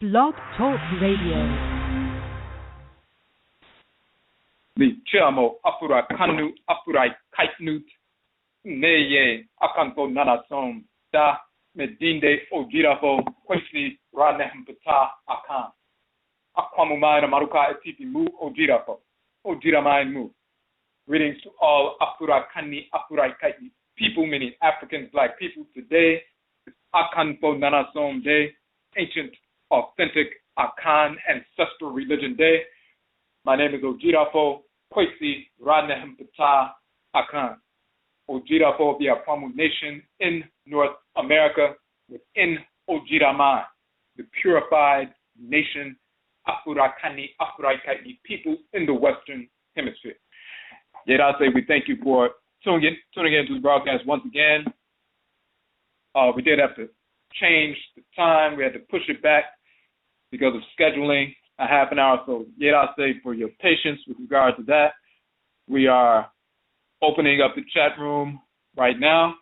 Blog Talk Radio. The Chamo Afurakani Afuraitkaitnit Neye AKANFO NANASOM Da Medinde Odwirafo Kwesi Nehem Ptah Akhan Aakhuamuman Amaruka Atifi Mu Odwirafo Odwiramain Mu. Greetings to all Afurakani Afuraitkaitnit people, many African Black people. Today is AKANFO NANASOM Day, ancient, authentic Akhan Ancestral Religion Day. My name is Odwirafo Kwesi Nehem Ptah Akhan. Odwirafo of the Aakhuamuman Nation in North America within Odwiraman, the purified nation Afurakani Afuraitkaitnit people in the Western Hemisphere. Yet I say we thank you for tuning in to the broadcast once again. We did have to change the time. We had to push it back because of scheduling a half an hour. So yet I say for your patience with regard to that. We are opening up the chat room right now.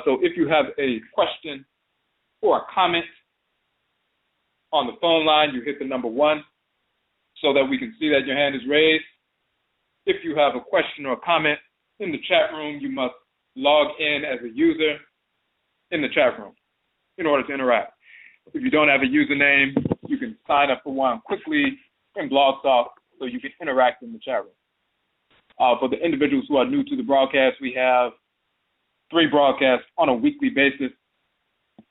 So if you have a question or a comment on the phone line, you hit the number 1 so that we can see that your hand is raised. If you have a question or a comment in the chat room, you must log in as a user in the chat room in order to interact. If you don't have a username, you can sign up for one quickly in Blog Talk so you can interact in the chat room. For the individuals who are new to the broadcast, we have 3 broadcasts on a weekly basis.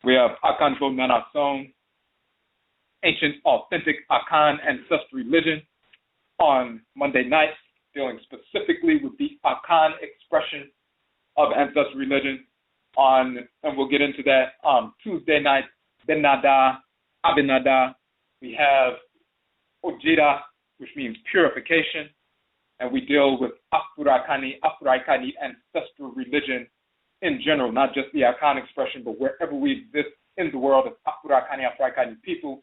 We have AKANFO NANASOM, ancient, authentic Akhan Ancestral Religion, on Monday nights, dealing specifically with the Akhan expression of Ancestral Religion. And we'll get into that Tuesday night, Benada, Abinada. We have Ojira, which means purification, and we deal with Afurakani, Afuraitkaitnit, Ancestral Religion in general, not just the Akhan expression, but wherever we exist in the world as Afurakani, Afuraitkaitnit people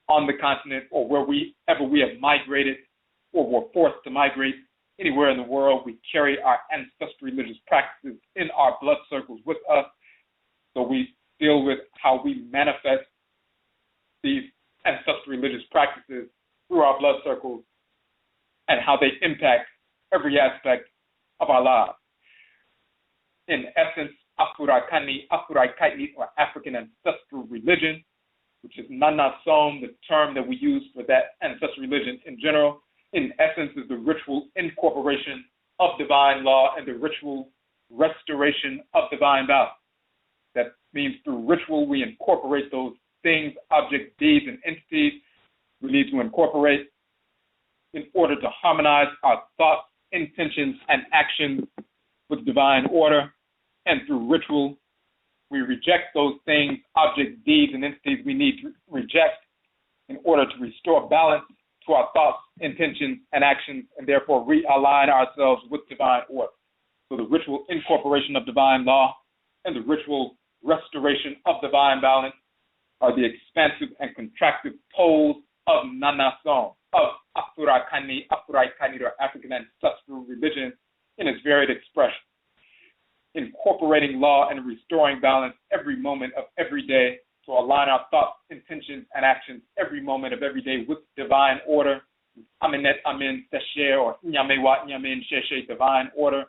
on the continent, or wherever we have migrated or were forced to migrate anywhere in the world, we carry our ancestral religious practices in our blood circles with us. So we deal with how we manifest these ancestral religious practices through our blood circles and how they impact every aspect of our lives. In essence, Afurakani, Afuraitkaitnit, or African Ancestral Religion, which is Nanasom, the term that we use for that ancestral religion in general, in essence is the ritual incorporation of divine law and the ritual restoration of divine balance. That means through ritual we incorporate those things, objects, deeds, and entities we need to incorporate in order to harmonize our thoughts, intentions, and actions with divine order. And through ritual, we reject those things, objects, deeds, and entities we need to reject in order to restore balance to our thoughts, intentions, and actions, and therefore realign ourselves with divine order. So the ritual incorporation of divine law and the ritual restoration of divine balance are the expansive and contractive poles of Nanasom, of Afurakani, Afuraitkaitnit, or African Ancestral Religion in its varied expression, incorporating law and restoring balance every moment of every day to align our thoughts, intentions, and actions every moment of every day with divine order, Aminet Amin Seshe, or Nyamewa Nyamin Sheshe, divine order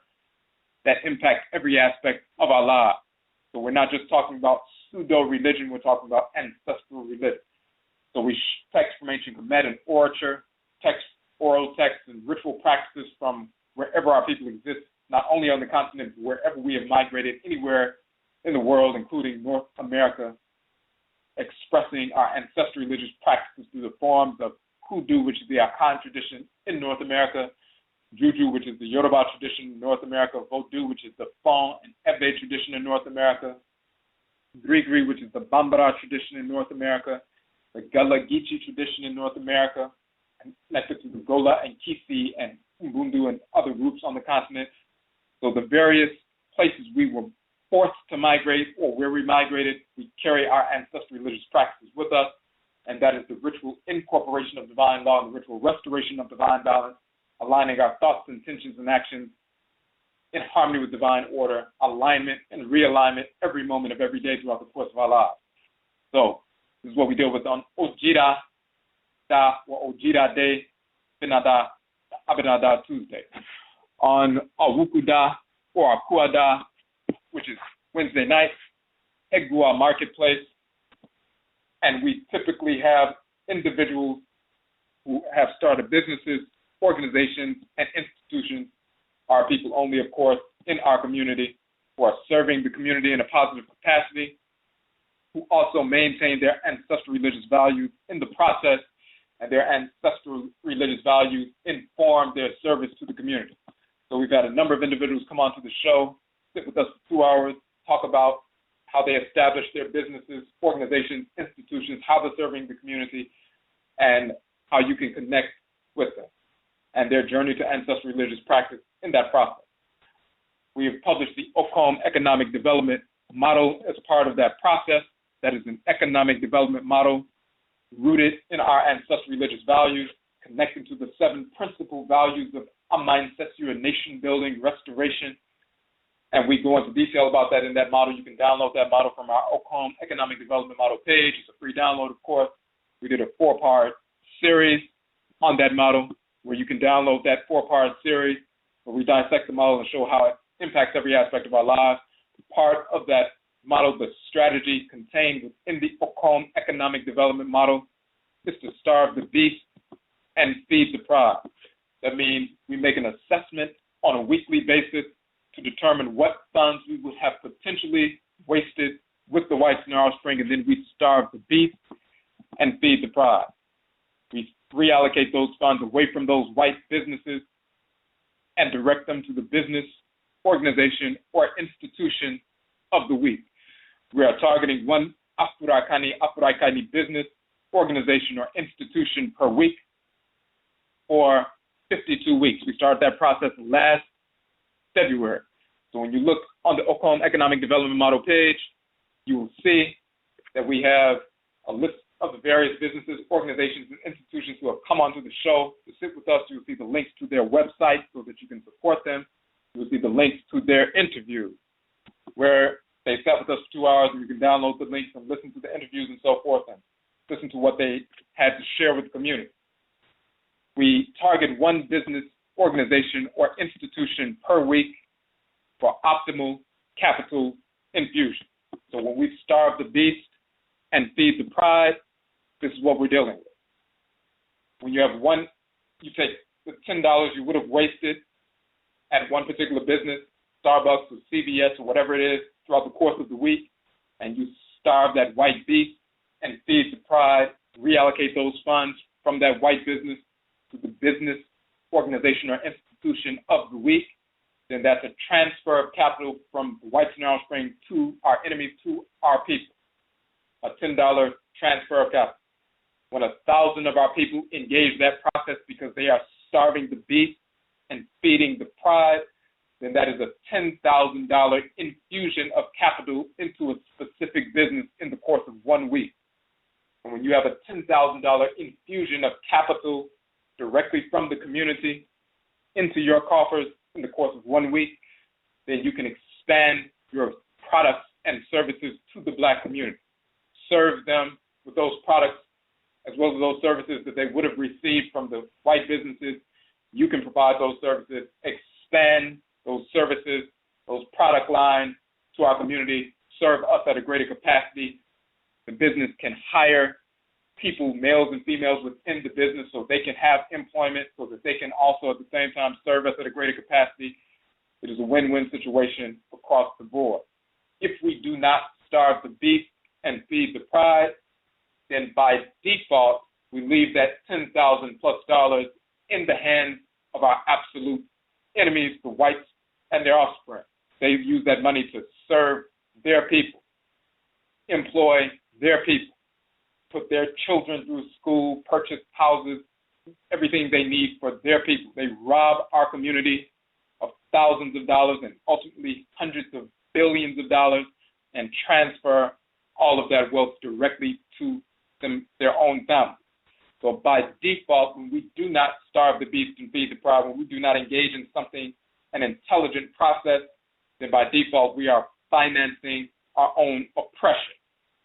that impacts every aspect of our lives. So we're not just talking about pseudo-religion, we're talking about ancestral religion. So we text from ancient Kemet and orature, oral texts, and ritual practices from wherever our people exist, not only on the continent, but wherever we have migrated anywhere in the world, including North America, expressing our ancestral religious practices through the forms of Hoodoo, which is the Akhan tradition in North America, Juju, which is the Yoruba tradition in North America, Vodou, which is the Fon and Ebe tradition in North America, Grigri, which is the Bambara tradition in North America, the Gullah Geechee tradition in North America, and connected to the Gola and Kwesi and Mbundu and other groups on the continent. So the various places we were forced to migrate or where we migrated, we carry our ancestral religious practices with us, and that is the ritual incorporation of divine law and the ritual restoration of divine balance, aligning our thoughts, intentions, and actions in harmony with divine order, alignment, and realignment every moment of every day throughout the course of our lives. So This is what we deal with on Ojira Da or Ojira Day, Benada, Abenada Tuesday. On Awukuda or Akuada, which is Wednesday night, Egua Marketplace. And we typically have individuals who have started businesses, organizations, and institutions, our people only, of course, in our community, who are serving the community in a positive capacity, who also maintain their ancestral religious values in the process, and their ancestral religious values inform their service to the community. So we've had a number of individuals come onto the show, sit with us for 2 hours, talk about how they establish their businesses, organizations, institutions, how they're serving the community, and how you can connect with them, and their journey to ancestral religious practice in that process. We have published the OKOM Economic Development Model as part of that process. That is an economic development model rooted in our ancestral religious values, connected to the 7 principal values of Ancestral, nation building, restoration. And we go into detail about that in that model. You can download that model from our OKOM Economic Development Model page. It's a free download, of course. We did a 4-part series on that model where you can download that 4-part series where we dissect the model and show how it impacts every aspect of our lives. Part of that model, the strategy contained within the OKOM Economic Development Model, is to starve the beast and feed the pride. That means we make an assessment on a weekly basis to determine what funds we would have potentially wasted with the whites in our offspring, and then we starve the beast and feed the pride. We reallocate those funds away from those white businesses and direct them to the business, organization, or institution of the week. We are targeting one Afuraitkaitnit business, organization, or institution per week for 52 weeks. We started that process last February. So when you look on the OKOM Economic Development Model page, you will see that we have a list of the various businesses, organizations, and institutions who have come onto the show to sit with us. You will see the links to their website so that you can support them. You will see the links to their interviews where they sat with us for 2 hours, and you can download the links and listen to the interviews and so forth and listen to what they had to share with the community. We target one business, organization, or institution per week for optimal capital infusion. So when we starve the beast and feed the pride, this is what we're dealing with. When you have one, you take the $10 you would have wasted at one particular business, Starbucks or CVS or whatever it is, throughout the course of the week, and you starve that white beast and feed the pride, reallocate those funds from that white business to the business, organization, or institution of the week, then that's a transfer of capital from the whites in our spring to our enemies, to our people. A $10 transfer of capital. When 1,000 of our people engage that process because they are starving the beast and feeding the pride, then that is a $10,000 infusion of capital into a specific business in the course of 1 week. And when you have a $10,000 infusion of capital directly from the community into your coffers in the course of 1 week, then you can expand your products and services to the Black community. Serve them with those products as well as those services that they would have received from the white businesses. You can provide those services, expand those services, those product lines to our community, serve us at a greater capacity. The business can hire people, males and females within the business, so they can have employment, so that they can also at the same time serve us at a greater capacity. It is a win-win situation across the board. If we do not starve the beast and feed the pride, then by default, we leave that $10,000+ in the hands of our absolute enemies, the whites and their offspring. They use that money to serve their people, employ their people, put their children through school, purchase houses, everything they need for their people. They rob our community of thousands of dollars and ultimately hundreds of billions of dollars and transfer all of that wealth directly to them, their own families. So by default, when we do not starve the beast and feed the pride, when we do not engage in something, an intelligent process, then by default we are financing our own oppression.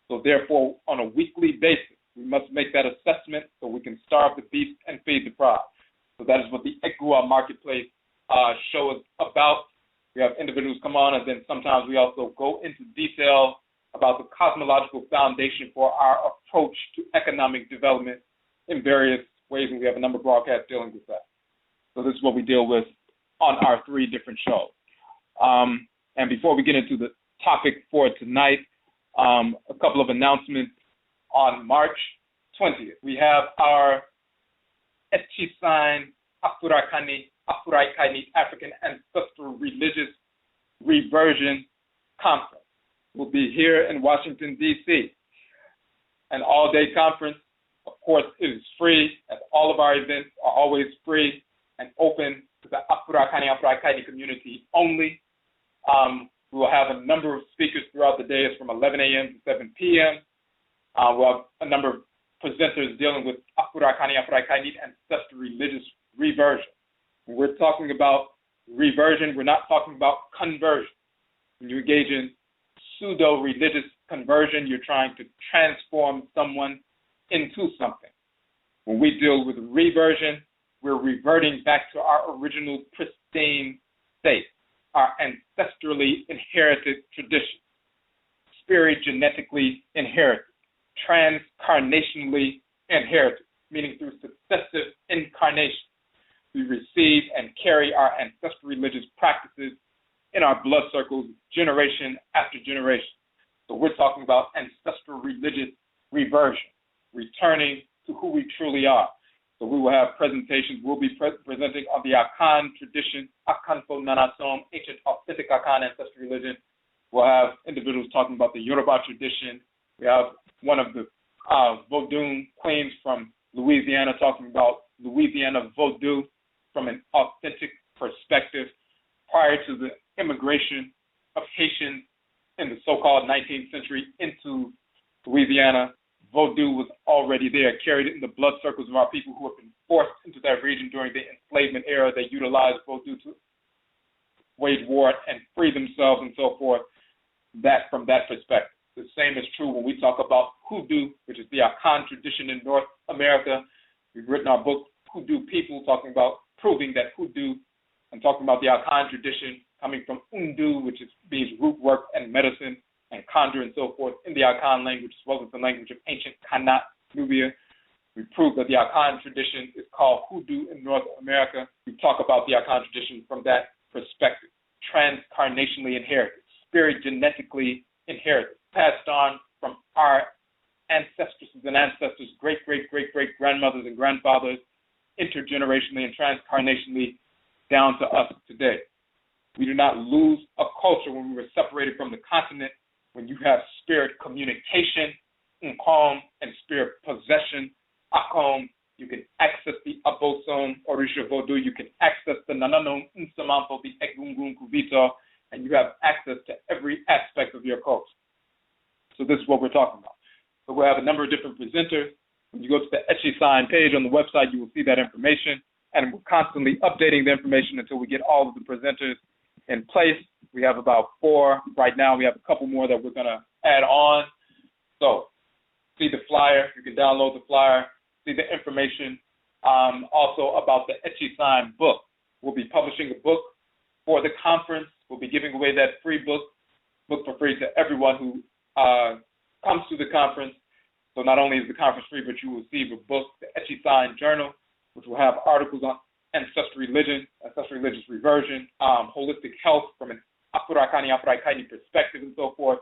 So therefore, on a weekly basis, we must make that assessment so we can starve the beast and feed the pride. So that is what the EGUA marketplace show is about. We have individuals come on, and then sometimes we also go into detail about the cosmological foundation for our approach to economic development in various ways, and we have a number of broadcasts dealing with that. So this is what we deal with on our 3 different shows. And before we get into the topic for tonight, a couple of announcements. On March 20th, we have our AKYISAN Afurakani Afuraitkaitnit African Ancestral Religious Reversion Conference. We'll be here in Washington, D.C. An all-day conference. Of course, it is free, as all of our events are always free and open to the Afurakani Afuraitkaitnit community only. We will have a number of speakers throughout the day. It's from 11 a.m. to 7 p.m. We'll have a number of presenters dealing with Afurakani Afuraitkaitnit Ancestral Religious Reversion. When we're talking about reversion, we're not talking about conversion. When you engage in pseudo-religious conversion, you're trying to transform someone into something. When we deal with reversion, we're reverting back to our original pristine state, our ancestrally inherited tradition, spirit genetically inherited, transcarnationally inherited, meaning through successive incarnations. We receive and carry our ancestral religious practices in our blood circles generation after generation. So we're talking about ancestral religious reversion, returning to who we truly are. So we will have presentations. We'll be presenting on the Akhan tradition, AKANFO NANASOM, ancient authentic Akhan ancestral religion. We'll have individuals talking about the Yoruba tradition. We have one of the Vodou queens from Louisiana talking about Louisiana Vodou from an authentic perspective. Prior to the immigration of Haitians in the so-called 19th century into Louisiana, Vodou was already there, carried in the blood circles of our people who have been forced into that region during the enslavement era. They utilized Vodou to wage war and free themselves and so forth. That from that perspective. The same is true when we talk about hoodoo, which is the Akhan tradition in North America. We've written our book, Hoodoo People, talking about proving that hoodoo and talking about the Akhan tradition coming from Undu, which means root work and medicine and conjure and so forth in the Akhan language, as well as the language of ancient Kanat, Nubia. We prove that the Akhan tradition is called hoodoo in North America. We talk about the Akhan tradition from that perspective, transcarnationally inherited, spirit genetically inherited, passed on from our ancestresses and ancestors, great-great-great-great-grandmothers and grandfathers, intergenerationally and transcarnationally down to us today. We do not lose a culture when we were separated from the continent, when you have spirit communication, Nkong, and spirit possession, Akon. You can access the Abosom, Orisha Vodou. You can access the Nananom, Nsamanfo, the Egungun Kuvito, and you have access to every aspect of your culture. So this is what we're talking about. So we'll have a number of different presenters. When you go to the AKYISAN page on the website, you will see that information, and we're constantly updating the information until we get all of the presenters in place. We have about 4 right now. We have a couple more that we're going to add on. So see the flyer. You can download the flyer, see the information also about the AKYISAN book. We'll be publishing a book for the conference. We'll be giving away that free book for free to everyone who comes to the conference. So not only is the conference free, but you will receive a book, the AKYISAN Journal, which will have articles on ancestral religion, ancestral religious reversion, holistic health from an Afurakani Afuraitkaitnit perspective and so forth,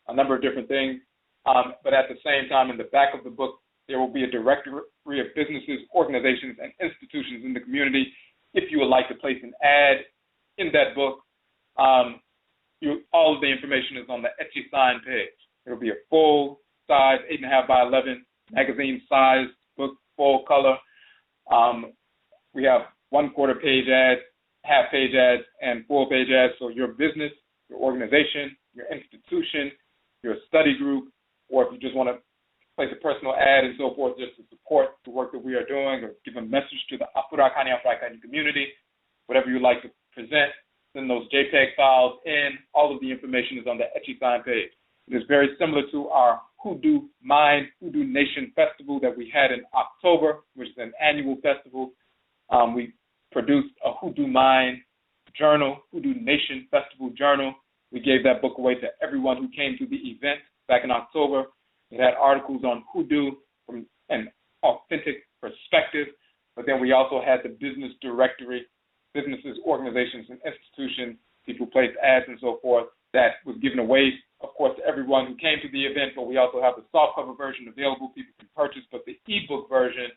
a number of different things. But at the same time, in the back of the book, there will be a directory of businesses, organizations, and institutions in the community. If you would like to place an ad in that book, all of the information is on the AKYISAN page. It will be a full-size, 8.5 by 11 magazine-sized book, full color. We have 1/4 page ads, half-page ads, and full-page ads. So your business, your organization, your institution, your study group, or if you just want to place a personal ad and so forth just to support the work that we are doing or give a message to the Afurakani Afuraitkaitnit community, whatever you like to present, send those JPEG files in. All of the information is on the AKYISAN page. It is very similar to our Hoodoo Mind, Hoodoo Nation Festival that we had in October, which is an annual festival. We produced a Hoodoo Mind journal, Hoodoo Nation Festival journal. We gave that book away to everyone who came to the event back in October. It had articles on Hoodoo from an authentic perspective, but then we also had the business directory, businesses, organizations, and institutions, people placed ads and so forth, that was given away, of course, to everyone who came to the event, but we also have the softcover version available people can purchase, but the ebook version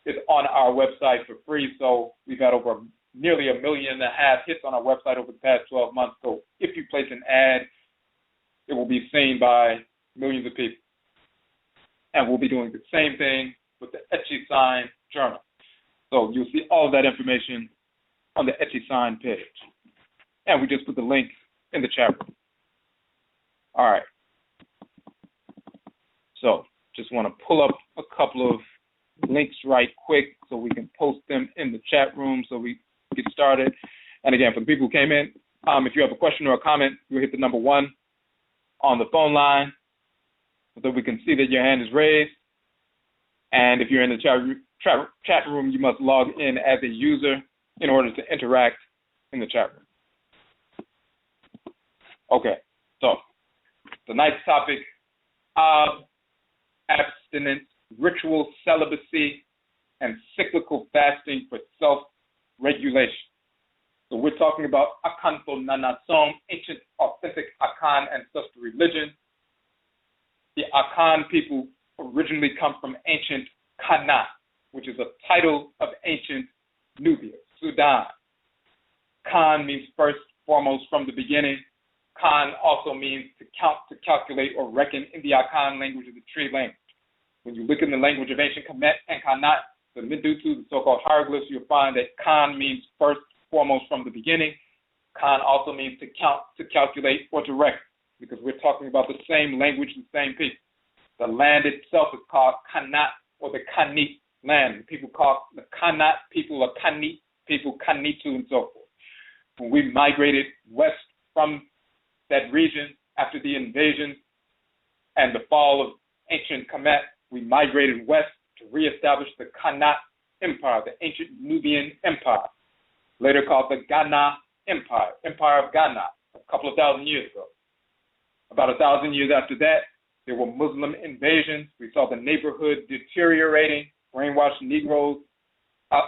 is on our website for free, so we've had over nearly 1.5 million hits on our website over the past 12 months, so if you place an ad, it will be seen by millions of people. And we'll be doing the same thing with the AKYISAN journal. So you'll see all of that information on the AKYISAN page. And we just put the link in the chat room. All right. So just want to pull up a couple of links right quick so we can post them in the chat room so we get started. And again, for the people who came in, if you have a question or a comment, you'll hit the number 1 on the phone line so that we can see that your hand is raised. And if you're in the chat room, you must log in as a user in order to interact in the chat room. Okay, so tonight's topic of abstinence, ritual celibacy, and cyclical fasting for self-regulation. So we're talking about AKANFO NANASOM, ancient, authentic Akhan ancestral religion. The Akhan people originally come from ancient Kana, which is a title of ancient Nubia, Sudan. Khan means first, foremost, from the beginning. Khan also means to count, to calculate, or reckon in the Akhan language of the tree language. When you look in the language of ancient Kemet and Kanat, the Medutu, the so-called hieroglyphs, you'll find that Khan means first, foremost, from the beginning. Khan also means to count, to calculate, or to reckon, because we're talking about the same language, the same people. The land itself is called Kanat, or the Kanit land. People call the Kanat people or Kanit people, Kanitu, and so forth. When we migrated west from that region after the invasion and the fall of ancient Kemet, we migrated west to reestablish the Kanat Empire, the ancient Nubian Empire, later called the Ghana Empire, Empire of Ghana, a couple of thousand years ago. About 1,000 years after that, there were Muslim invasions. We saw the neighborhood deteriorating, brainwashed Negroes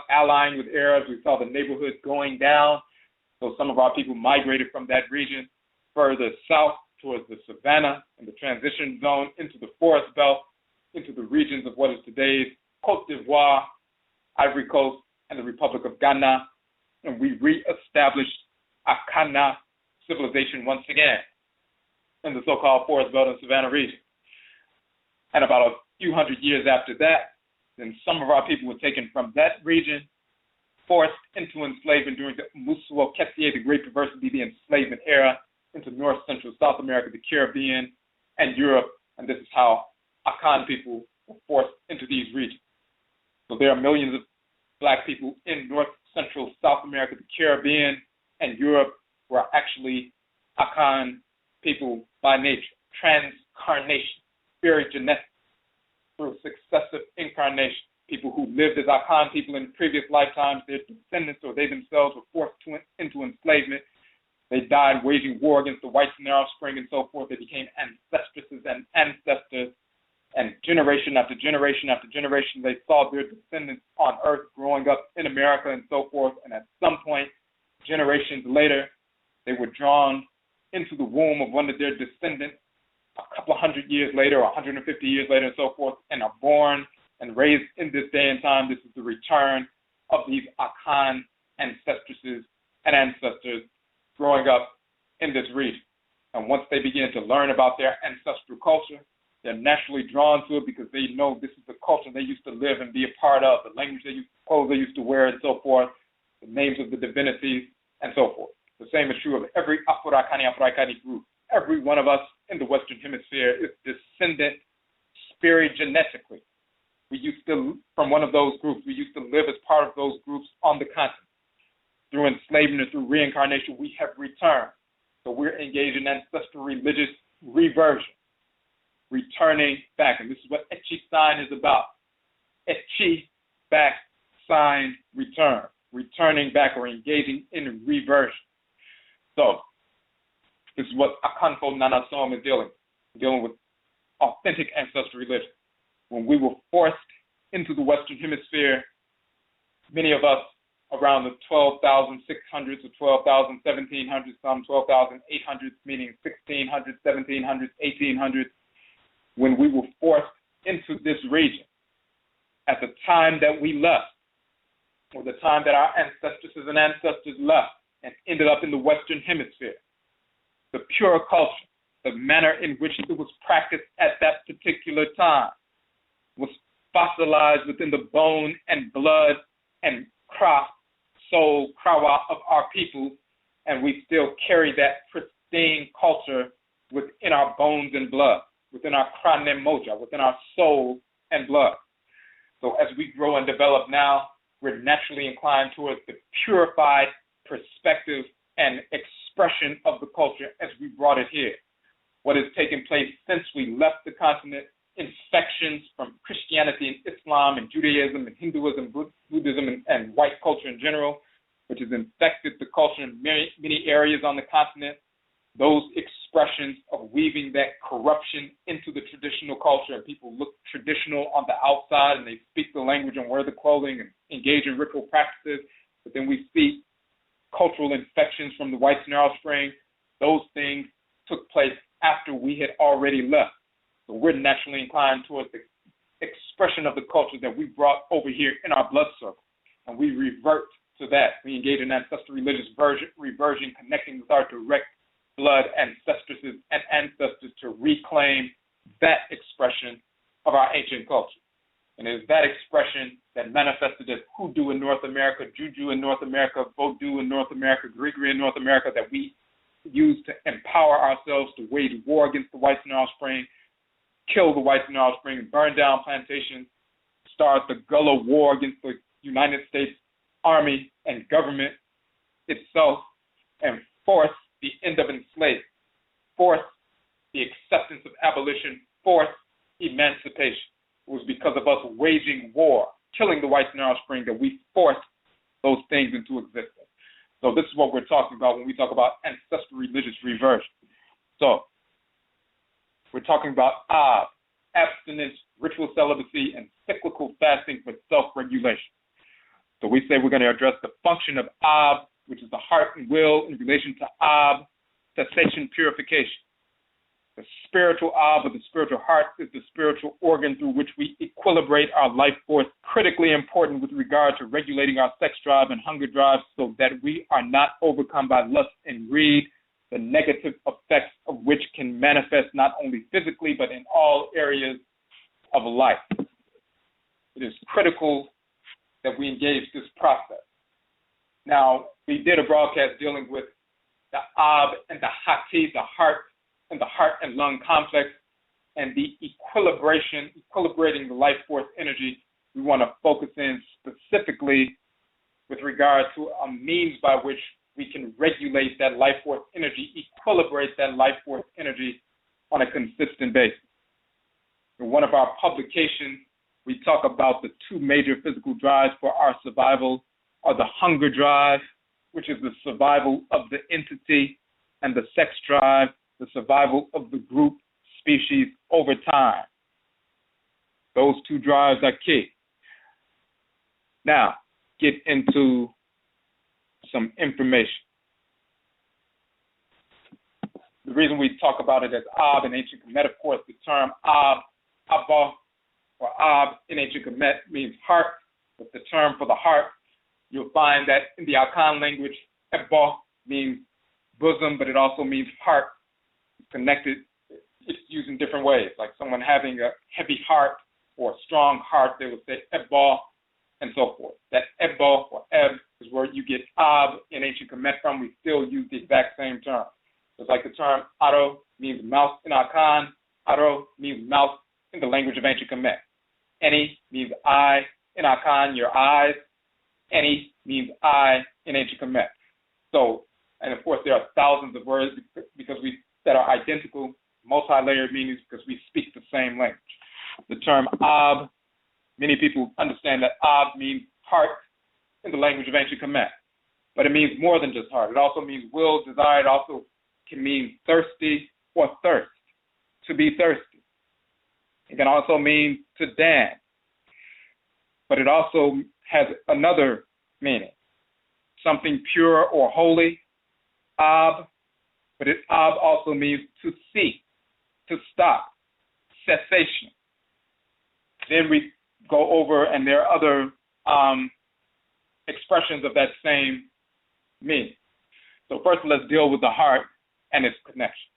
allying with Arabs. We saw the neighborhood going down. So some of our people migrated from that region further south towards the savannah and the transition zone into the forest belt, into the regions of what is today's Côte d'Ivoire, Ivory Coast, and the Republic of Ghana. And we reestablished Akana civilization once again in the so-called forest belt and savannah region. And about a few hundred years after that, then some of our people were taken from that region, forced into enslavement during the Musuo Kesie, the Great Perversity, the enslavement era, into North Central South America, the Caribbean, and Europe. And this is how Akhan people were forced into these regions. So there are millions of black people in North Central South America, the Caribbean, and Europe who are actually Akhan people by nature, transcarnation, spirit genetic, through successive incarnation. People who lived as Akhan people in previous lifetimes, their descendants or they themselves were forced into enslavement. They died waging war against the whites and their offspring and so forth. They became ancestresses and ancestors. And generation after generation after generation, they saw their descendants on earth growing up in America and so forth. And at some point, generations later, they were drawn into the womb of one of their descendants a couple of hundred years later, or 150 years later and so forth, and are born and raised in this day and time. This is the return of these Akhan ancestresses and ancestors growing up in this region. And once they begin to learn about their ancestral culture, they're naturally drawn to it because they know this is the culture they used to live and be a part of, the language they used, clothes they used to wear and so forth, the names of the divinities and so forth. The same is true of every Afurakani, Afuraitkaitnit group. Every one of us in the Western Hemisphere is descendant spirit genetically. We used to, from one of those groups, we used to live as part of those groups on the continent. Through enslavement and through reincarnation, we have returned. So we're engaged in ancestral religious reversion. returning back. And this is what AKYISAN is about. Echi, back, sign, return. Returning back or engaging in reversion. So, this is what AKANFO NANASOM is dealing with authentic ancestral religion. When we were forced into the Western Hemisphere, many of us around the 12,600s or 12,1700s, some 12,800s, meaning 1600s, 1700s, 1800s, when we were forced into this region, at the time that we left, or the time that our ancestresses and ancestors left and ended up in the Western Hemisphere, the pure culture, the manner in which it was practiced at that particular time, was fossilized within the bone and blood and soul, krawa of our people, and we still carry that pristine culture within our bones and blood, within our kranem moja, within our soul and blood. So as we grow and develop now, we're naturally inclined towards the purified perspective and expression of the culture as we brought it here. What has taken place since we left the continent, infections from Christianity and Islam and Judaism and Hinduism, Buddhism, and white culture in general, which has infected the culture in many areas on the continent. Those expressions of weaving that corruption into the traditional culture, and people look traditional on the outside and they speak the language and wear the clothing and engage in ritual practices, but then we see cultural infections from the White Narrow Spring. Those things took place after we had already left. So we're naturally inclined towards the expression of the culture that we brought over here in our blood circle, and we revert to that. We engage in ancestral religious reversion, connecting with our direct blood ancestresses and ancestors to reclaim that expression of our ancient culture. And it is that expression that manifested as hoodoo in North America, juju in North America, voodoo in North America, Grigri in North America, that we use to empower ourselves to wage war against the White Narrow Spring, kill the White Narrow Spring, burn down plantations, start the Gullah War against the United States Army and government itself, and force the end of enslavement, force the acceptance of abolition, force emancipation. It was because of us waging war, killing the White Narrow Spring, that we forced those things into existence. So this is what we're talking about when we talk about ancestral religious reversion. So we're talking about abstinence, ritual celibacy, and cyclical fasting for self-regulation. So we say we're going to address the function of which is the heart and will, in relation to cessation, purification. The spiritual or the spiritual heart is the spiritual organ through which we equilibrate our life force, critically important with regard to regulating our sex drive and hunger drive so that we are not overcome by lust and greed, the negative effects of which can manifest not only physically but in all areas of life. It is critical that we engage this process. Now, we did a broadcast dealing with the and the hati, the heart and lung complex, and the equilibrating the life force energy. We want to focus in specifically with regard to a means by which we can regulate that life force energy, equilibrate that life force energy on a consistent basis. In one of our publications, we talk about the two major physical drives for our survival are the hunger drive, which is the survival of the entity, and the sex drive, the survival of the group, species over time. Those two drives are key. Now, get into some information. The reason we talk about it as Ab in ancient Kemet, of course, the term Abba, or Ab in ancient Kemet means heart. But the term for the heart, you'll find that in the Akhan language, Ebba means bosom, but it also means heart. It's connected, it's used in different ways. Like someone having a heavy heart or a strong heart, they would say Ebba, and so forth. That Ebba or Eb is where you get Ab in ancient Kemet from. We still use the exact same term. It's like the term Aro means mouth in Akhan. Aro means mouth in the language of ancient Kemet. Eni means eye in Akhan, your eyes. Eni means eye in ancient Kemet. So, and of course there are thousands of words because that are identical. multi-layered meanings because we speak the same language. The term Ab, many people understand that Ab means heart in the language of ancient Kemet, but it means more than just heart. It also means will, desire. It also can mean thirsty or thirst, to be thirsty. It can also mean to dance, but it also has another meaning, something pure or holy, Ab, but Ab also means to cease, to stop, cessation. Then we go over, and there are other expressions of that same meaning. So first, let's deal with the heart and its connection.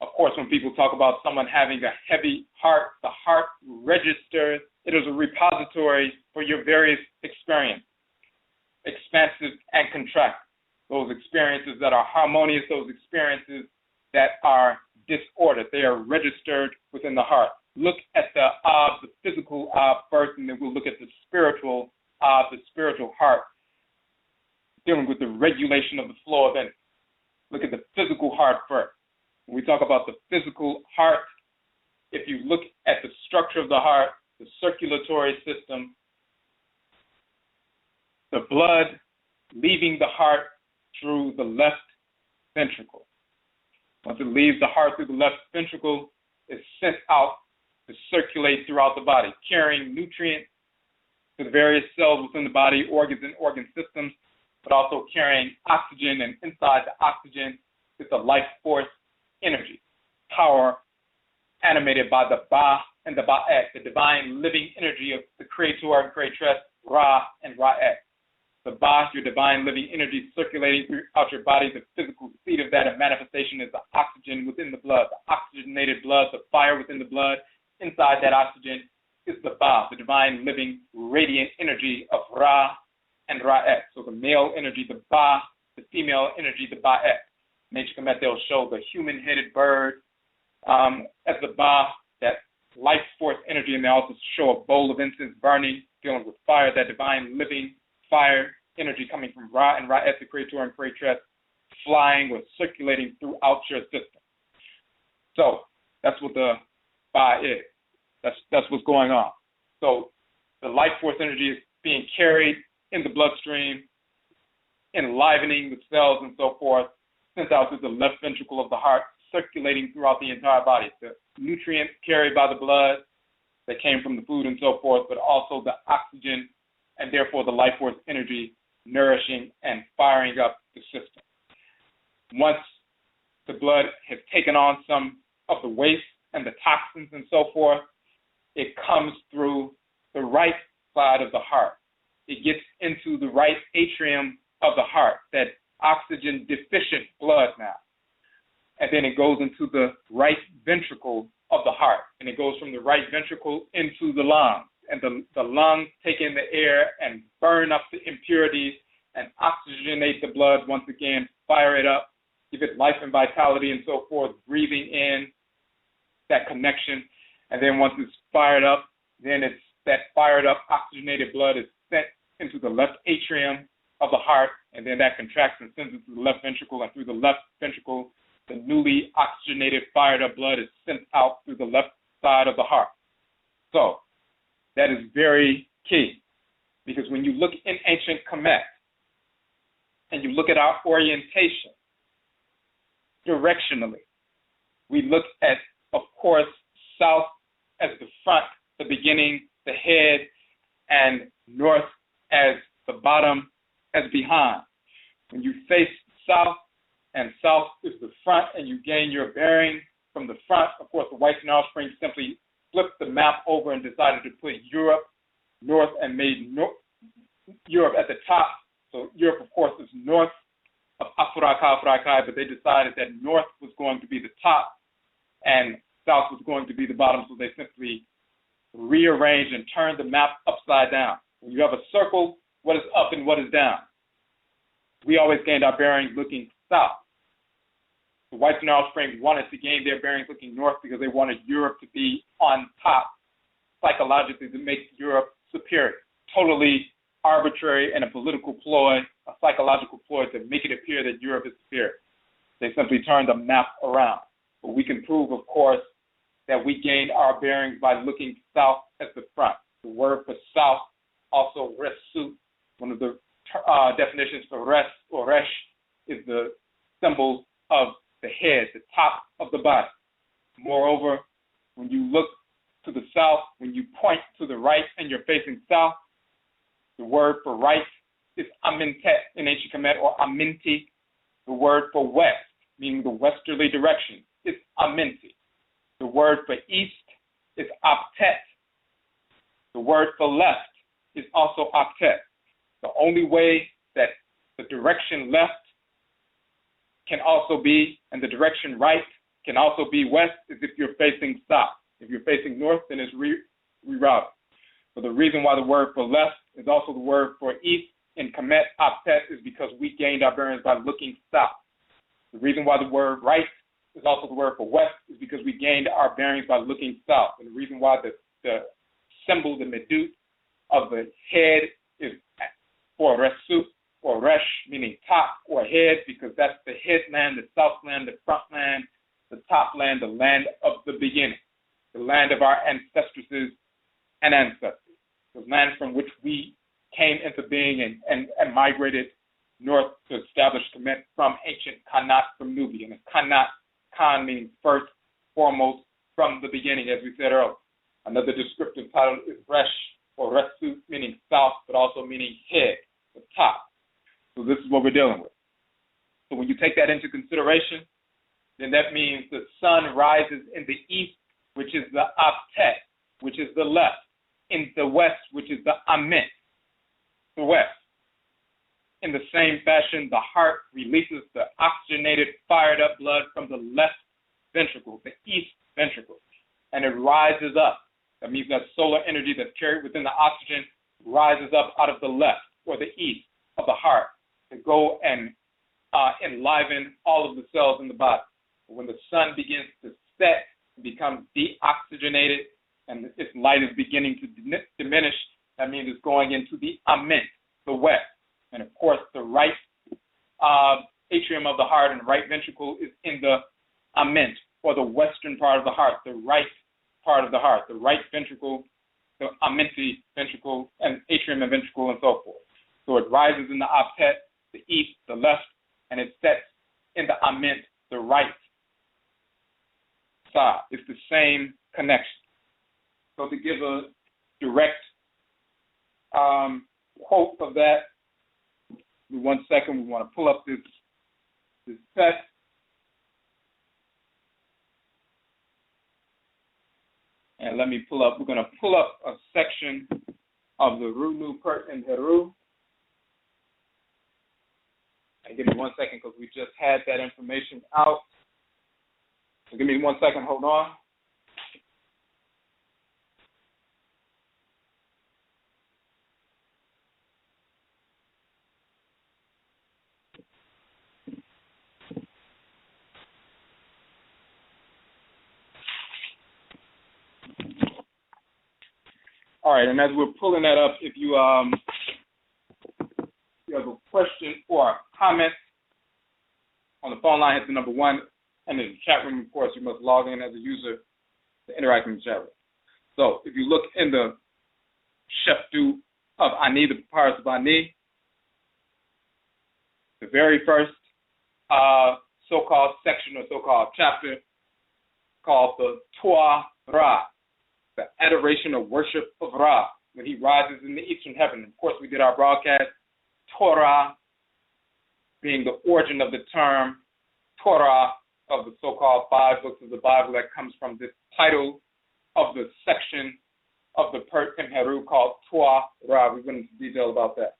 Of course, when people talk about someone having a heavy heart, the heart registers. It is a repository for your various experiences, expansive and contracted. Those experiences that are harmonious, those experiences that are disordered, they are registered within the heart. Look at the Ab, the physical Ab first, and then we'll look at the spiritual Ab, the spiritual heart, dealing with the regulation of the flow of energy. Look at the physical heart first. When we talk about the physical heart, if you look at the structure of the heart, the circulatory system, the blood leaving the heart through the left ventricle. Once it leaves the heart through the left ventricle, it's sent out to circulate throughout the body, carrying nutrients to the various cells within the body, organs and organ systems, but also carrying oxygen, and inside the oxygen is the life force energy, power animated by the Ba and the Ba'et, the divine living energy of the Creator and Creatress, Ra and Ra'et. The Ba, your divine living energy circulating throughout your body, the physical seat of that manifestation is the oxygen within the blood, the oxygenated blood, the fire within the blood. Inside that oxygen is the Ba, the divine living radiant energy of Ra and Ra'et. So the male energy, the Ba, the female energy, the Ba'et. Nature Kemet, they'll show the human-headed bird as the Ba, that life force energy, and they also show a bowl of incense burning, dealing with fire, that divine living fire energy coming from Ra and Ra'et, the Creator and Creatress, flying or circulating throughout your system. So that's what the Ba is. That's what's going on. So the life force energy is being carried in the bloodstream, enlivening the cells and so forth, sent out through the left ventricle of the heart, circulating throughout the entire body. The nutrients carried by the blood that came from the food and so forth, but also the oxygen and therefore the life force energy nourishing and firing up the system. Once the blood has taken on some of the waste and the toxins and so forth, it comes through the right side of the heart. It gets into the right atrium of the heart, that oxygen deficient blood now. And then it goes into the right ventricle of the heart. And it goes from the right ventricle into the lungs. And the lungs take in the air and burn up the impurities and oxygenate the blood once again, fire it up, give it life and vitality and so forth, breathing in that connection. And then once it's fired up, then it's that fired up oxygenated blood is sent into the left atrium of the heart, and then that contracts and sends it to the left ventricle, and through the left ventricle, the newly oxygenated, fired up blood is sent out through the left side of the heart. So that is very key, because when you look in ancient Kemet and you look at our orientation directionally, we look at, of course, south as the front, the beginning, the head, and north as the bottom, as behind. When you face south, and south is the front, and you gain your bearing from the front, of course, the whites and offspring simply flipped the map over and decided to put Europe north and made Europe at the top. So Europe, of course, is north of Afuraitkaitnit, but they decided that north was going to be the top and south was going to be the bottom, so they simply rearranged and turned the map upside down. When you have a circle, what is up and what is down? We always gained our bearings looking south. The whites and offspring wanted to gain their bearings looking north because they wanted Europe to be on top, psychologically, to make Europe superior. Totally arbitrary and a political ploy, a psychological ploy to make it appear that Europe is superior. They simply turned the map around. But we can prove, of course, that we gained our bearings by looking south at the front. The word for south, also resu, one of the definitions for res or resh, is the symbol of the head, the top of the body. Moreover, when you look to the south, when you point to the right and you're facing south, the word for right is amintet in ancient Kemet, or aminti. The word for west, meaning the westerly direction, is aminti. The word for east is aptet. The word for left is also aptet. The only way that the direction left can also be, and the direction right can also be west, is if you're facing south. If you're facing north, then it's rerouted. So the reason why the word for left is also the word for east in Kemet aptet is because we gained our bearings by looking south. The reason why the word right is also the word for west is because we gained our bearings by looking south. And the reason why the symbol, the medut of the head is for resu or resh, meaning top or head, because that's the headland, the southland, the frontland, the topland, the land of the beginning, the land of our ancestresses and ancestors, the land from which we came into being and migrated north to establish Kemet from ancient Kanat, from Nubia. And Kanat, Khan meaning first, foremost, from the beginning, as we said earlier. Another descriptive title is Resh or Resu, meaning south, but also meaning head, the top. So this is what we're dealing with. So when you take that into consideration, then that means the sun rises in the east, which is the aptet, which is the left, in the west, which is the amit, the west. In the same fashion, the heart releases the oxygenated, fired up blood from the left ventricle, the east ventricle, and it rises up. That means that solar energy that's carried within the oxygen rises up out of the left or the east of the heart to go and enliven all of the cells in the body. When the sun begins to set, it becomes deoxygenated, and its light is beginning to diminish. That means it's going into the amit, the west. And of course, the right atrium of the heart and right ventricle is in the amit, or the western part of the heart, the right part of the heart, the right ventricle, the aminti ventricle, and atrium and ventricle, and so forth. So it rises in the aptet, the east, the left, and it sets in the amit, the right side. It's the same connection. So to give a direct quote of that, 1 second, we want to pull up this text. And let me pull up, we're going to pull up a section of the Runu Pert and Heru. And give me 1 second because we just had that information out. So give me 1 second, hold on. All right, and as we're pulling that up, if you have a question or a comment on the phone line, hit the number 1, and in the chat room, of course, you must log in as a user to interact in the chat room. So if you look in the Sheftu of Ani, the Papyrus of Ani, the very first so-called section or so-called chapter called the Torah, the adoration or worship of Ra, when he rises in the eastern heaven. Of course, we did our broadcast, Torah being the origin of the term Torah of the so-called 5 books of the Bible that comes from this title of the section of the Pert and Heru called Torah. We went into detail about that.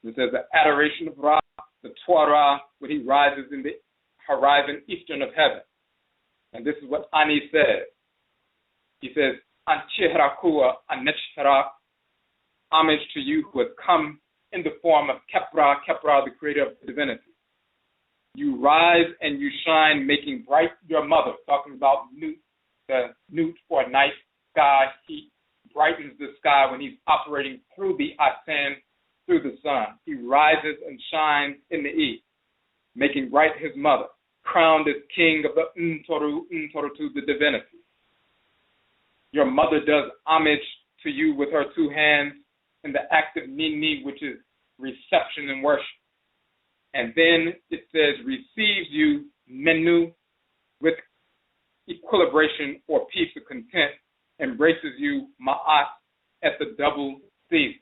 It says the adoration of Ra, the Torah, when he rises in the horizon eastern of heaven. And this is what Ani says. He says, Anchihrakua Anechhara, homage to you who has come in the form of Kepra, the creator of divinity. You rise and you shine, making bright your mother. Talking about Nut, the Nut or night sky. He brightens the sky when he's operating through the Atan, through the sun. He rises and shines in the east, making bright his mother. crowned as king of the Ntoru to the divinity. Your mother does homage to you with her two hands in the act of Nini, which is reception and worship. And then it says, receives you, Menu, with equilibration or peace or content, embraces you, Ma'at, at the double season.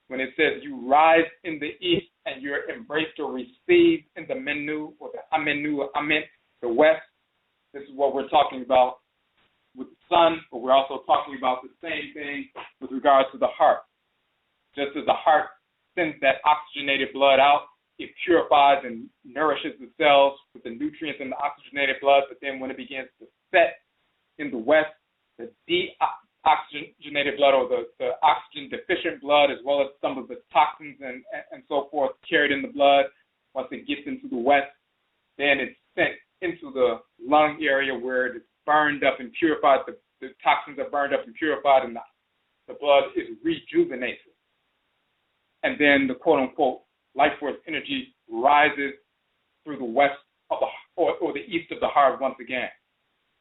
When it says you rise in the east and you're embraced or received in the Menu or the Amenu or Amen, the west, this is what we're talking about with the sun, but we're also talking about the same thing with regards to the heart. Just as the heart sends that oxygenated blood out, it purifies and nourishes the cells with the nutrients in the oxygenated blood, but then when it begins to set in the west, the deoxygenated blood or the oxygen deficient blood, as well as some of the toxins and so forth carried in the blood, once it gets into the west, then it's sent into the lung area where it is burned up and purified. The toxins are burned up and purified, and the blood is rejuvenated. And then the quote-unquote life force energy rises through the west of the or the east of the heart once again.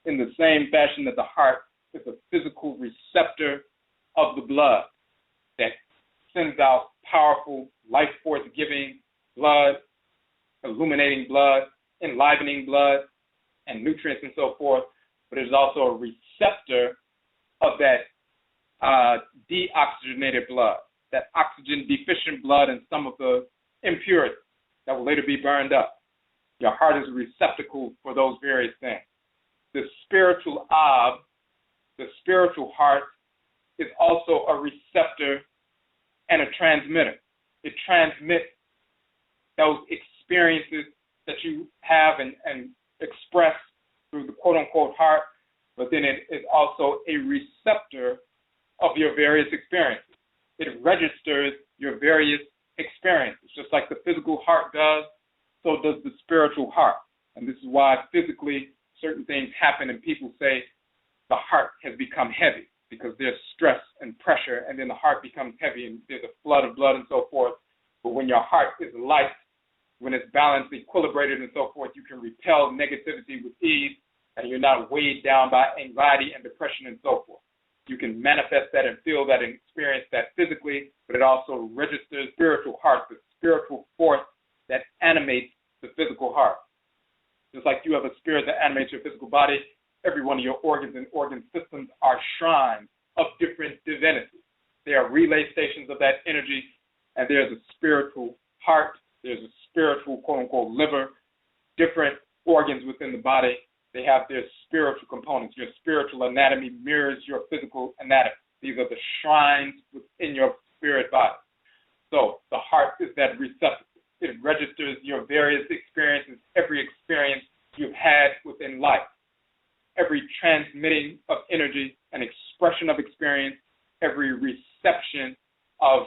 In the same fashion that the heart is a physical receptor of the blood that sends out powerful life force giving blood, illuminating blood, enlivening blood, and nutrients and so forth, but it is also a receptor of that deoxygenated blood, that oxygen deficient blood and some of the impurities that will later be burned up. Your heart is a receptacle for those various things. The spiritual the spiritual heart, is also a receptor and a transmitter. It transmits those experiences that you have and express through the quote-unquote heart, but then it is also a receptor of your various experiences. It registers your various experiences, just like the physical heart does, so does the spiritual heart. And this is why physically certain things happen and people say the heart has become heavy because there's stress and pressure, and then the heart becomes heavy and there's a flood of blood and so forth. But when your heart is light, when it's balanced, equilibrated and so forth, you can repel negativity with ease, and you're not weighed down by anxiety and depression and so forth. You can manifest that and feel that and experience that physically, but it also registers spiritual heart, the spiritual force that animates the physical heart. Just like you have a spirit that animates your physical body, every one of your organs and organ systems are shrines of different divinities. They are relay stations of that energy, and there's a spiritual heart, there's a spiritual, quote-unquote, liver, different organs within the body. They have their spiritual components. Your spiritual anatomy mirrors your physical anatomy. These are the shrines within your spirit body. So the heart is that receptacle. It registers your various experiences, every experience you've had within life, every transmitting of energy and expression of experience, every reception of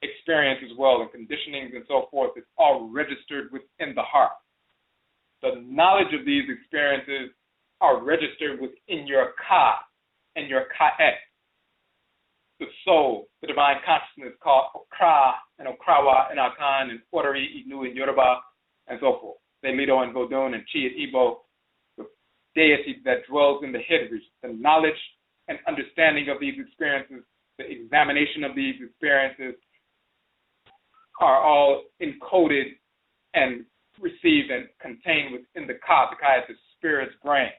experience as well, and conditionings and so forth. It's all registered within the heart. The knowledge of these experiences are registered within your Ka and your Ka'et. The soul, the divine consciousness called OKRA and OKRAA and Akhan and Odwirafo, Inu and Yoruba and so forth. Lido and Vodun and Chi and Igbo, the deity that dwells in the head region. The knowledge and understanding of these experiences, the examination of these experiences are all encoded and received and contained within the Ka. The Ka is the spirit's brain.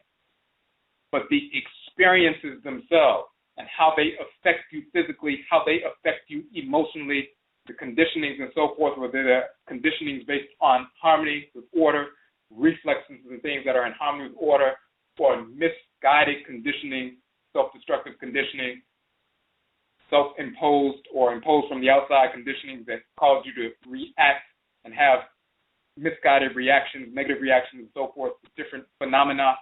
But the experiences themselves and how they affect you physically, how they affect you emotionally, the conditionings and so forth, whether they're conditionings based on harmony with order, reflexes and things that are in harmony with order, or misguided conditioning, self-destructive conditioning, self-imposed or imposed from the outside conditionings that cause you to react and have misguided reactions, negative reactions and so forth, different phenomena.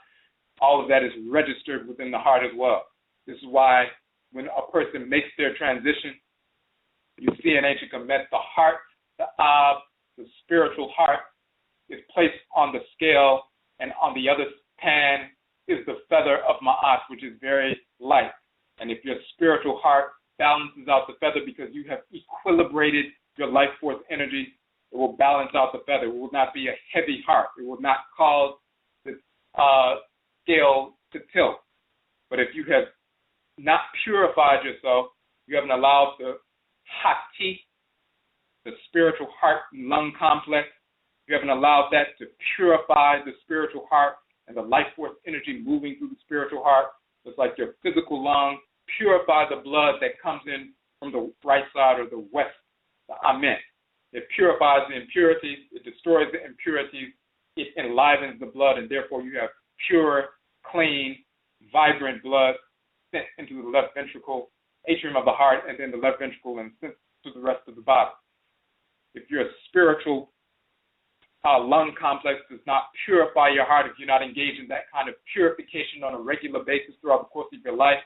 All of that is registered within the heart as well. This is why when a person makes their transition, you see in ancient Kemet, the heart, the spiritual heart is placed on the scale, and on the other pan is the feather of Ma'at, which is very light. And if your spiritual heart balances out the feather because you have equilibrated your life force energy, it will balance out the feather. It will not be a heavy heart. It will not cause scale to tilt. But if you have not purified yourself, you haven't allowed the Hati, the spiritual heart and lung complex, you haven't allowed that to purify the spiritual heart and the life force energy moving through the spiritual heart, just like your physical lung, purify the blood that comes in from the right side or the west, the Amen. It purifies the impurities, it destroys the impurities, it enlivens the blood, and therefore you have pure, clean, vibrant blood sent into the left ventricle, atrium of the heart, and then the left ventricle, and sent to the rest of the body. If your spiritual lung complex does not purify your heart, if you're not engaged in that kind of purification on a regular basis throughout the course of your life,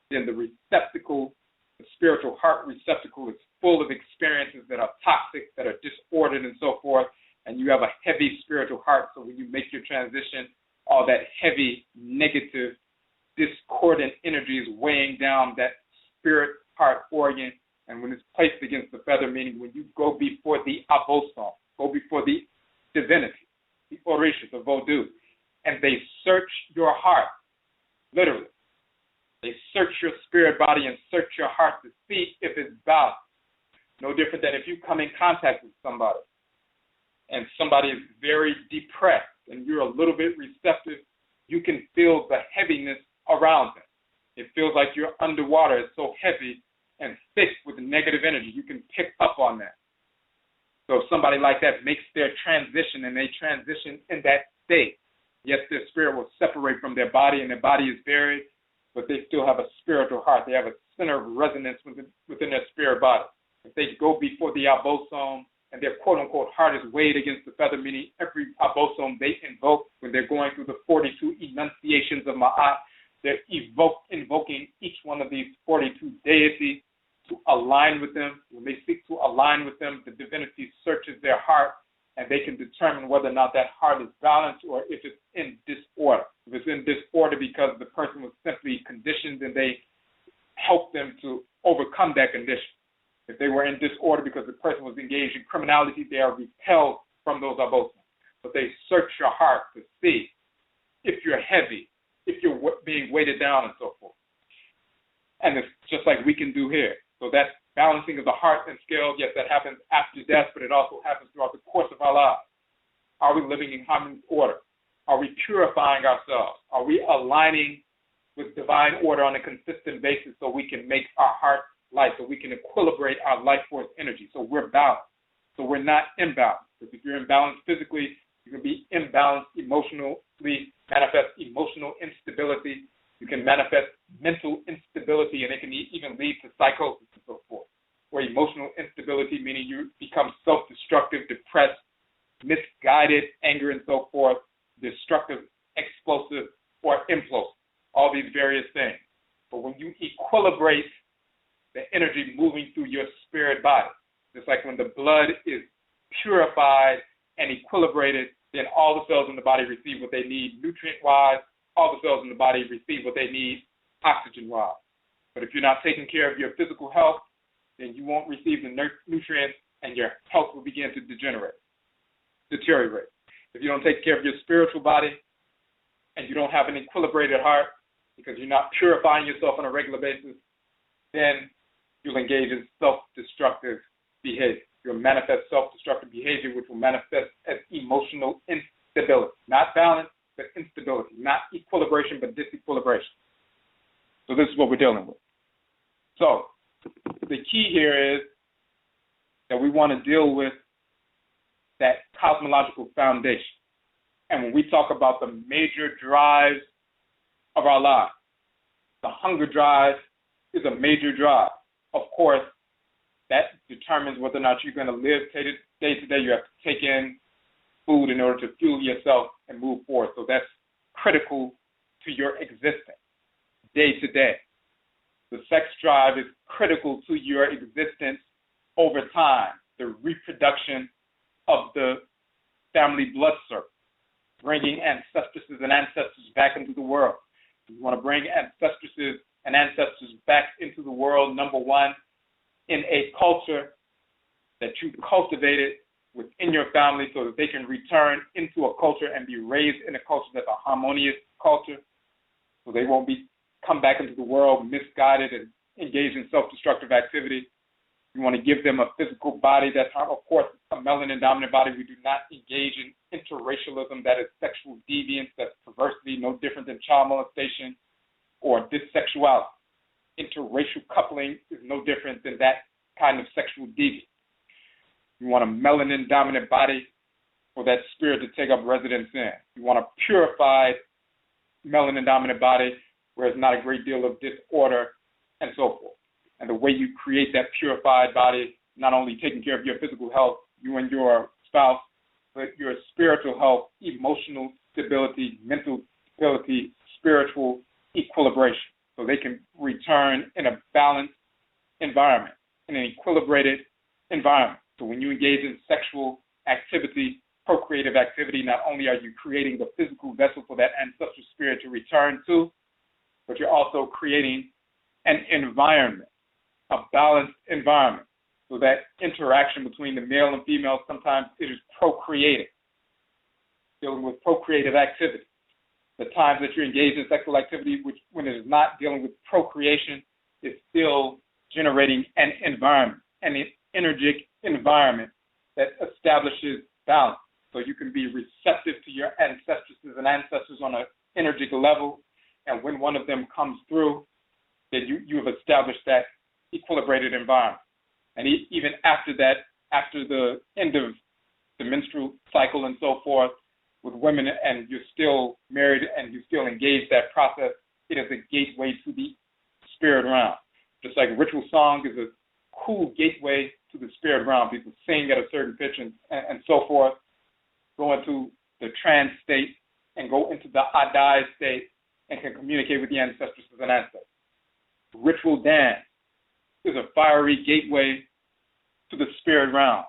then the receptacle, the spiritual heart receptacle, is full of experiences that are toxic, that are disordered, and so forth, and you have a heavy spiritual heart. So when you make your transition, all that heavy, negative, discordant energy is weighing down that spirit heart organ, and when it's placed against the feather, meaning when you go before the abosom, go before the divinity, the Orisha, the Vodou, and they search your heart, literally. They search your spirit body and search your heart to see if it's balanced. No different than if you come in contact with somebody and somebody is very depressed and you're a little bit receptive, you can feel the heaviness around them. It feels like you're underwater. It's so heavy and thick with negative energy. You can pick up on that. So if somebody like that makes their transition and they transition in that state, yes, their spirit will separate from their body and their body is buried, but they still have a spiritual heart. They have a center of resonance within their spirit body. If they go before the abosom and their quote-unquote heart is weighed against the feather, meaning every abosom they invoke when they're going through the 42 enunciations of Ma'at, they're invoking each one of these 42 deities to align with them. When they seek to align with them, the divinity searches their heart, and they can determine whether or not that heart is balanced or if it's in disorder. If it's in disorder because the person was simply conditioned, then they help them to overcome that condition. If they were in disorder because the person was engaged in criminality, they are repelled from those abosom. But they search your heart to see if you're heavy, if you're being weighted down, and so forth. And it's just like we can do here. So that balancing of the heart and scale, yes, that happens after death, but it also happens throughout the course of our lives. Are we living in harmonious order? Are we purifying ourselves? Are we aligning with divine order on a consistent basis so we can make our heart light, so we can equilibrate our life force energy, so we're balanced, so we're not imbalanced? Because if you're imbalanced physically, you can be imbalanced emotionally, manifest emotional instability. You can manifest mental instability, and it can even lead to psychosis and so forth. Or emotional instability, meaning you become self-destructive, depressed, misguided, anger, and so forth, destructive, explosive, or implosive, all these various things. But when you equilibrate the energy moving through your spirit body, just like when the blood is purified and equilibrated, then all the cells in the body receive what they need nutrient-wise. All the cells in the body receive what they need oxygen-wise. But if you're not taking care of your physical health, then you won't receive the nutrients and your health will begin to deteriorate. If you don't take care of your spiritual body and you don't have an equilibrated heart because you're not purifying yourself on a regular basis, then you'll engage in self-destructive behavior. You'll manifest self-destructive behavior, which will manifest as emotional instability. Not balance, but instability. Not equilibration, but disequilibration. So this is what we're dealing with. So the key here is that we want to deal with that cosmological foundation. And when we talk about the major drives of our lives, the hunger drive is a major drive. Of course, that determines whether or not you're going to live day to day. You have to take in food in order to fuel yourself and move forward. So that's critical to your existence day to day. The sex drive is critical to your existence over time. The reproduction of the family blood circle, bringing ancestresses and ancestors back into the world. You want to bring ancestresses and ancestors back into the world, number one, in a culture that you cultivated within your family so that they can return into a culture and be raised in a culture that's a harmonious culture, so they won't come back into the world misguided and engaged in self-destructive activity. You want to give them a physical body that's, of course, a melanin-dominant body. We do not engage in interracialism, that is sexual deviance, that's perversity, no different than child molestation or dissexuality. Interracial coupling is no different than that kind of sexual deviance. You want a melanin-dominant body for that spirit to take up residence in. You want a purified melanin-dominant body where there's not a great deal of disorder and so forth. And the way you create that purified body, not only taking care of your physical health, you and your spouse, but your spiritual health, emotional stability, mental stability, spiritual equilibration, so they can return in a balanced environment, in an equilibrated environment. So when you engage in sexual activity, procreative activity, not only are you creating the physical vessel for that ancestral spirit to return to, but you're also creating an environment, a balanced environment, so that interaction between the male and female, sometimes it is procreative, dealing with procreative activity. The times that you're engaged in sexual activity, which when it is not dealing with procreation, is still generating an environment, an energetic environment that establishes balance. So you can be receptive to your ancestresses and ancestors on an energetic level, and when one of them comes through, then you have established that equilibrated environment. And even after that, after the end of the menstrual cycle and so forth, with women, and you're still married and you still engage that process, it is a gateway to the spirit realm. Just like ritual song is a cool gateway to the spirit realm. People sing at a certain pitch and so forth, go into the trance state and go into the Adai state and can communicate with the ancestors and ancestors. Ritual dance is a fiery gateway to the spirit realm.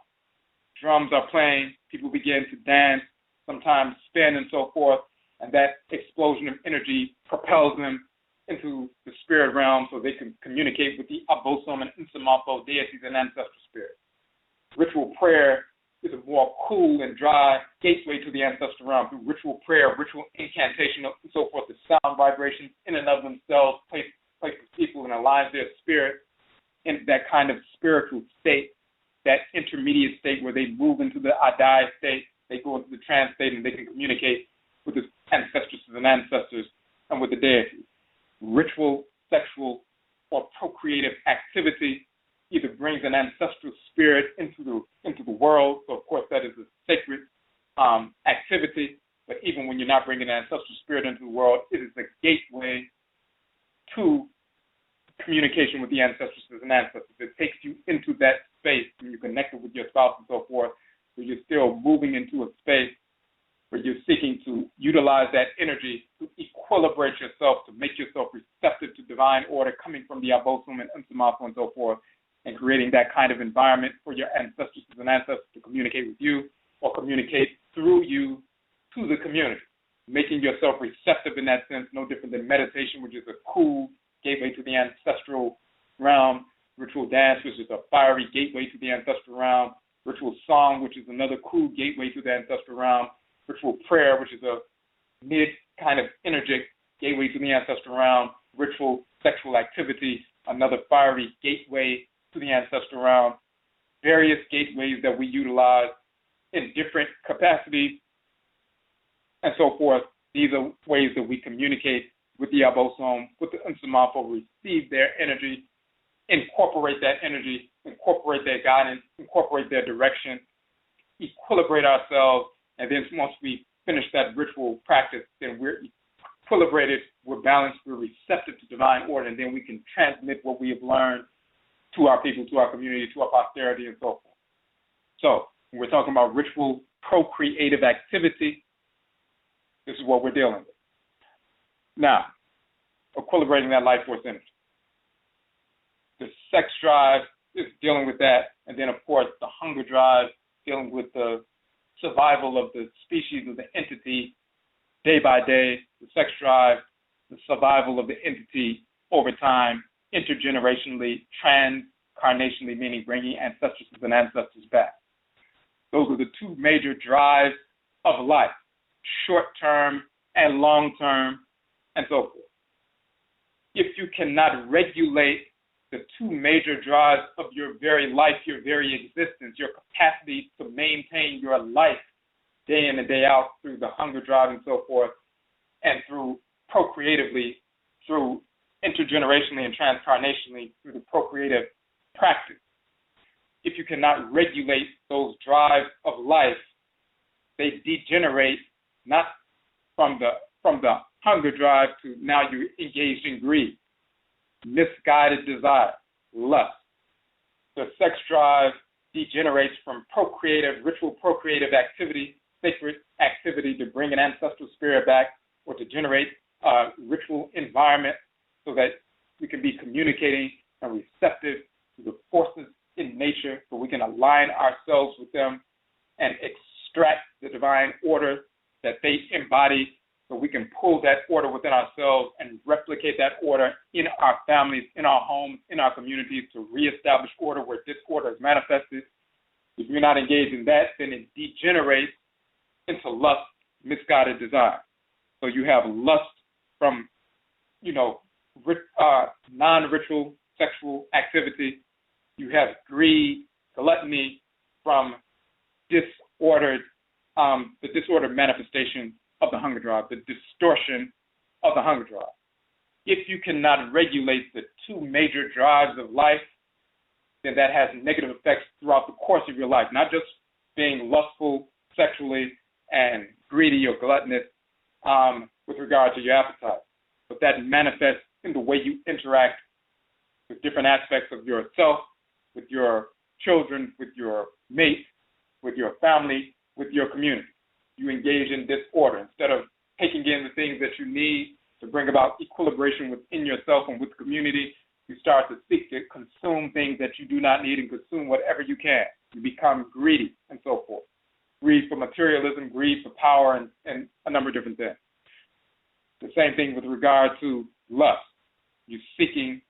Drums are playing, people begin to dance, sometimes spin and so forth, and that explosion of energy propels them into the spirit realm so they can communicate with the Abosom and Nsamafo deities and ancestral spirits. Ritual prayer is a more cool and dry gateway to the ancestral realm. Through ritual prayer, ritual incantation, and so forth, the sound vibrations in and of themselves places people and aligns their spirit in that kind of spiritual state, that intermediate state where they move into the Adai state, they go into the trance state, and they can communicate with the ancestresses and ancestors and with the deities. Ritual, sexual, or procreative activity either brings an ancestral spirit into the world. So, of course, that is a sacred activity. But even when you're not bringing an ancestral spirit into the world, it is a gateway to communication with the ancestresses and ancestors. It takes you into that space when you're connected with your spouse and so forth, where you're still moving into a space where you're seeking to utilize that energy to equilibrate yourself, to make yourself receptive to divine order coming from the Abosom and Nsamafo and so forth, and creating that kind of environment for your ancestors and ancestors to communicate with you or communicate through you to the community, making yourself receptive in that sense, no different than meditation, which is a cool gateway to the ancestral realm, ritual dance, which is a fiery gateway to the ancestral realm, ritual song, which is another cool gateway to the ancestral realm, ritual prayer, which is a mid kind of energetic gateway to the ancestral realm, ritual sexual activity, another fiery gateway to the ancestral realm, various gateways that we utilize in different capacities and so forth. These are ways that we communicate with the Abosom, with the Nsamafo, receive their energy, incorporate that energy, incorporate their guidance, incorporate their direction, equilibrate ourselves, and then once we finish that ritual practice, then we're equilibrated, we're balanced, we're receptive to divine order, and then we can transmit what we have learned to our people, to our community, to our posterity, and so forth. So when we're talking about ritual procreative activity, this is what we're dealing with. Now, equilibrating that life force energy. The sex drive is dealing with that, and then, of course, the hunger drive, dealing with the survival of the species, of the entity, day by day, the sex drive, the survival of the entity over time, intergenerationally, transcarnationally, meaning bringing ancestresses and ancestors back. Those are the two major drives of life, short-term and long-term, and so forth. If you cannot regulate the two major drives of your very life, your very existence, your capacity to maintain your life day in and day out through the hunger drive and so forth, and through procreatively, through intergenerationally and transcarnationally, through the procreative practice. If you cannot regulate those drives of life, they degenerate not from the hunger drive to now you're engaged in greed, misguided desire, lust. The sex drive degenerates from procreative, ritual procreative activity, sacred activity to bring an ancestral spirit back or to generate a ritual environment so that we can be communicating and receptive to the forces in nature so we can align ourselves with them and extract the divine order that they embody so we can pull that order within ourselves and replicate that order in our families, in our homes, in our communities to reestablish order where disorder is manifested. If you're not engaged in that, then it degenerates into lust, misguided desire. So you have lust from, non-ritual sexual activity. You have greed, gluttony from the disordered manifestation of the hunger drive, the distortion of the hunger drive. If you cannot regulate the two major drives of life, then that has negative effects throughout the course of your life, not just being lustful sexually and greedy or gluttonous with regard to your appetite, but that manifests in the way you interact with different aspects of yourself, with your children, with your mate, with your family, with your community. You engage in disorder. Instead of taking in the things that you need to bring about equilibration within yourself and with the community, you start to seek to consume things that you do not need and consume whatever you can. You become greedy and so forth. Greed for materialism, greed for power, and a number of different things. The same thing with regard to lust. You're seeking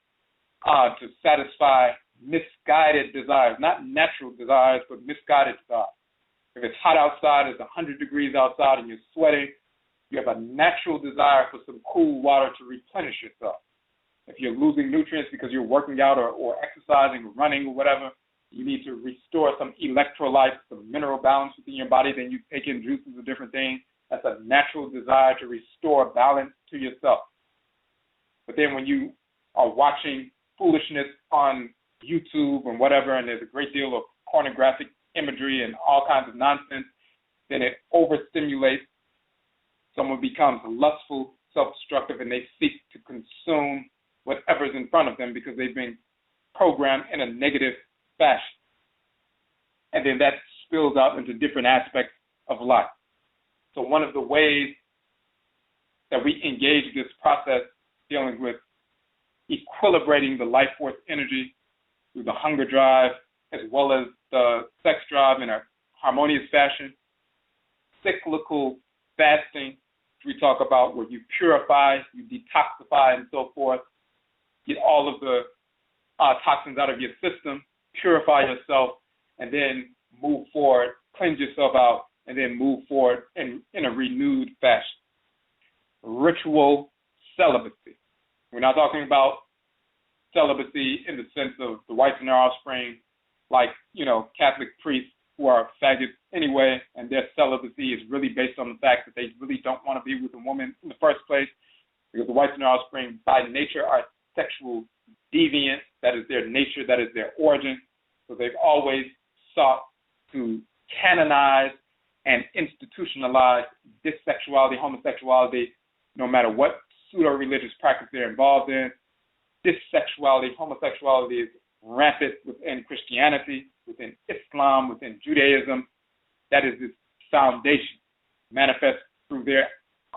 to satisfy misguided desires, not natural desires, but misguided desires. If it's hot outside, it's 100 degrees outside, and you're sweating, you have a natural desire for some cool water to replenish yourself. If you're losing nutrients because you're working out or exercising or running or whatever, you need to restore some electrolytes, some mineral balance within your body, then you take in juices or different things. That's a natural desire to restore balance to yourself. But then when you are watching foolishness on YouTube and whatever, and there's a great deal of pornographic imagery and all kinds of nonsense, then it overstimulates. Someone becomes lustful, self-destructive, and they seek to consume whatever's in front of them because they've been programmed in a negative fashion. And then that spills out into different aspects of life. So one of the ways that we engage this process dealing with equilibrating the life force energy through the hunger drive as well as the sex drive in a harmonious fashion, cyclical fasting, which we talk about where you purify, you detoxify, and so forth, get all of the toxins out of your system, purify yourself, and then move forward, cleanse yourself out, and then move forward in a renewed fashion. Ritual celibacy. We're not talking about celibacy in the sense of the whites and their offspring, like, Catholic priests who are faggots anyway, and their celibacy is really based on the fact that they really don't want to be with a woman in the first place, because the whites and their offspring by nature are sexual deviant. That is their nature, that is their origin. So they've always sought to canonize and institutionalize this sexuality, homosexuality, no matter what pseudo-religious practice they're involved in. This sexuality, homosexuality is rampant within Christianity, within Islam, within Judaism. That is its foundation, manifest through their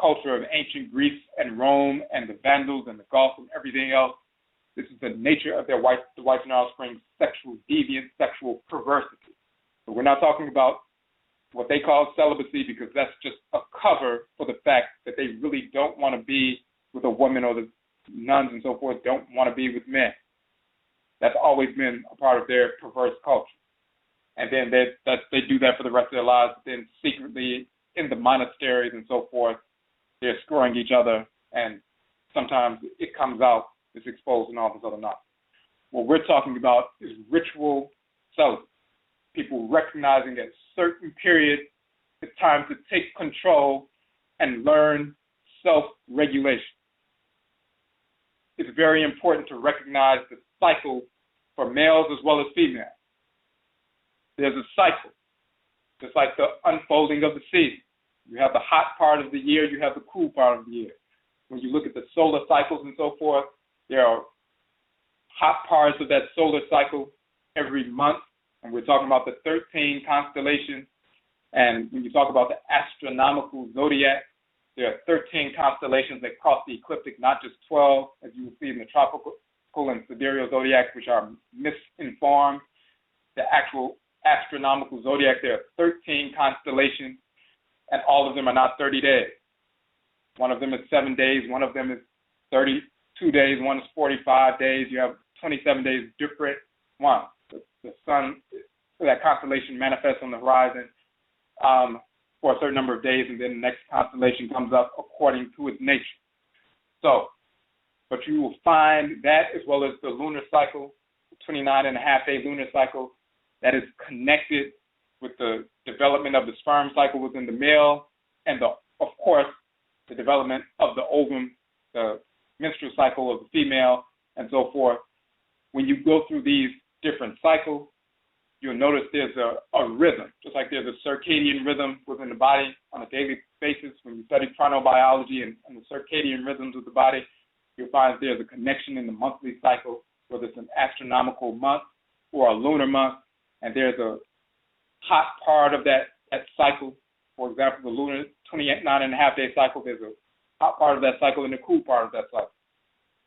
culture of ancient Greece and Rome and the Vandals and the Gauls and everything else. This is the nature of the whites and offspring, sexual deviance, sexual perversity. So we're not talking about what they call celibacy because that's just a cover for the fact that they really don't want to be with a woman, or the nuns and so forth don't want to be with men. That's always been a part of their perverse culture. and then they do that for the rest of their lives. Then secretly in the monasteries and so forth, they're screwing each other, and sometimes it comes out, it's exposed and all this other nonsense. What we're talking about is ritual celibacy. People recognizing at certain periods it's time to take control and learn self-regulation. It's very important to recognize the cycle for males as well as females. There's a cycle, just like the unfolding of the season. You have the hot part of the year, you have the cool part of the year. When you look at the solar cycles and so forth, there are hot parts of that solar cycle every month, and we're talking about the 13 constellations. And when you talk about the astronomical zodiac, there are 13 constellations that cross the ecliptic, not just 12, as you will see in the tropical and sidereal zodiacs, which are misinformed. The actual astronomical zodiac, there are 13 constellations, and all of them are not 30 days. One of them is 7 days, one of them is 32 days, one is 45 days. You have 27 days different ones. The sun, that constellation manifests on the horizon for a certain number of days, and then the next constellation comes up according to its nature. So, but you will find that as well as the lunar cycle, the 29.5-day lunar cycle, that is connected with the development of the sperm cycle within the male, and of course, the development of the ovum, the menstrual cycle of the female, and so forth. When you go through these different cycles, you'll notice there's a rhythm, just like there's a circadian rhythm within the body on a daily basis. When you study chronobiology and the circadian rhythms of the body, you'll find there's a connection in the monthly cycle, whether it's an astronomical month or a lunar month, and there's a hot part of that cycle. For example, the lunar 29.5-day cycle, there's a hot part of that cycle and a cool part of that cycle.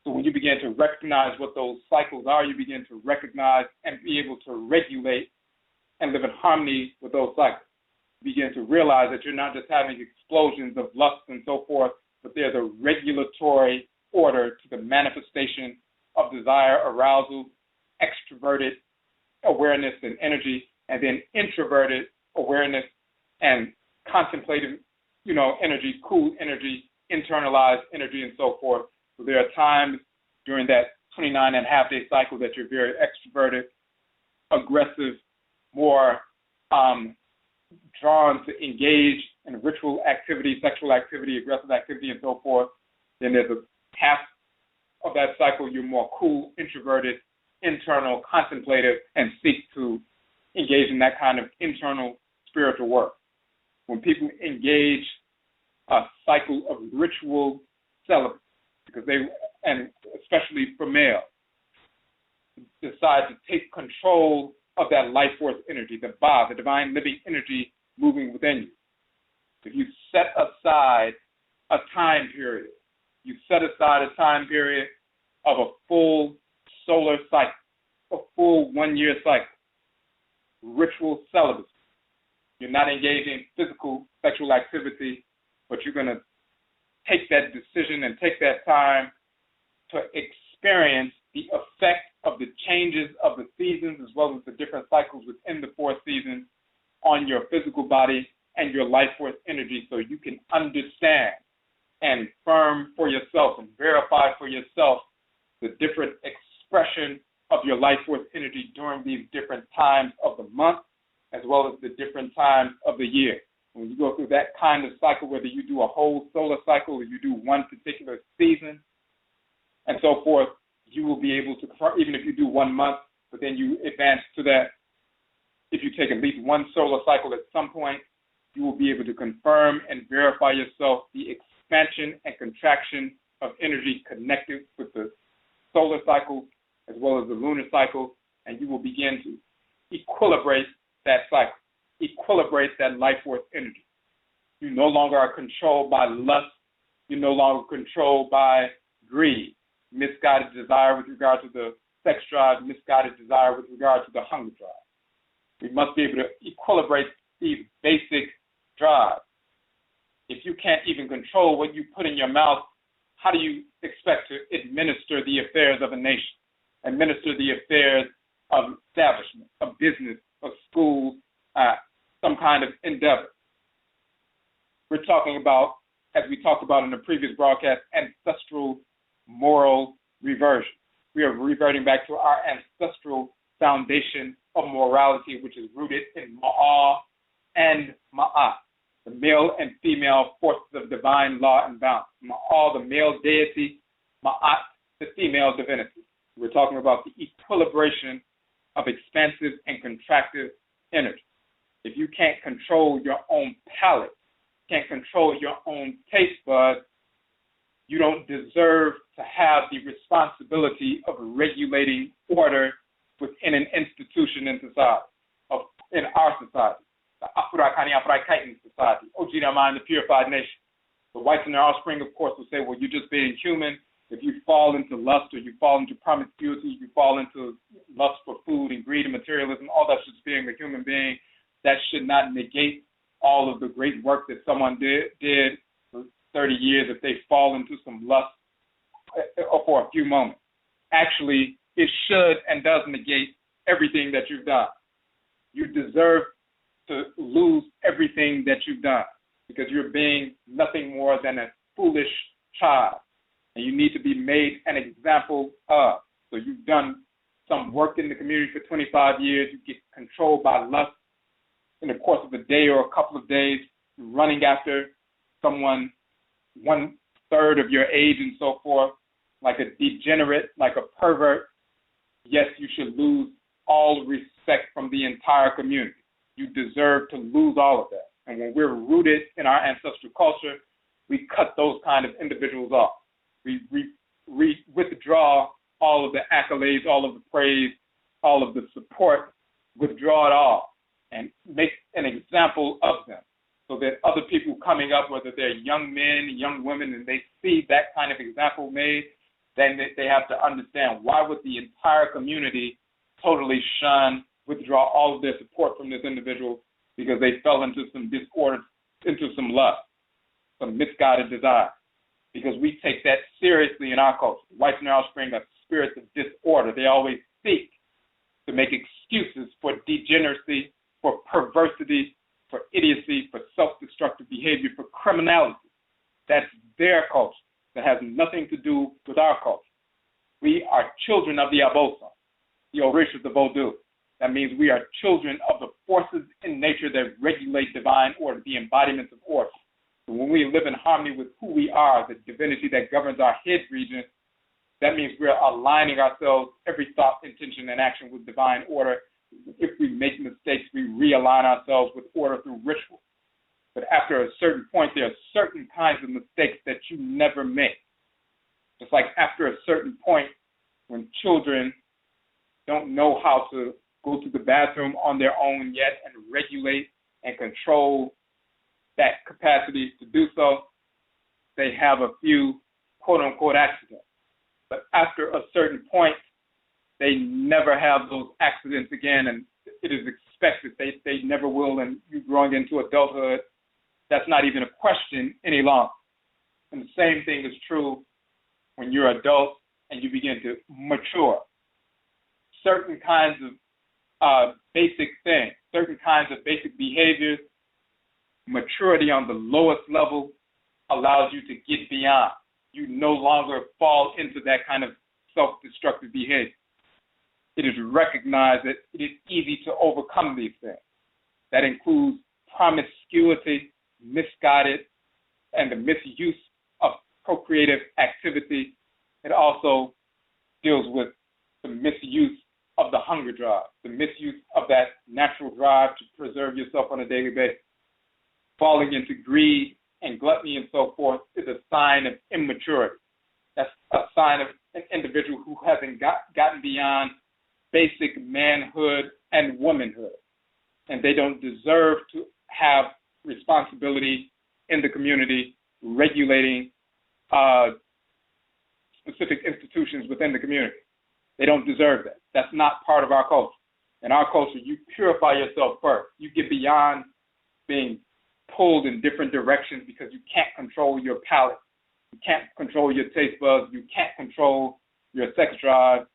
So when you begin to recognize what those cycles are, you begin to recognize and be able to regulate and live in harmony with those cycles. You begin to realize that you're not just having explosions of lust and so forth, but there's a regulatory order to the manifestation of desire, arousal, extroverted awareness and energy, and then introverted awareness and contemplative, energy, cool energy, internalized energy, and so forth. So there are times during that 29.5-day cycle that you're very extroverted, aggressive, more drawn to engage in ritual activity, sexual activity, aggressive activity, and so forth. Then there's a half of that cycle you're more cool, introverted, internal, contemplative, and seek to engage in that kind of internal spiritual work. When people engage a cycle of ritual celibacy, because and especially for males, decide to take control of that life force energy, the Ba, the divine living energy moving within you. If you set aside a time period, you set aside a time period of a full solar cycle, a full 1-year cycle, ritual celibacy. You're not engaging in physical sexual activity, but you're going to take that decision and take that time to experience the effect of the changes of the seasons as well as the different cycles within the 4 seasons on your physical body and your life force energy, so you can understand and affirm for yourself and verify for yourself the different expression of your life force energy during these different times of the month as well as the different times of the year. When you go through that kind of cycle, whether you do a whole solar cycle or you do one particular season and so forth, you will be able to, even if you do 1 month, but then you advance to that, if you take at least one solar cycle at some point, you will be able to confirm and verify yourself the expansion and contraction of energy connected with the solar cycle as well as the lunar cycle, and you will begin to equilibrate that cycle, equilibrate that life force energy. You no longer are controlled by lust. You're no longer controlled by greed, misguided desire with regard to the sex drive, misguided desire with regard to the hunger drive. We must be able to equilibrate these basic drives. If you can't even control what you put in your mouth, how do you expect to administer the affairs of a nation, administer the affairs of establishment, of business, of school, some kind of endeavor. We're talking about, as we talked about in the previous broadcast, ancestral moral reversion. We are reverting back to our ancestral foundation of morality, which is rooted in Ma'a and Ma'at, the male and female forces of divine law and balance. Ma'a, the male deity, Ma'at, the female divinity. We're talking about the equilibration of expansive and contractive energy. If you can't control your own palate, can't control your own taste buds, you don't deserve to have the responsibility of regulating order within an institution in society, in our society, the Afurakani, Afuraitkaitnit society, OKRAA, the purified nation. The whites and their offspring, of course, will say, well, you're just being human. If you fall into lust or you fall into promiscuity, you fall into lust for food and greed and materialism, all that's just being a human being. That should not negate all of the great work that someone did for 30 years if they fall into some lust for a few moments. Actually, it should and does negate everything that you've done. You deserve to lose everything that you've done because you're being nothing more than a foolish child, and you need to be made an example of. So you've done some work in the community for 25 years. You get controlled by lust in the course of a day or a couple of days, running after someone 1/3 of your age and so forth, like a degenerate, like a pervert. Yes, you should lose all respect from the entire community. You deserve to lose all of that. And when we're rooted in our ancestral culture, we cut those kind of individuals off. We withdraw all of the accolades, all of the praise, all of the support, withdraw it all, and make an example of them so that other people coming up, whether they're young men, young women, and they see that kind of example made, then they have to understand why would the entire community totally shun, withdraw all of their support from this individual because they fell into some disorder, into some lust, some misguided desire. Because we take that seriously in our culture. Whites and their offspring are spirits of disorder. They always seek to make excuses for degeneracy, for perversity, for idiocy, for self-destructive behavior, for criminality. That's their culture. That has nothing to do with our culture. We are children of the Abosom, the Orishas of Vodou. That means we are children of the forces in nature that regulate divine order, the embodiments of order. So when we live in harmony with who we are, the divinity that governs our head region, that means we're aligning ourselves, every thought, intention, and action with divine order. If we make mistakes, we realign ourselves with order through ritual. But after a certain point, there are certain kinds of mistakes that you never make. Just like after a certain point, when children don't know how to go to the bathroom on their own yet and regulate and control that capacity to do so, they have a few quote-unquote accidents. But after a certain point, they never have those accidents again, and it is expected they never will, and you growing into adulthood, that's not even a question any longer. And the same thing is true when you're adult and you begin to mature. Certain kinds of basic things, certain kinds of basic behaviors, maturity on the lowest level allows you to get beyond. You no longer fall into that kind of self-destructive behavior. It is recognized that it is easy to overcome these things. That includes promiscuity, misguided, and the misuse of procreative activity. It also deals with the misuse of the hunger drive, the misuse of that natural drive to preserve yourself on a daily basis. Falling into greed and gluttony and so forth is a sign of immaturity. That's a sign of an individual who hasn't gotten beyond basic manhood and womanhood. And they don't deserve to have responsibility in the community, regulating specific institutions within the community. They don't deserve that. That's not part of our culture. In our culture, you purify yourself first. You get beyond being pulled in different directions because you can't control your palate. You can't control your taste buds. You can't control your sex drive.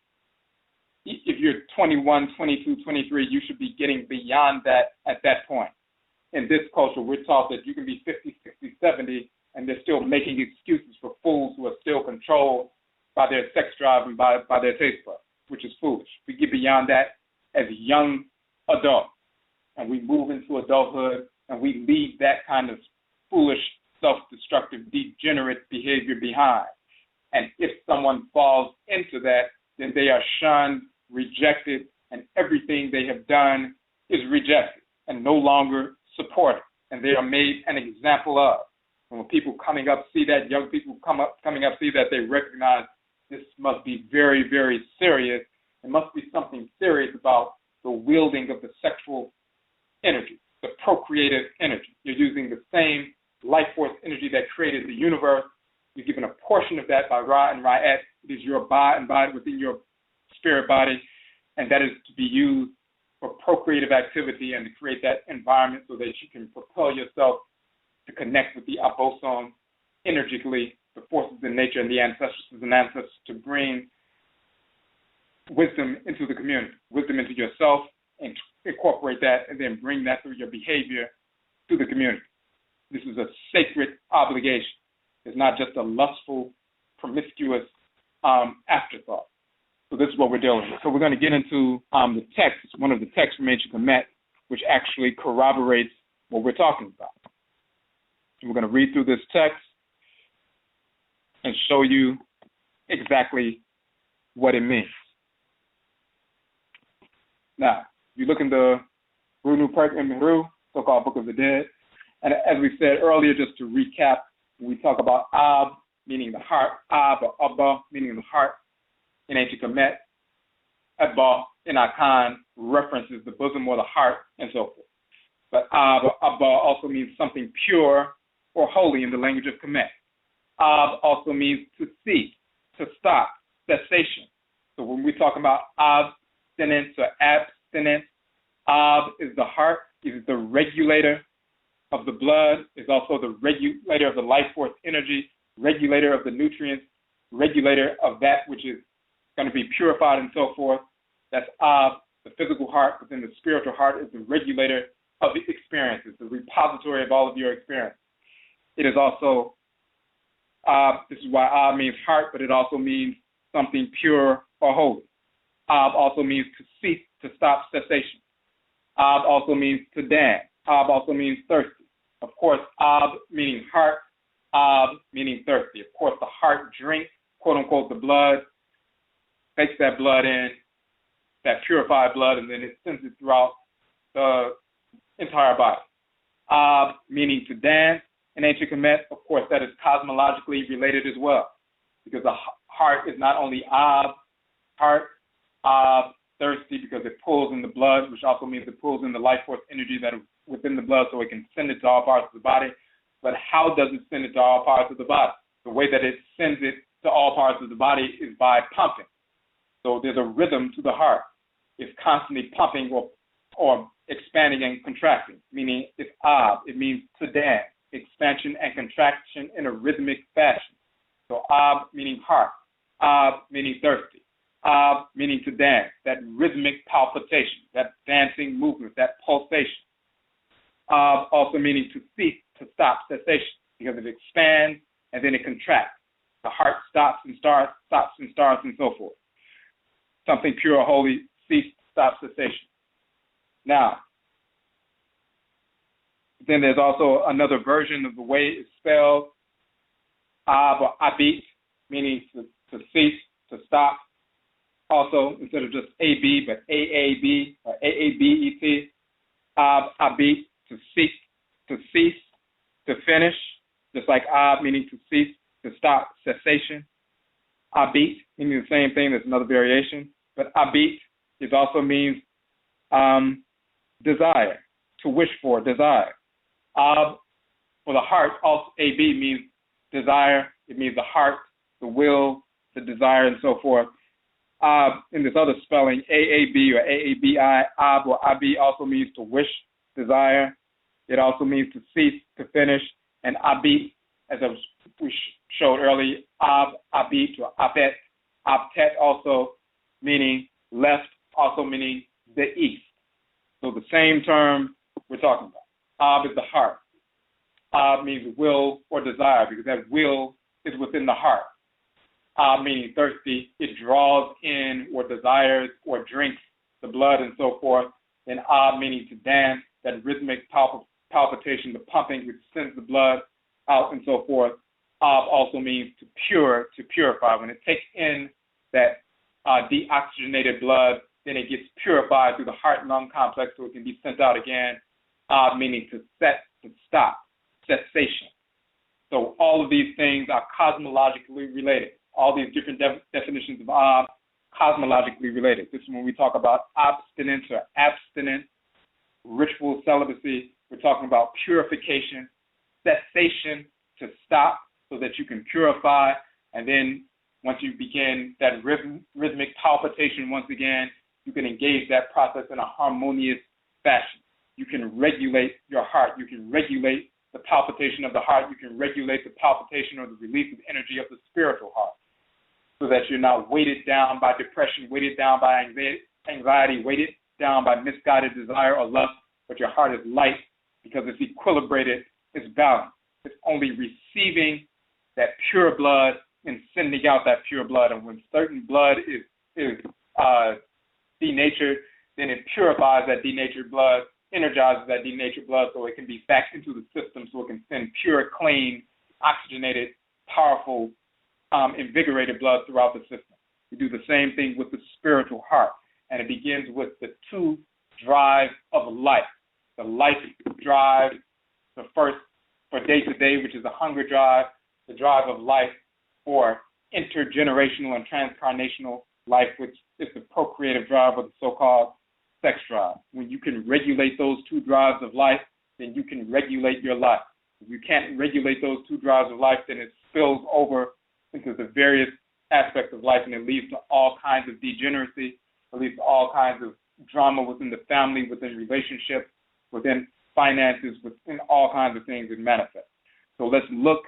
if you're 21, 22, 23, you should be getting beyond that at that point. In this culture, we're taught that you can be 50, 60, 70, and they're still making excuses for fools who are still controlled by their sex drive and by their taste buds, which is foolish. We get beyond that as young adults, and we move into adulthood, and we leave that kind of foolish, self-destructive, degenerate behavior behind. And if someone falls into that, then they are shunned, rejected, and everything they have done is rejected and no longer supported, and they are made an example of. And when people coming up see that, young people coming up see that, they recognize this must be very, very serious. It must be something serious about the wielding of the sexual energy, the procreative energy. You're using the same life force energy that created the universe. You're given a portion of that by Ra and Ra'et. It is your ba embodied within your spirit body, and that is to be used for procreative activity and to create that environment so that you can propel yourself to connect with the abosom energetically, the forces in nature and the ancestors to bring wisdom into the community, wisdom into yourself, and incorporate that and then bring that through your behavior to the community. This is a sacred obligation. It's not just a lustful, promiscuous afterthought. So this is what we're dealing with. So we're going to get into the text, one of the texts from Ancient Kemet, which actually corroborates what we're talking about. So we're going to read through this text and show you exactly what it means. Now, you look in the Runu Perk and Meru, so-called Book of the Dead, and as we said earlier, just to recap, when we talk about Ab, meaning the heart, Ab or Abba, meaning the heart, in Ancient Kemet, Abba in Akhan references the bosom or the heart, and so forth. But Ab or Abba also means something pure or holy in the language of Kemet. Ab also means to cease, to stop, cessation. So when we talk about abstinence or abstinence, Ab is the heart, is the regulator of the blood, is also the regulator of the life force energy, regulator of the nutrients, regulator of that which is going to be purified and so forth. That's Ab, the physical heart, but then the spiritual heart is the regulator of the experiences, the repository of all of your experience. It is also, this is why Ab means heart, but it also means something pure or holy. Ab also means to cease, to stop, cessation. Ab also means to dance. Ab also means thirsty. Of course, Ab meaning heart, Ab meaning thirsty. Of course, the heart drinks, quote unquote, the blood, takes that blood in, that purified blood, and then it sends it throughout the entire body. Ab meaning to dance. In Ancient Kemet, of course, that is cosmologically related as well, because the heart is not only Ab, heart, Ab, thirsty, because it pulls in the blood, which also means it pulls in the life force energy that is within the blood so it can send it to all parts of the body. But how does it send it to all parts of the body? The way that it sends it to all parts of the body is by pumping. So there's a rhythm to the heart. It's constantly pumping or expanding and contracting, meaning it's Ab. It means to dance, expansion and contraction in a rhythmic fashion. So Ab meaning heart, Ab meaning thirsty, Ab meaning to dance, that rhythmic palpitation, that dancing movement, that pulsation. Ab also meaning to cease, to stop, cessation, because it expands and then it contracts. The heart stops and starts, and so forth. Something pure or holy, cease, stop, cessation. Now, then there's also another version of the way it's spelled, Ab or Abit, meaning to cease, to stop. Also, instead of just AB, but AAB or AABET, Ab, Abit, to cease, to finish, just like Ab meaning to cease, to stop, cessation. Abit meaning the same thing, there's another variation, but Abit also means desire, to wish for, desire. Ab, for the heart, also AB means desire. It means the heart, the will, the desire, and so forth. Ab, in this other spelling, AAB or AABI, Ab or Abi also means to wish, desire. It also means to cease, to finish. And Abi, as we showed earlier, Ab, Abit, or Abet, Abtet also meaning left also meaning the east. So the same term we're talking about. Ab is the heart. Ab means will or desire, because that will is within the heart. Ab meaning thirsty, it draws in or desires or drinks the blood and so forth. And Ab meaning to dance, that rhythmic palpitation, the pumping which sends the blood out and so forth. Ab also means to purify. When it takes in that deoxygenated blood, then it gets purified through the heart-lung complex so it can be sent out again. Ab meaning to stop, cessation. So all of these things are cosmologically related. All these different definitions of Ab, cosmologically related. This is when we talk about abstinence or abstinence, ritual celibacy. We're talking about purification, cessation, to stop so that you can purify. And then once you begin that rhythmic palpitation once again, you can engage that process in a harmonious fashion. You can regulate your heart. You can regulate the palpitation of the heart. You can regulate the palpitation or the release of energy of the spiritual heart so that you're not weighted down by depression, weighted down by anxiety, weighted down by misguided desire or lust, but your heart is light because it's equilibrated, it's balanced. It's only receiving that pure blood and sending out that pure blood. And when certain blood is denatured, then it purifies that denatured blood, energizes that denatured blood so it can be back into the system so it can send pure, clean, oxygenated, powerful, invigorated blood throughout the system. We do the same thing with the spiritual heart. And it begins with the two drives of life. The life drive, the first for day to day, which is the hunger drive, the drive of life for intergenerational and transcarnational life, which is the procreative drive or the so-called sex drive. When you can regulate those two drives of life, then you can regulate your life. If you can't regulate those two drives of life, then it spills over into the various aspects of life, and it leads to all kinds of degeneracy. It leads to all kinds of drama within the family, within relationships, within finances, within all kinds of things that manifest. So let's look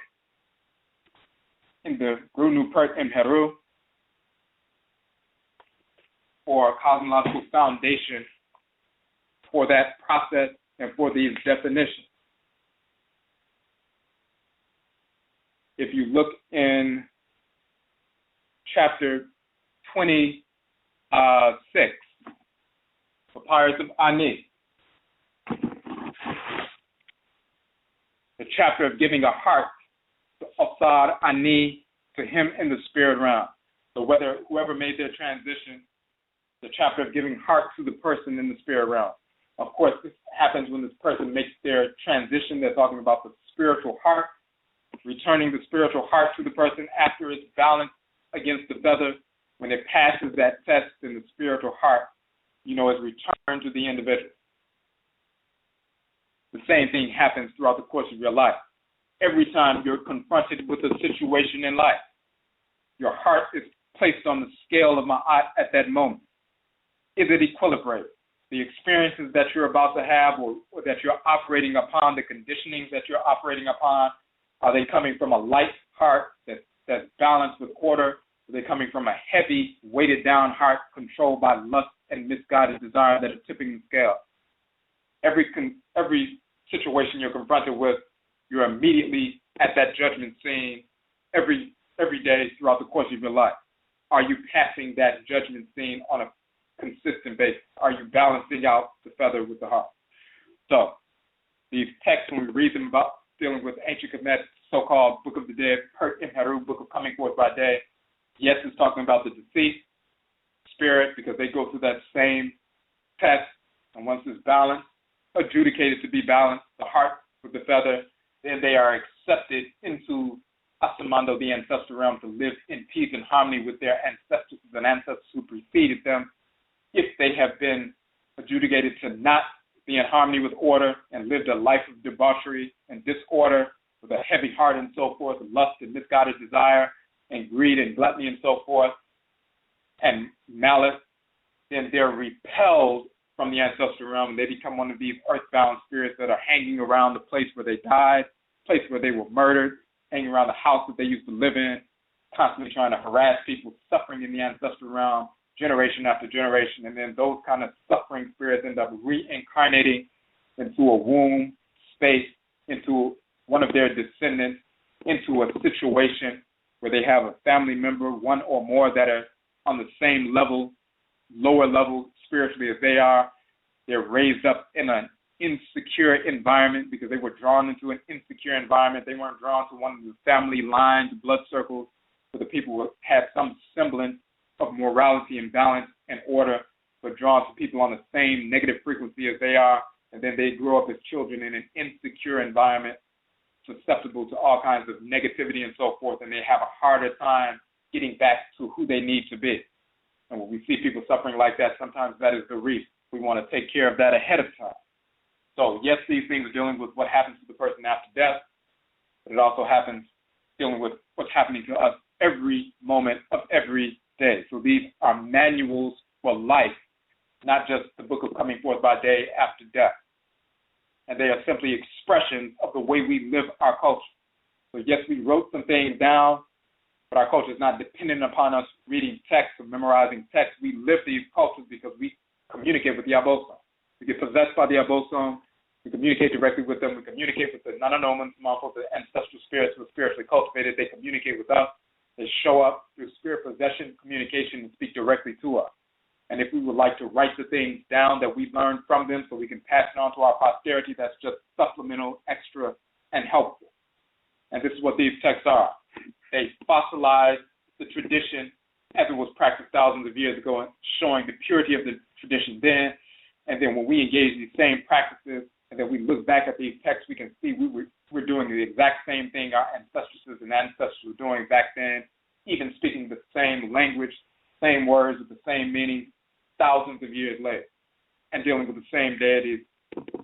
in the Guru Pert Imheru for a cosmological foundation for that process and for these definitions. If you look in chapter 26, Papyrus of Ani, the chapter of giving a heart to Osar Ani, to him in the spirit realm. So whoever made their transition, the chapter of giving heart to the person in the spirit realm. Of course, this happens when this person makes their transition. They're talking about the spiritual heart, returning the spiritual heart to the person after it's balanced against the feather. When it passes that test in the spiritual heart, is returned to the individual. The same thing happens throughout the course of your life. Every time you're confronted with a situation in life, your heart is placed on the scale of ma'at at that moment. Is it equilibrated? The experiences that you're about to have or that you're operating upon, the conditionings that you're operating upon, are they coming from a light heart that's balanced with order? Are they coming from a heavy, weighted down heart controlled by lust and misguided desire that are tipping the scale? Every situation you're confronted with, you're immediately at that judgment scene every day throughout the course of your life. Are you passing that judgment scene on a consistent basis? Are you balancing out the feather with the heart? So these texts, when we read them about dealing with ancient Kemet, so-called Book of the Dead, Pert Imheru, Book of Coming Forth by Day, yes, it's talking about the deceased spirit because they go through that same test, and once it's balanced, adjudicated to be balanced, the heart with the feather, then they are accepted into Asamando, the ancestral realm, to live in peace and harmony with their ancestors and ancestors who preceded them. If they have been adjudicated to not be in harmony with order and lived a life of debauchery and disorder with a heavy heart and so forth, lust and misguided desire and greed and gluttony and so forth, and malice, then they're repelled from the ancestral realm and they become one of these earthbound spirits that are hanging around the place where they died, place where they were murdered, hanging around the house that they used to live in, constantly trying to harass people, suffering in the ancestral realm, generation after generation, and then those kind of suffering spirits end up reincarnating into a womb space, into one of their descendants, into a situation where they have a family member, one or more, that are on the same level, lower level spiritually as they are. They're raised up in an insecure environment because they were drawn into an insecure environment. They weren't drawn to one of the family lines, blood circles, where the people had some semblance of morality and balance and order, but drawn to people on the same negative frequency as they are. And then they grow up as children in an insecure environment, susceptible to all kinds of negativity and so forth, and they have a harder time getting back to who they need to be. And when we see people suffering like that, sometimes that is the reason. We want to take care of that ahead of time. So yes, these things are dealing with what happens to the person after death, but it also happens dealing with what's happening to us every moment of every day. So these are manuals for life, not just the book of coming forth by day after death. And they are simply expressions of the way we live our culture. So yes, we wrote some things down, but our culture is not dependent upon us reading text or memorizing text. We live these cultures because we communicate with the Abosom. We get possessed by the Abosom. We communicate directly with them. We communicate with the NHOMA, the ancestral spirits who are spiritually cultivated. They communicate with us. They show up through spirit possession, communication, and speak directly to us. And if we would like to write the things down that we learned from them so we can pass it on to our posterity, that's just supplemental, extra, and helpful. And this is what these texts are. They fossilize the tradition as it was practiced thousands of years ago, showing the purity of the tradition then. And then when we engage in these same practices, and then we look back at these texts, we can see we're doing the exact same thing our ancestresses and ancestors were doing back then, even speaking the same language, same words with the same meaning, thousands of years later, and dealing with the same deities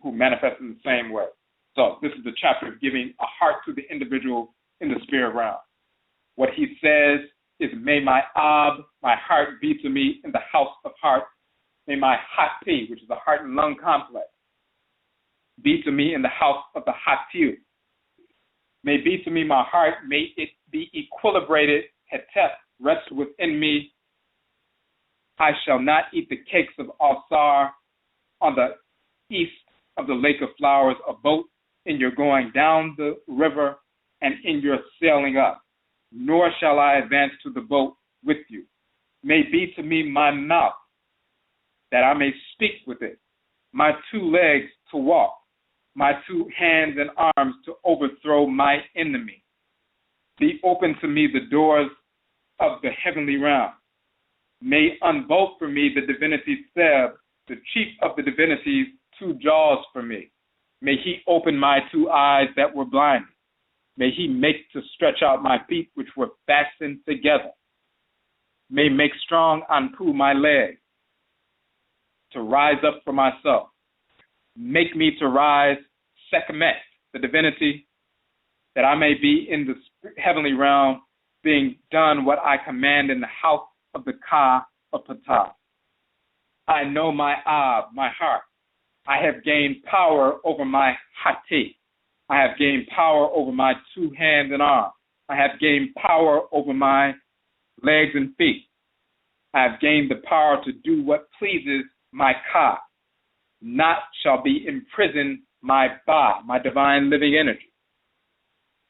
who manifest in the same way. So this is the chapter of giving a heart to the individual in the spirit realm. What he says is, may my Ab, my heart, be to me in the house of hearts. May my Hati, which is a heart and lung complex, be to me in the house of the Hatiu. May be to me my heart, may it be equilibrated, Hetep, rest within me. I shall not eat the cakes of Alsar on the east of the lake of flowers, a boat in your going down the river and in your sailing up, nor shall I advance to the boat with you. May be to me my mouth, that I may speak with it, my 2 legs to walk, my 2 hands and arms to overthrow my enemy. Be open to me the doors of the heavenly realm. May unbolt for me the divinity Seb, the chief of the divinities, 2 jaws for me. May he open my 2 eyes that were blinded. May he make to stretch out my feet which were fastened together. May make strong Anpu my legs, to rise up for myself. Make me to rise, Sekhmet, the divinity, that I may be in the heavenly realm, being done what I command in the house of the Ka of Ptah. I know my Ab, my heart. I have gained power over my Hati. I have gained power over my 2 hands and arms. I have gained power over my legs and feet. I have gained the power to do what pleases my Ka. Not shall be imprisoned my Ba, my divine living energy.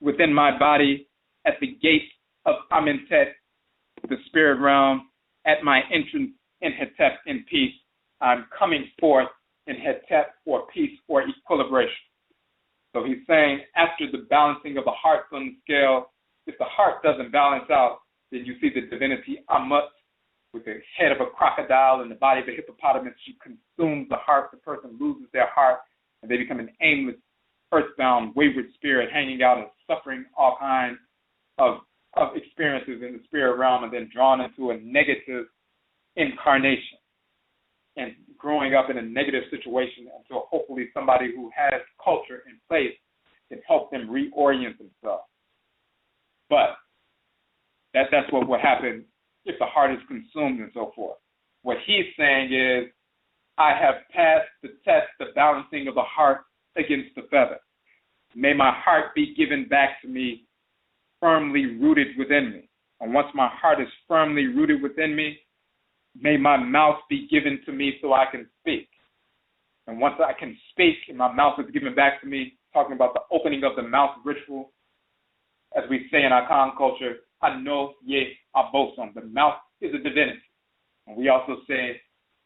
Within my body, at the gate of Amentet, the spirit realm, at my entrance in Hetep in peace, I'm coming forth in Hetep or peace or equilibration. So he's saying after the balancing of the hearts on the scale, if the heart doesn't balance out, then you see the divinity Amut with the head of a crocodile and the body of a hippopotamus. She consumes the heart. The person loses their heart, and they become an aimless, earthbound, wayward spirit hanging out and suffering all kinds of experiences in the spirit realm, and then drawn into a negative incarnation and growing up in a negative situation until hopefully somebody who has culture in place can help them reorient themselves. But that's what will happen if the heart is consumed and so forth. What he's saying is, I have passed the test, the balancing of the heart against the feather. May my heart be given back to me firmly rooted within me. And once my heart is firmly rooted within me, may my mouth be given to me so I can speak. And once I can speak and my mouth is given back to me, talking about the opening of the mouth ritual, as we say in Akhan culture, Ano Ye Abosom. The mouth is a divinity. And we also say,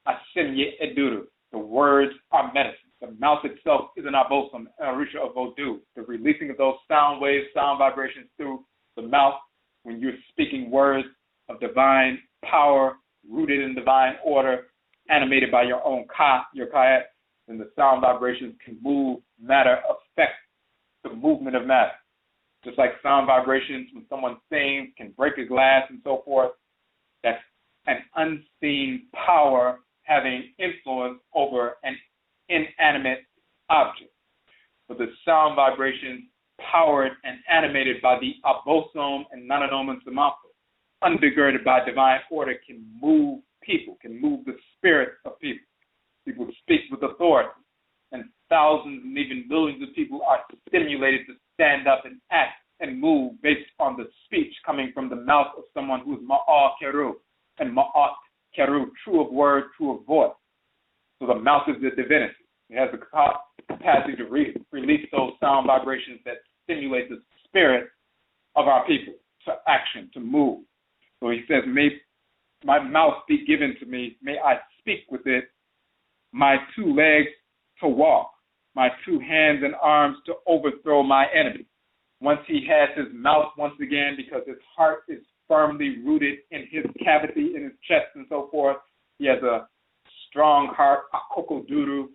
Asim Ye Eduru. The words are medicine. The mouth itself is an abosom, an arusha of Vodou. The releasing of those sound waves, sound vibrations through the mouth when you're speaking words of divine power, rooted in divine order, animated by your own ka, your kayat, then the sound vibrations can move matter, affect the movement of matter. Just like sound vibrations when someone sings can break a glass and so forth, that's an unseen power having influence over an inanimate object. But the sound vibrations powered and animated by the abosom and nananoman samapa, undergirded by divine order, can move people, can move the spirit of people. People speak with authority, and thousands and even millions of people are stimulated to stand up and act and move based on the speech coming from the mouth of someone who is ma'at keru, and ma'at keru, true of word, true of voice. So the mouth is the divinity. It has the capacity to release those sound vibrations that stimulate the spirit of our people to action, to move. So he says, may my mouth be given to me, may I speak with it, my two legs to walk, my two hands and arms to overthrow my enemy. Once he has his mouth once again, because his heart is firmly rooted in his cavity, in his chest and so forth, he has a strong heart, akoko duru,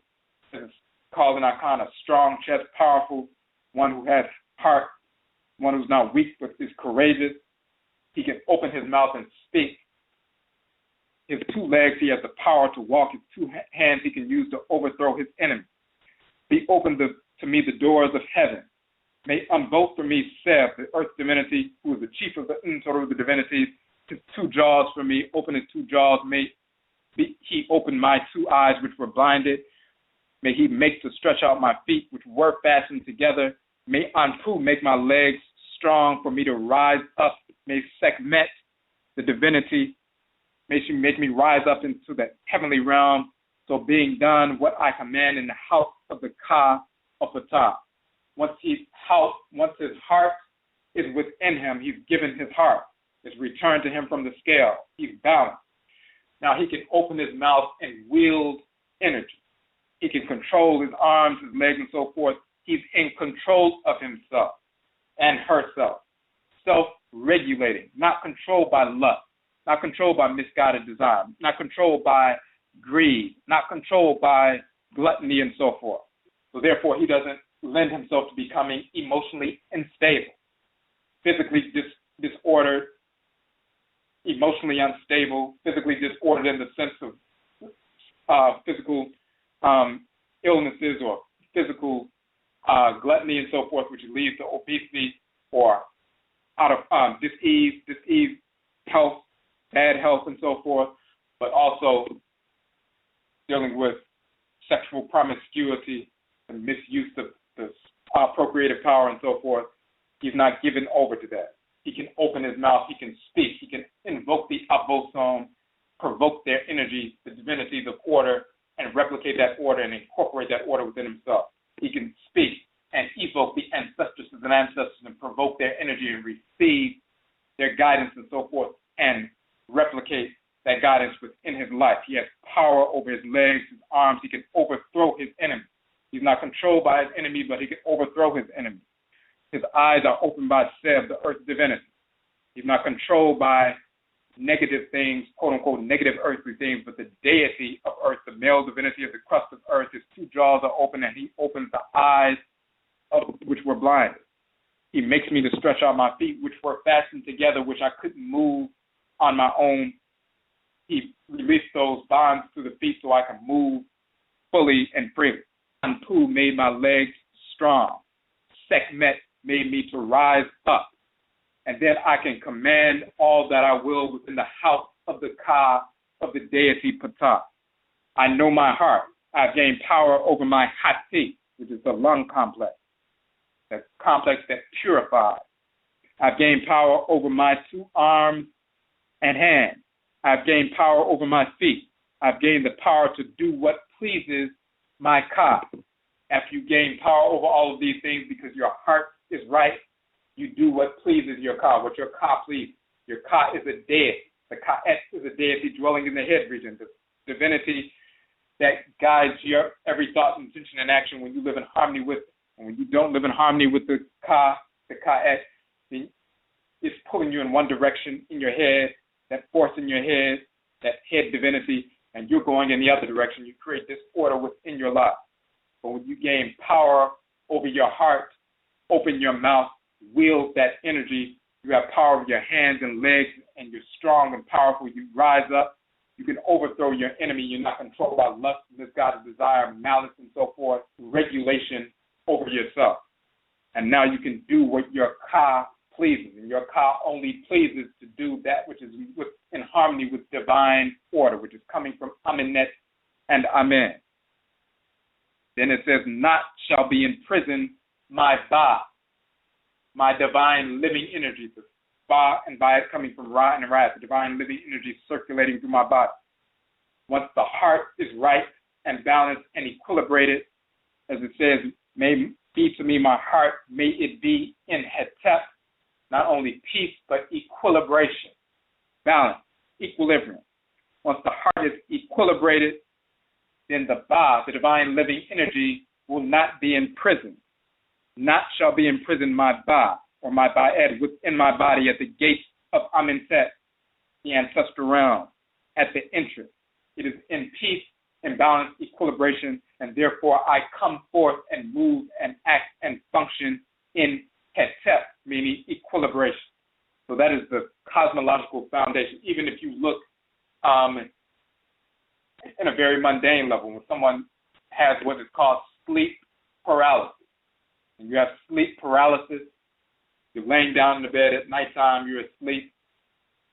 is called in Akhan, a strong chest, powerful, one who has heart, one who's not weak but is courageous. He can open his mouth and speak. His two legs, he has the power to walk. His two hands, he can use to overthrow his enemy. He opened to me the doors of heaven. May unbolt for me Seb, the earth divinity, who is the chief of the Untoru, the divinities, his two jaws for me, open his two jaws. May he open my two eyes which were blinded. May he make to stretch out my feet which were fastened together. May Anpu make my legs strong for me to rise up. May Sekhmet, the divinity, may she make me rise up into the heavenly realm. So being done what I command in the house of the Ka of Ptah. Once his heart is within him, he's given his heart. It's returned to him from the scale. He's balanced. Now he can open his mouth and wield energy. He can control his arms, his legs, and so forth. He's in control of himself and herself. Self-regulating, not controlled by lust, not controlled by misguided desire, not controlled by greed, not controlled by gluttony and so forth. So therefore, he doesn't lend himself to becoming emotionally unstable, physically disordered, emotionally unstable, physically disordered in the sense of physical illnesses or physical gluttony and so forth, which leads to obesity or out of disease, health, bad health and so forth, but also dealing with sexual promiscuity and misuse of the procreative power and so forth. He's not given over to that. He can open his mouth, he can speak, he can invoke the abosom, provoke their energy, the divinities of order, and replicate that order and incorporate that order within himself. He can speak and evoke the ancestresses and ancestors and provoke their energy and receive their guidance and so forth and replicate that guidance within his life. He has power over his legs, his arms. He can overthrow his enemy. He's not controlled by his enemy, but he can overthrow his enemy. His eyes are opened by Seb, the earth divinity. He's not controlled by negative things, quote-unquote, negative earthly things, but the deity of earth, the male divinity of the crust of earth, his two jaws are open, and he opens the eyes of which were blinded. He makes me to stretch out my feet, which were fastened together, which I couldn't move on my own. He released those bonds to the feet so I can move fully and freely. Anpu made my legs strong. Sekhmet made me to rise up. And then I can command all that I will within the house of the Ka of the deity Ptah. I know my heart. I've gained power over my Hati, which is the lung complex. That complex that purifies. I've gained power over my two arms and hands. I've gained power over my feet. I've gained the power to do what pleases my ka. After you gain power over all of these things because your heart is right, you do what pleases your ka, what your ka pleases. Your ka is a deity. The ka-et is a deity dwelling in the head region, the divinity that guides your every thought, intention, and action when you live in harmony with it. And when you don't live in harmony with the ka-et, then it's pulling you in one direction in your head, that force in your head, that head divinity, and you're going in the other direction. You create disorder within your life. But when you gain power over your heart, open your mouth, wield that energy, you have power over your hands and legs, and you're strong and powerful. You rise up. You can overthrow your enemy. You're not controlled by lust, misguided desire, malice, and so forth. Regulation over yourself. And now you can do what your ka pleases. And your ka only pleases to do that which is in harmony with divine order, which is coming from Amenet and Amen. Then it says, not shall be in prison my ba, my divine living energy. The ba and ba is coming from Ra and Ra, the divine living energy circulating through my body. Once the heart is right and balanced and equilibrated, as it says, may be to me my heart, may it be in hetep, not only peace, but equilibration, balance, equilibrium. Once the heart is equilibrated, then the ba, the divine living energy, will not be in prison. Not shall be in prison my ba, or my ba'ed, within my body at the gates of Amentet, the ancestral realm, at the entrance. It is in peace, in balance, equilibration, and therefore I come forth and move and act and function in hetep, meaning equilibration. So that is the cosmological foundation. Even if you look in a very mundane level, when someone has what is called sleep paralysis, and you have sleep paralysis, you're laying down in the bed at nighttime, you're asleep,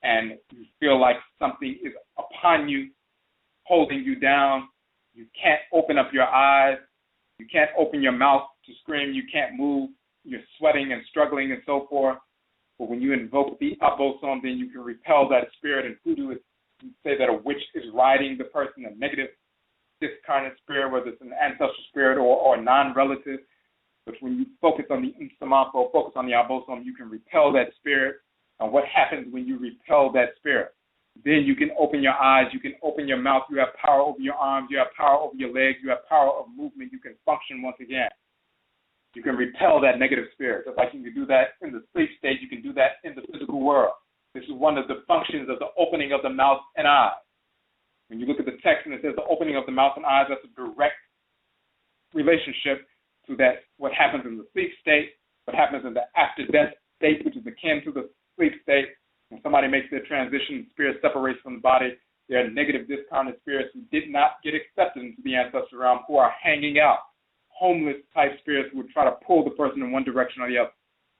and you feel like something is upon you, holding you down. You can't open up your eyes. You can't open your mouth to scream. You can't move. You're sweating and struggling and so forth. But when you invoke the abosom, then you can repel that spirit. And hoodoo is, you say that a witch is riding the person, a negative discarnate spirit, whether it's an ancestral spirit or a non-relative. But when you focus on the Imsamafo, focus on the abosom, you can repel that spirit. And what happens when you repel that spirit? Then you can open your eyes, you can open your mouth, you have power over your arms, you have power over your legs, you have power of movement, you can function once again. You can repel that negative spirit. Just like you can do that in the sleep state, you can do that in the physical world. This is one of the functions of the opening of the mouth and eyes. When you look at the text and it says the opening of the mouth and eyes, that's a direct relationship to that, what happens in the sleep state, what happens in the after-death state, which is akin to the sleep state. When somebody makes their transition, spirit separates from the body. There are negative discarnate spirits who did not get accepted into the ancestral realm, who are hanging out. Homeless type spirits who would try to pull the person in one direction or the other,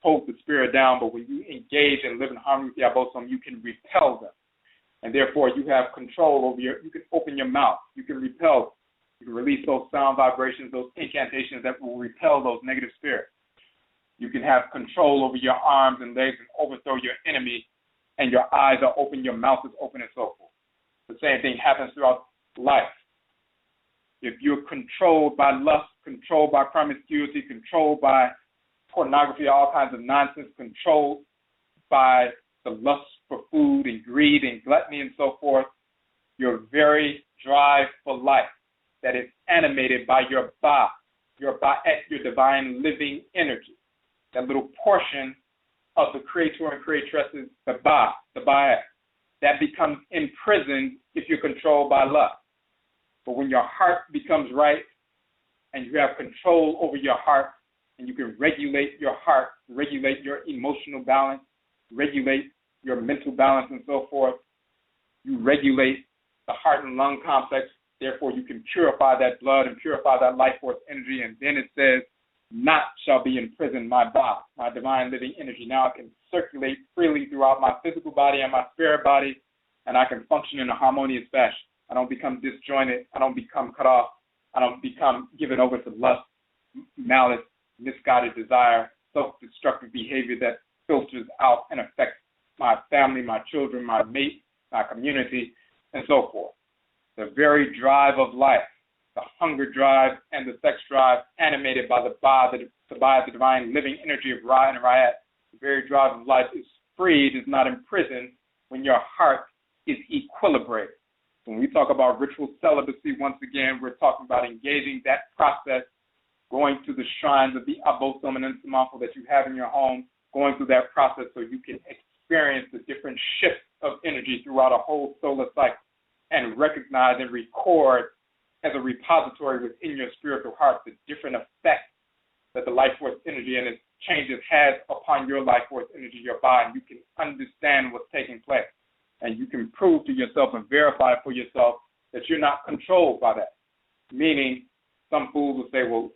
hold the spirit down. But when you engage and live in harmony with the abosom, you can repel them. And therefore, you have control over you can open your mouth. You can repel. You can release those sound vibrations, those incantations that will repel those negative spirits. You can have control over your arms and legs and overthrow your enemy. And your eyes are open, your mouth is open, and so forth. The same thing happens throughout life. If you're controlled by lust, controlled by promiscuity, controlled by pornography, all kinds of nonsense, controlled by the lust for food and greed and gluttony and so forth, your very drive for life that is animated by your ba, your divine living energy, that little portion of the creator and creatress's, the ba, that becomes imprisoned if you're controlled by lust. But when your heart becomes right and you have control over your heart and you can regulate your heart, regulate your emotional balance, regulate your mental balance and so forth, you regulate the heart and lung complex. Therefore, you can purify that blood and purify that life force energy. And then it says, not shall be in prison my ba, my divine living energy. Now I can circulate freely throughout my physical body and my spirit body, and I can function in a harmonious fashion. I don't become disjointed. I don't become cut off. I don't become given over to lust, malice, misguided desire, self-destructive behavior that filters out and affects my family, my children, my mate, my community, and so forth. The very drive of life, the hunger drive and the sex drive animated by the divine living energy of Ra and Ra'at, the very drive of life is freed, is not imprisoned when your heart is equilibrated. When we talk about ritual celibacy, once again, we're talking about engaging that process, going to the shrines of the Abosom and Nsamanfo that you have in your home, going through that process so you can experience the different shifts of energy throughout a whole solar cycle and recognize and record as a repository within your spiritual heart the different effects that the life force energy and its changes has upon your life force energy, your body. You can understand what's taking place. And you can prove to yourself and verify for yourself that you're not controlled by that. Meaning, some fools will say, well,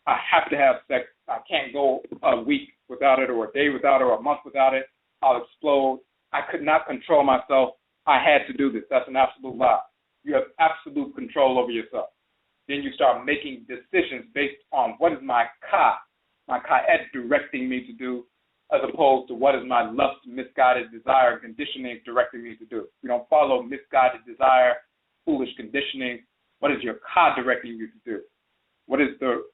I have to have sex. I can't go a week without it, or a day without it, or a month without it. I'll explode. I could not control myself. I had to do this. That's an absolute lie. You have absolute control over yourself. Then you start making decisions based on what is my Ka'et directing me to do, as opposed to what is my lust, misguided desire, conditioning directing me to do. You don't follow misguided desire, foolish conditioning. What is your Ka directing you to do? What is the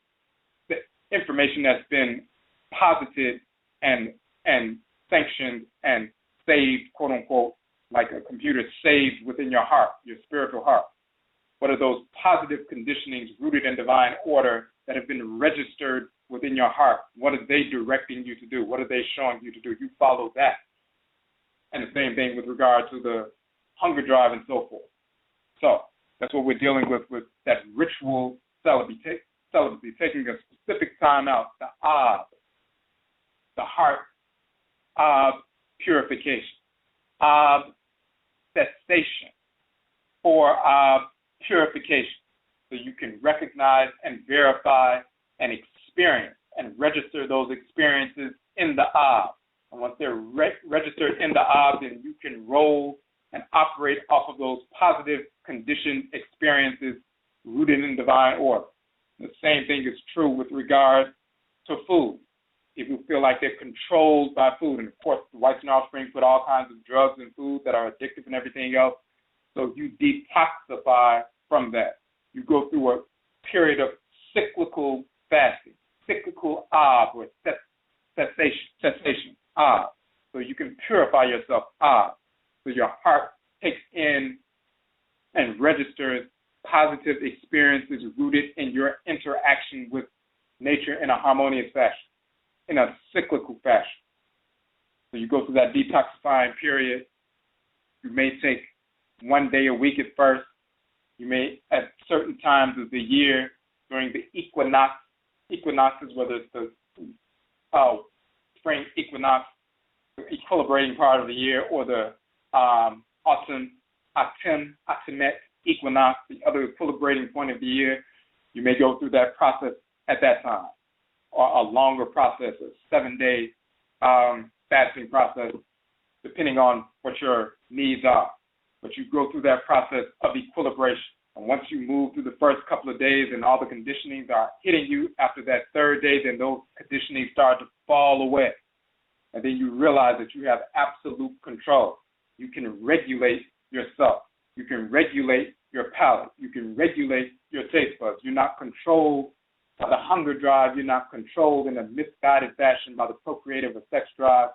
information that's been posited and sanctioned and saved, quote unquote, like a computer saved within your heart, your spiritual heart? What are those positive conditionings rooted in divine order that have been registered within your heart? What are they directing you to do? What are they showing you to do? You follow that. And the same thing with regard to the hunger drive and so forth. So that's what we're dealing with that ritual celibacy, taking a specific time out, the heart, purification, cessation, or purification, so you can recognize and verify and experience and register those experiences in the And once they're registered in the then you can roll and operate off of those positive conditioned experiences rooted in divine order. The same thing is true with regard to food. People feel like they're controlled by food. And of course, the whites and offspring put all kinds of drugs in food that are addictive and everything else. So you detoxify from that. You go through a period of cyclical fasting, cyclical or cessation, so you can purify yourself, so your heart takes in and registers positive experiences rooted in your interaction with nature in a harmonious fashion, in a cyclical fashion. So you go through that detoxifying period. You may take 1 day a week at first. You may, at certain times of the year, during the equinoxes, whether it's the spring equinox, the equilibrating part of the year, or the autumn, Atimet equinox, the other equilibrating point of the year, you may go through that process at that time, or a longer process, a 7-day fasting process, depending on what your needs are. But you go through that process of equilibration. And once you move through the first couple of days and all the conditionings are hitting you, after that third day, then those conditionings start to fall away. And then you realize that you have absolute control. You can regulate yourself. You can regulate your palate. You can regulate your taste buds. You're not controlled by the hunger drive. You're not controlled in a misguided fashion by the procreative or sex drive.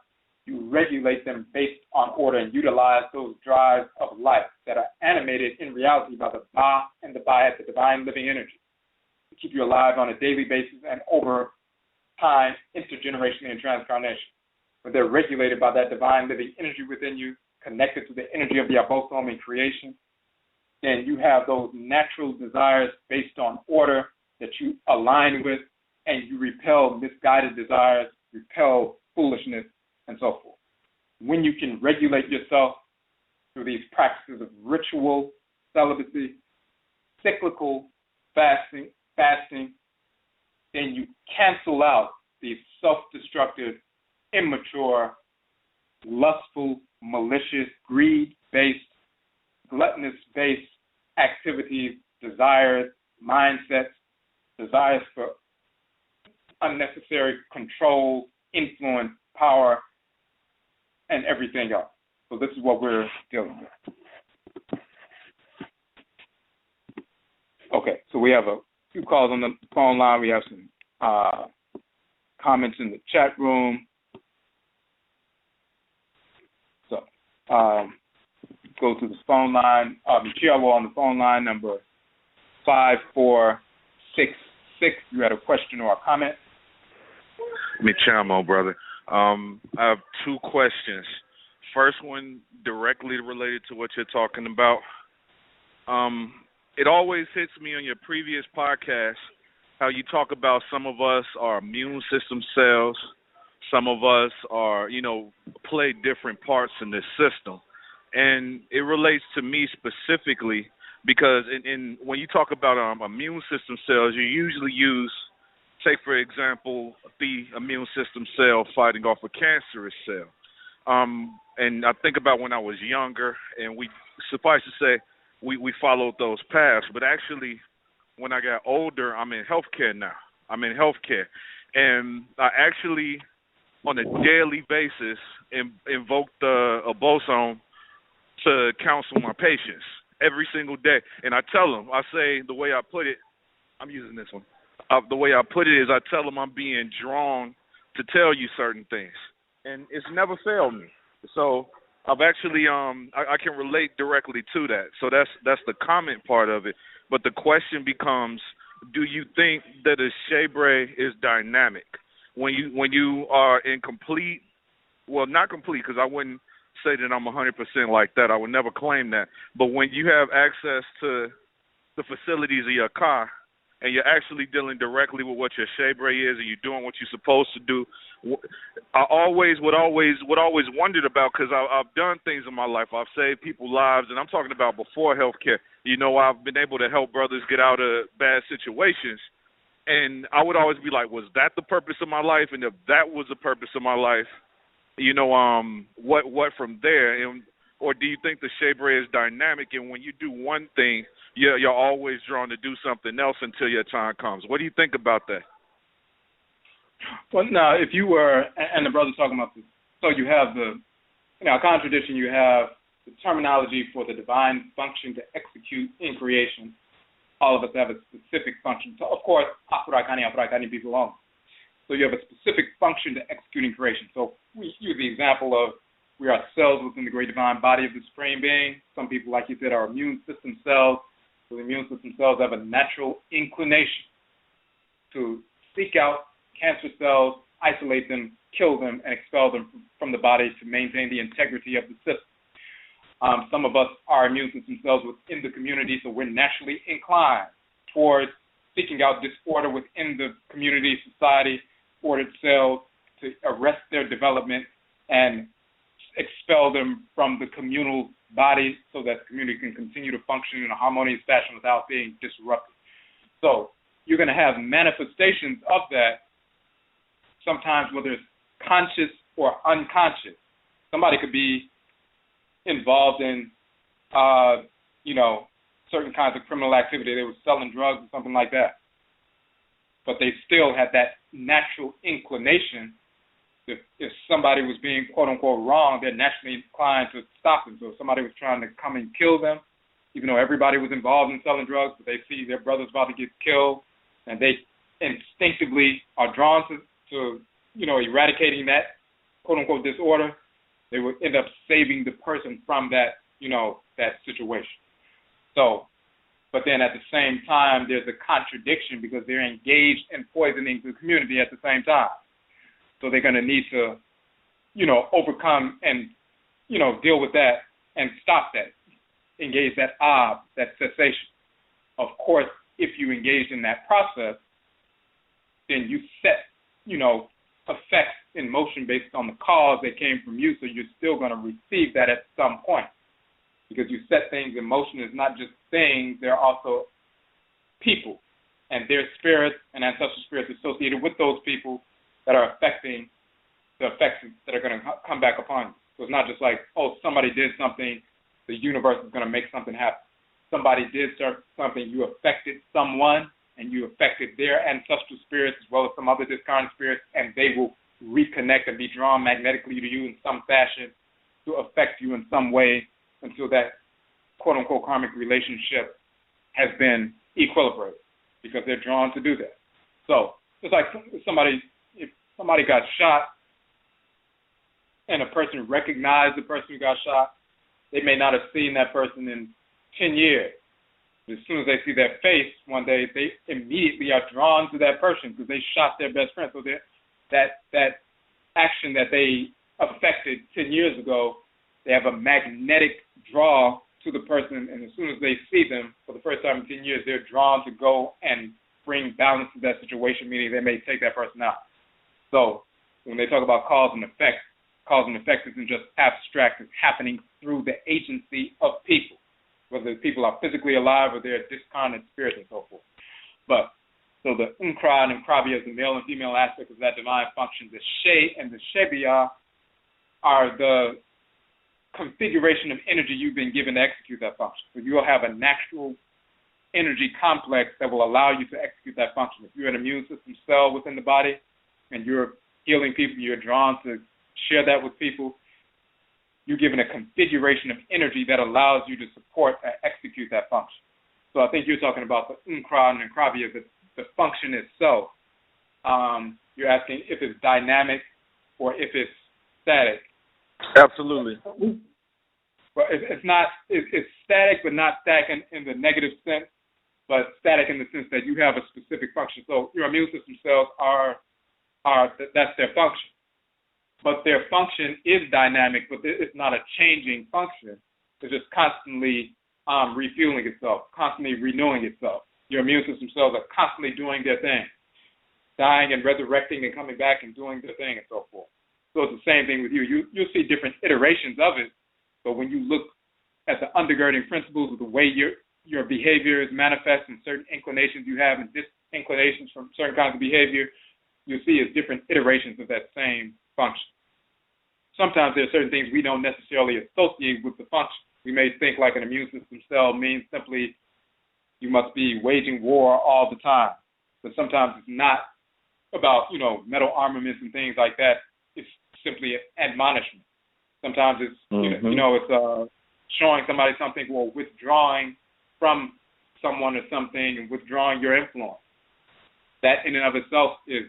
You regulate them based on order and utilize those drives of life that are animated in reality by the Ba and the Bayat, the divine living energy, to keep you alive on a daily basis and over time, intergenerationally and transcarnation. But they're regulated by that divine living energy within you, connected to the energy of the Abosom in creation. And you have those natural desires based on order that you align with, and you repel misguided desires, repel foolishness, and so forth. When you can regulate yourself through these practices of ritual celibacy, cyclical fasting, then you cancel out these self-destructive, immature, lustful, malicious, greed-based, gluttonous-based activities, desires, mindsets, desires for unnecessary control, influence, power, and everything else. So this is what we're dealing with. Okay, so we have a few calls on the phone line. We have some comments in the chat room. So go to the phone line. Michelle on the phone line, number 5466. You had a question or a comment? Michamo, brother. I have two questions. First one directly related to what you're talking about. It always hits me on your previous podcast how you talk about some of us are immune system cells, some of us are, play different parts in this system. And it relates to me specifically because when you talk about immune system cells, you usually use, say, for example, the immune system cell fighting off a cancerous cell. And I think about when I was younger, and suffice to say, we followed those paths. But actually, when I got older, I'm in healthcare now. And I actually, on a daily basis, invoke a boson to counsel my patients every single day. And I tell them, I say, the way I put it, I'm using this one. The way I put it is I tell them I'm being drawn to tell you certain things. And it's never failed me. So I've actually, I can relate directly to that. So that's the comment part of it. But the question becomes, do you think that a Shebre is dynamic? When you are in complete, well, not complete, because I wouldn't say that I'm 100% like that. I would never claim that. But when you have access to the facilities of your car, and you're actually dealing directly with what your Shebre is, and you're doing what you're supposed to do, I always wondered about, because I've done things in my life. I've saved people's lives, and I'm talking about before healthcare. I've been able to help brothers get out of bad situations. And I would always be like, was that the purpose of my life? And if that was the purpose of my life, what from there? Or do you think the Shebre is dynamic, and when you do one thing, you're always drawn to do something else until your time comes? What do you think about that? Well, now, if you were, and the brother's talking about this, so you have Akhan tradition, you have the terminology for the divine function to execute in creation. All of us have a specific function. So, of course, Afuraitkaitnit people only. So you have a specific function to execute in creation. So we use the example of we are cells within the great divine body of the Supreme Being. Some people, like you said, are immune system cells. So the immune system cells have a natural inclination to seek out cancer cells, isolate them, kill them, and expel them from the body to maintain the integrity of the system. Some of us are immune system cells within the community, so we're naturally inclined towards seeking out disorder within the community, society, ordered cells to arrest their development and expel them from the communal body so that the community can continue to function in a harmonious fashion without being disrupted. So you're going to have manifestations of that, sometimes whether it's conscious or unconscious. Somebody could be involved in, certain kinds of criminal activity. They were selling drugs or something like that. But they still had that natural inclination. If somebody was being, quote-unquote, wrong, they're naturally inclined to stop them. So if somebody was trying to come and kill them, even though everybody was involved in selling drugs, but they see their brother's about to get killed, and they instinctively are drawn to eradicating that, quote-unquote, disorder, they would end up saving the person from that, that situation. So, but then at the same time, there's a contradiction because they're engaged in poisoning the community at the same time. So they're going to need to, overcome and, deal with that and stop that, engage that cessation. Of course, if you engage in that process, then you set, effects in motion based on the cause that came from you, so you're still going to receive that at some point. Because you set things in motion, it's not just things, they're also people and their spirits and ancestral spirits associated with those people that are affecting the effects that are going to come back upon you. So it's not just like, somebody did something, the universe is going to make something happen. Somebody did something, you affected someone, and you affected their ancestral spirits as well as some other discarnate spirits, and they will reconnect and be drawn magnetically to you in some fashion to affect you in some way until that quote-unquote karmic relationship has been equilibrated, because they're drawn to do that. So it's like if somebody got shot and a person recognized the person who got shot, they may not have seen that person in 10 years. As soon as they see their face one day, they immediately are drawn to that person because they shot their best friend. So that action that they affected 10 years ago, they have a magnetic draw to the person, and as soon as they see them for the first time in 10 years, they're drawn to go and bring balance to that situation, meaning they may take that person out. So when they talk about cause and effect isn't just abstract. It's happening through the agency of people, whether people are physically alive or they're discarnate spirits and so forth. But so the OKRA and OKRAA is the male and female aspect of that divine function. The She and the Shebia are the configuration of energy you've been given to execute that function. So you'll have a natural energy complex that will allow you to execute that function. If you're an immune system cell within the body and you're healing people, you're drawn to share that with people, you're given a configuration of energy that allows you to support and execute that function. So I think you're talking about the OKRA and OKRAA, the function itself. You're asking if it's dynamic or if it's static. Absolutely. But it's not. It's static, but not static in the negative sense, but static in the sense that you have a specific function. So your immune system cells are that's their function. But their function is dynamic, but it's not a changing function. It's just constantly refueling itself, constantly renewing itself. Your immune system cells are constantly doing their thing, dying and resurrecting and coming back and doing their thing and so forth. So it's the same thing with you. You'll see different iterations of it, but when you look at the undergirding principles of the way your behavior is manifest and certain inclinations you have and disinclinations from certain kinds of behavior, you'll see as different iterations of that same function. Sometimes there are certain things we don't necessarily associate with the function. We may think like an immune system cell means simply you must be waging war all the time. But sometimes it's not about, metal armaments and things like that. It's simply an admonishment. Sometimes it's, it's showing somebody something or withdrawing from someone or something and withdrawing your influence. That in and of itself is,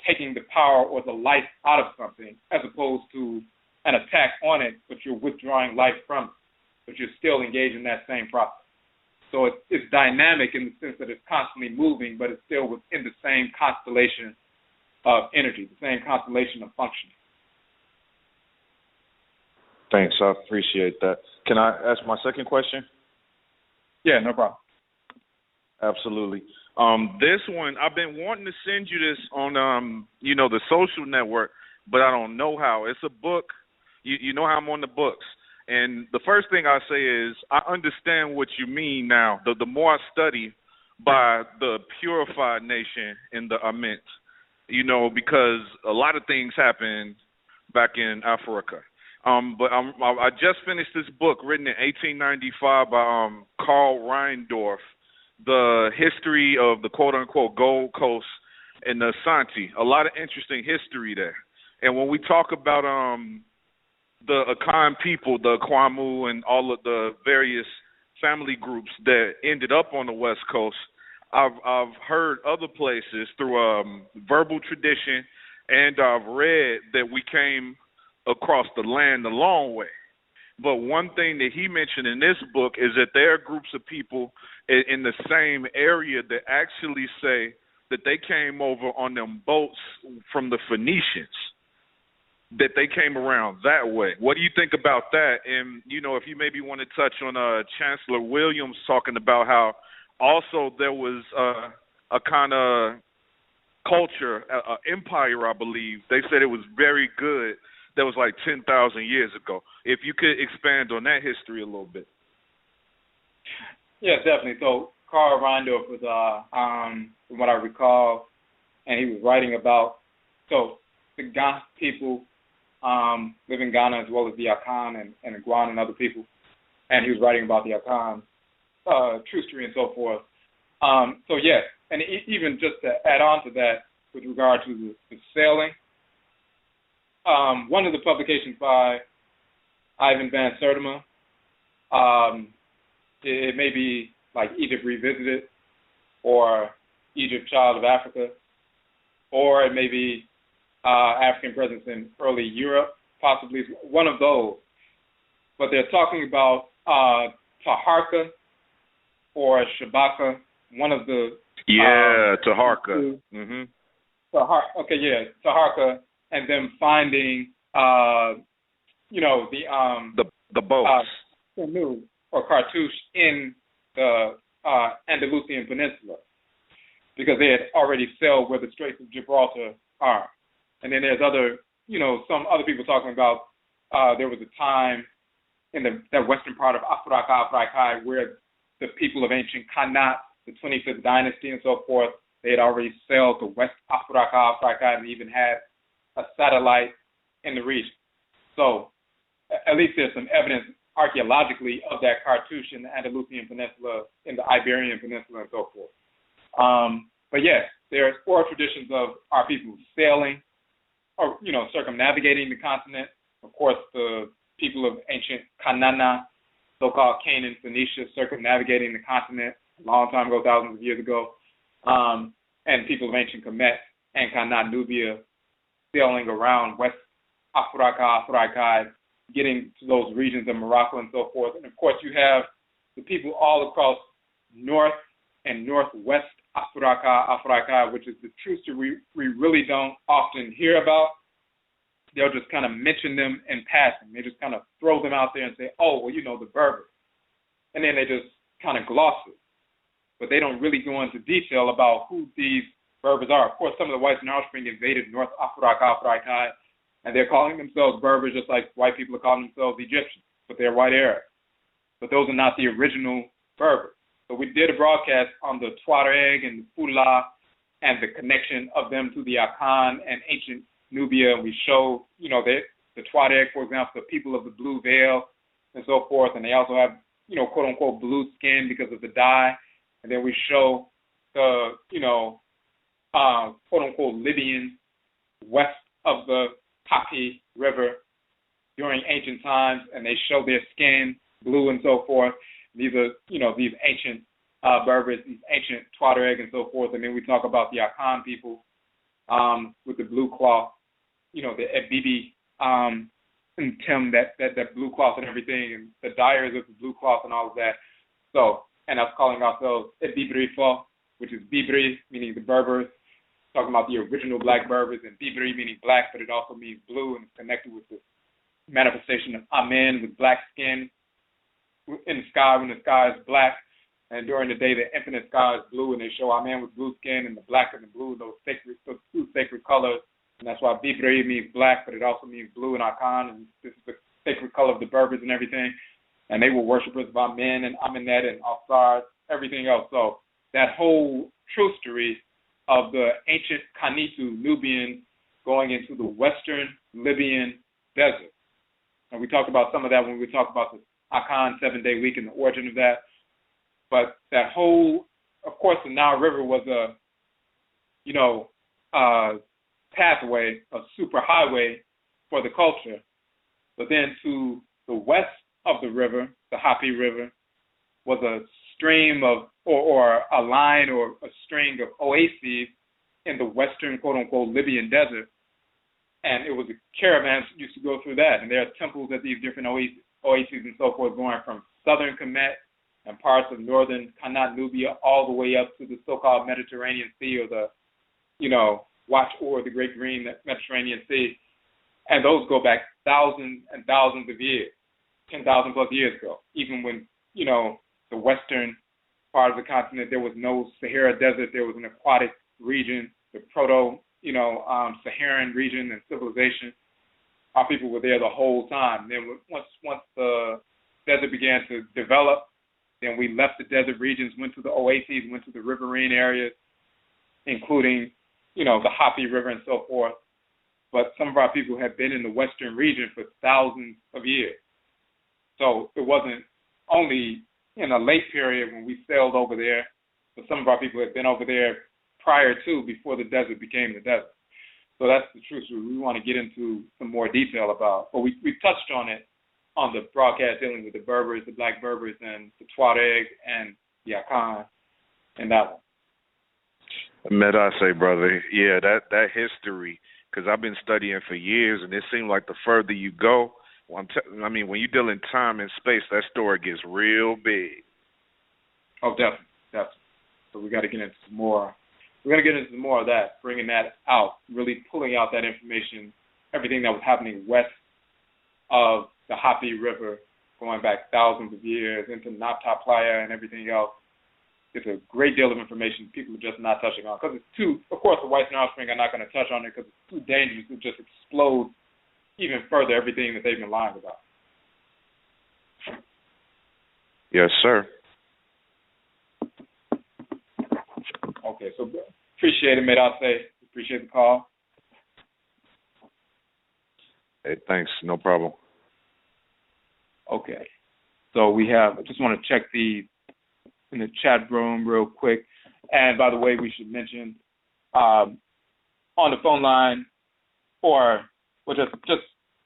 taking the power or the life out of something as opposed to an attack on it, but you're withdrawing life from it, but you're still engaged in that same process. So it's dynamic in the sense that it's constantly moving, but it's still within the same constellation of energy, the same constellation of functioning. Thanks. I appreciate that. Can I ask my second question? Yeah, no problem. Absolutely. This one, I've been wanting to send you this on, the social network, but I don't know how. It's a book. You know how I'm on the books. And the first thing I say is I understand what you mean now. The more I study by the purified nation in the Ament, because a lot of things happened back in Africa. But I just finished this book written in 1895 by Karl Reindorf, The History of the Quote-Unquote Gold Coast and the Asante. A lot of interesting history there. And when we talk about the Akhan people, the Aakhuamuman, and all of the various family groups that ended up on the West Coast, I've heard other places through verbal tradition, and I've read that we came across the land a long way. But one thing that he mentioned in this book is that there are groups of people in the same area that actually say that they came over on them boats from the Phoenicians, that they came around that way. What do you think about that? And, if you maybe want to touch on Chancellor Williams talking about how also there was a kind of culture, empire, I believe. They said it was very good. That was like 10,000 years ago. If you could expand on that history a little bit. Yeah, definitely. So Karl Reindorf was, from what I recall, and he was writing about, the Ghana people live in Ghana as well as the Akhan and the Guan and other people, and he was writing about the Akhan, true history and so forth. Yes, and even just to add on to that with regard to the sailing, one of the publications by Ivan Van Sertima. It may be like Egypt Revisited or Egypt Child of Africa, or it may be African presence in early Europe, possibly one of those. But they're talking about Taharka or Shabaka, one of the... Taharka. Taharka, and them finding, the boats. Canoe or cartouche in the Andalusian Peninsula, because they had already sailed where the Straits of Gibraltar are. And then there's some other people talking about there was a time in that western part of Afuraitkaitnit where the people of ancient Khanat, the 25th dynasty and so forth, they had already sailed to West Afuraitkaitnit and even had a satellite in the region. So at least there's some evidence archaeologically of that cartouche in the Andalusian Peninsula, in the Iberian Peninsula and so forth. But yes, there's oral traditions of our people sailing or, circumnavigating the continent. Of course, the people of ancient Kanana, so-called Canaan, Phoenicia, circumnavigating the continent a long time ago, thousands of years ago. And people of ancient Kemet and Kanat, Nubia, sailing around West Afuraitkaitnit, getting to those regions of Morocco and so forth. And of course, you have the people all across north and northwest Afuraitkaitnit, which is the truths that we really don't often hear about. They'll just kind of mention them in passing. They just kind of throw them out there and say, the Berbers. And then they just kind of gloss it. But they don't really go into detail about who these Berbers are. Of course, some of the whites in our spring invaded North Afuraitkaitnit, and they're calling themselves Berbers just like white people are calling themselves Egyptians, but they're white Arabs. But those are not the original Berbers. So we did a broadcast on the Tuareg and the Fula and the connection of them to the Akhan and ancient Nubia. And we showed, the Tuareg, for example, the people of the blue veil and so forth. And they also have, quote unquote, blue skin because of the dye. And then we show the, quote unquote, Libyans west of the Atifi River during ancient times, and they show their skin blue and so forth. These are, these ancient Berbers, these ancient Tuareg and so forth. And then we talk about the Akhan people with the blue cloth, the Bibi and Tim, that blue cloth and everything, and the dyers of the blue cloth and all of that. So, and us calling ourselves Bibrifo, which is Bibri, meaning the Berbers, talking about the original black Berbers, and Bibri meaning black, but it also means blue, and it's connected with the manifestation of Amen with black skin in the sky when the sky is black, and during the day the infinite sky is blue, and they show Amen with blue skin, and the black and the blue, those two sacred colors, and that's why Bibri means black, but it also means blue in Akhan, and this is the sacred color of the Berbers and everything, and they were worshippers of Amen and Amenet and Alsar, everything else. So that whole true story of the ancient Kanitu Nubians going into the western Libyan desert. And we talked about some of that when we talked about the Akhan 7-day week and the origin of that. But that whole, of course, the Nile River was a pathway, a super highway for the culture. But then to the west of the river, the Hapi River, was a stream of, or a line or a string of oases in the western, quote-unquote, Libyan desert. And it was the caravans used to go through that. And there are temples at these different oases and so forth, going from southern Kemet and parts of northern Kanat, Nubia, all the way up to the so-called Mediterranean Sea, or the, Watch or the Great Green Mediterranean Sea. And those go back thousands and thousands of years, 10,000 plus years ago. Even when, the western part of the continent, there was no Sahara Desert, there was an aquatic region, the Saharan region and civilization. Our people were there the whole time. Then once the desert began to develop, then we left the desert regions, went to the oases, went to the riverine areas, including, the Hapi River and so forth. But some of our people had been in the western region for thousands of years. So it wasn't only in a late period when we sailed over there, but some of our people had been over there prior to, before the desert became the desert. So that's the truth we want to get into some more detail about. But we touched on it on the broadcast dealing with the Berbers, the Black Berbers, and the Tuareg and the Akhan, and that one. I say, brother, yeah, that history, because I've been studying for years, and it seemed like the further you go, when you deal in time and space, that story gets real big. Oh, definitely. So we got to get into some more. We're going to get into some more of that, bringing that out, really pulling out that information, everything that was happening west of the Hapi River, going back thousands of years into Nabta Playa and everything else. It's a great deal of information people are just not touching on, because it's too, of course, the whites and offspring are not going to touch on it because it's too dangerous to just explode even further everything that they've been lying about. Yes, sir. Okay, so appreciate it, Medase. Appreciate the call. Hey, thanks. No problem. Okay. So we have, I just want to check in the chat room real quick. And by the way, we should mention on the phone line or just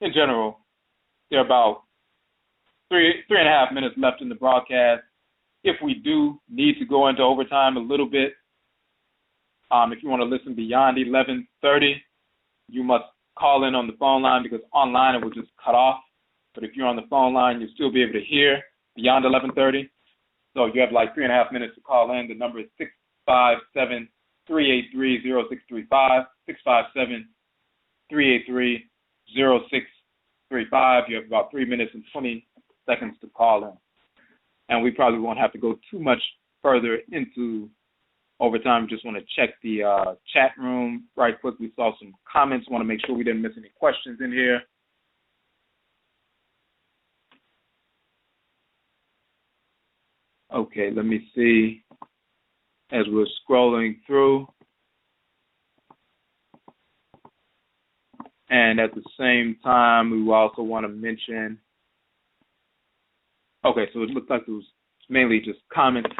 in general, there are about three and a half minutes left in the broadcast. If we do need to go into overtime a little bit, if you want to listen beyond 11:30, you must call in on the phone line, because online it will just cut off. But if you're on the phone line, you'll still be able to hear beyond 11:30. So you have like 3.5 minutes to call in. The number is 657-383-0635, 657-383-0635. You have about 3 minutes and 20 seconds to call in. And we probably won't have to go too much further into overtime. Just want to check the chat room right quick. We saw some comments. Want to make sure we didn't miss any questions in here. Okay, let me see as we're scrolling through. And at the same time, we also want to mention, okay, so it looks like it was mainly just comments.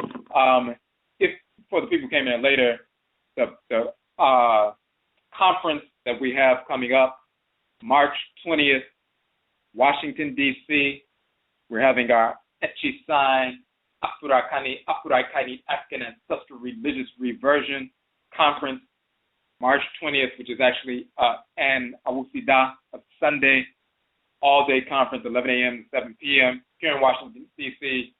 If for the people who came in later, the conference that we have coming up, March 20th, Washington, D.C., we're having our AKYISAN, Afurakani, Afuraitkaitnit, African Ancestral Religious Reversion Conference, March 20th, which is actually an Awusida, a Sunday, all-day conference, 11 a.m. to 7 p.m. here in Washington, D.C.,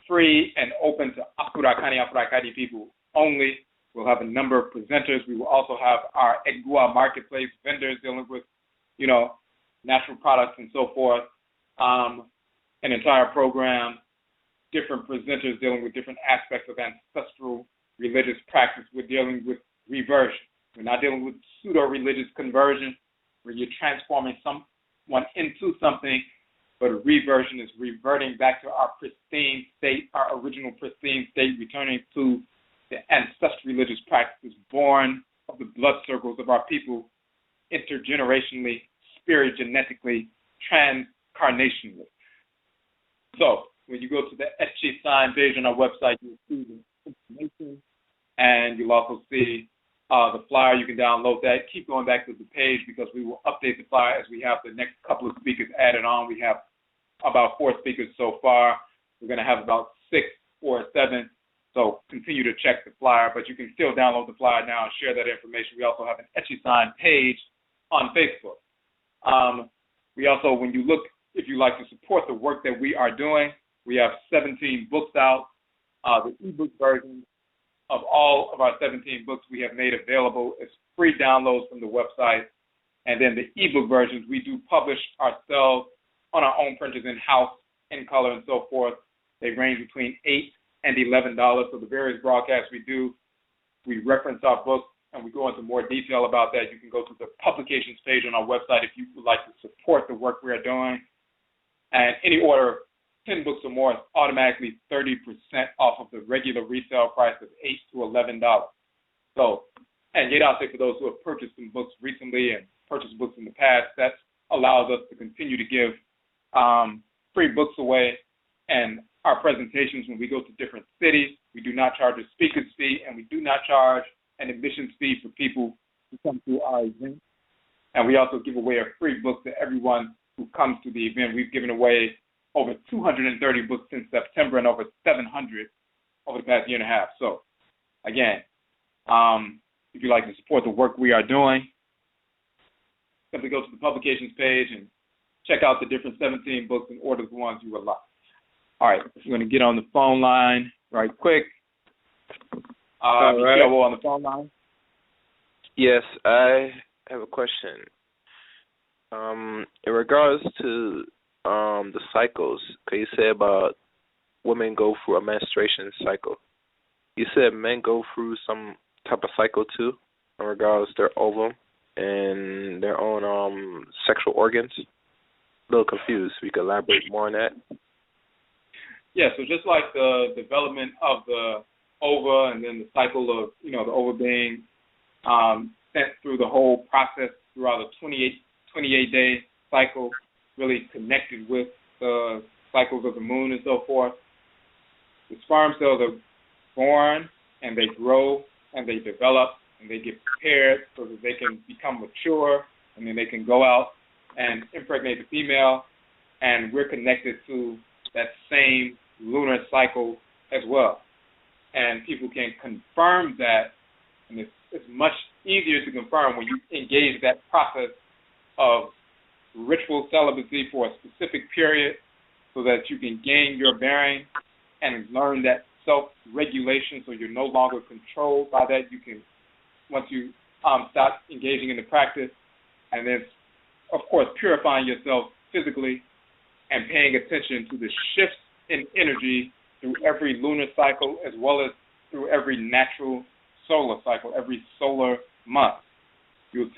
free and open to Afurakani, Afuraitkaitnit people only. We'll have a number of presenters. We will also have our Egua marketplace vendors dealing with, natural products and so forth, an entire program, different presenters dealing with different aspects of ancestral religious practice. We're dealing with reversion. We're not dealing with pseudo-religious conversion, where you're transforming someone into something, but reversion is reverting back to our pristine state, our original pristine state, returning to the ancestral religious practices born of the blood circles of our people, intergenerationally, spirit genetically, transcarnationally. So when you go to the AKYISAN page on our website, you'll see the information, and you'll also see the flyer. You can download that. Keep going back to the page, because we will update the flyer as we have the next couple of speakers added on. We have about 4 speakers so far. We're going to have about 6 or 7. So continue to check the flyer, but you can still download the flyer now and share that information. We also have an AKYISAN page on Facebook. We also, when you look, if you like to support the work that we are doing, we have 17 books out. The ebook version of all of our 17 books we have made available as free downloads from the website. And then the ebook versions we do publish ourselves on our own printers in-house, in color and so forth. They range between $8 and $11. So the various broadcasts we do, we reference our books and we go into more detail about that. You can go to the publications page on our website if you would like to support the work we are doing. And any order of 10 books or more is automatically 30% off of the regular retail price of $8 to $11. So, and yet I'll say for those who have purchased some books recently and purchased books in the past, that allows us to continue to give free books away. And our presentations, when we go to different cities, we do not charge a speaker's fee, and we do not charge an admissions fee for people who come to our event. And we also give away a free book to everyone who comes to the event. We've given away over 230 books since September and over 700 over the past year and a half. So, again, if you'd like to support the work we are doing, simply go to the publications page and check out the different 17 books and order the ones you would like. All right, we're going to get on the phone line right quick. All right. On the phone line. Yes, I have a question. In regards to the cycles, can you say about women go through a menstruation cycle? You said men go through some type of cycle too, in regards to their ovum and their own sexual organs. A little confused. We could elaborate more on that. Yeah, so just like the development of the ova and then the cycle of, the ova being sent through the whole process throughout a 28-day cycle, really connected with the cycles of the moon and so forth. The sperm cells are born and they grow and they develop and they get prepared so that they can become mature, and then they can go out and impregnate the female, and we're connected to that same lunar cycle as well. And people can confirm that, and it's much easier to confirm when you engage that process of ritual celibacy for a specific period so that you can gain your bearing and learn that self-regulation so you're no longer controlled by that. You can, once you stop engaging in the practice, and then, of course, purifying yourself physically and paying attention to the shifts in energy through every lunar cycle as well as through every natural solar cycle, every solar month. You'll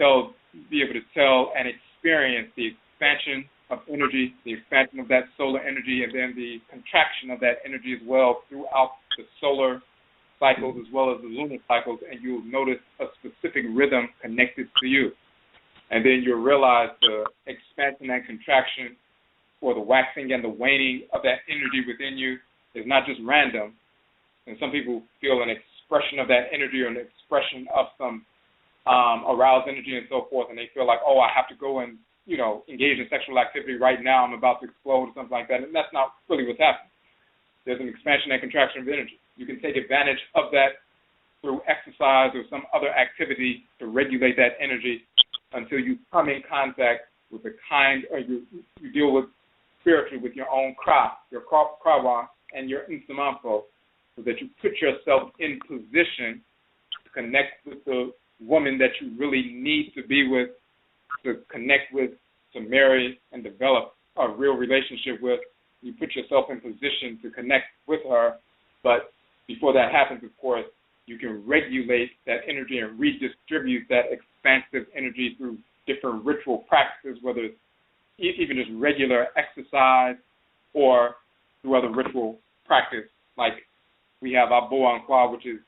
be able to tell and experience the expansion of energy, the expansion of that solar energy, and then the contraction of that energy as well throughout the solar cycles as well as the lunar cycles, and you'll notice a specific rhythm connected to you. And then you'll realize the expansion and contraction, or the waxing and the waning of that energy within you, is not just random. And some people feel an expression of that energy or an expression of some aroused energy and so forth, and they feel like, oh, I have to go and, engage in sexual activity right now, I'm about to explode or something like that. And that's not really what's happening. There's an expansion and contraction of energy. You can take advantage of that through exercise or some other activity to regulate that energy until you come in contact with the kind, or you deal with spiritually with your own your krawa and your insamanfo, so that you put yourself in position to connect with the woman that you really need to be with, to connect with, to marry and develop a real relationship with. You put yourself in position to connect with her, but before that happens, of course, you can regulate that energy and redistribute that expansive energy through different ritual practices, whether it's even just regular exercise or through other ritual practice, like we have our Boankwa, which is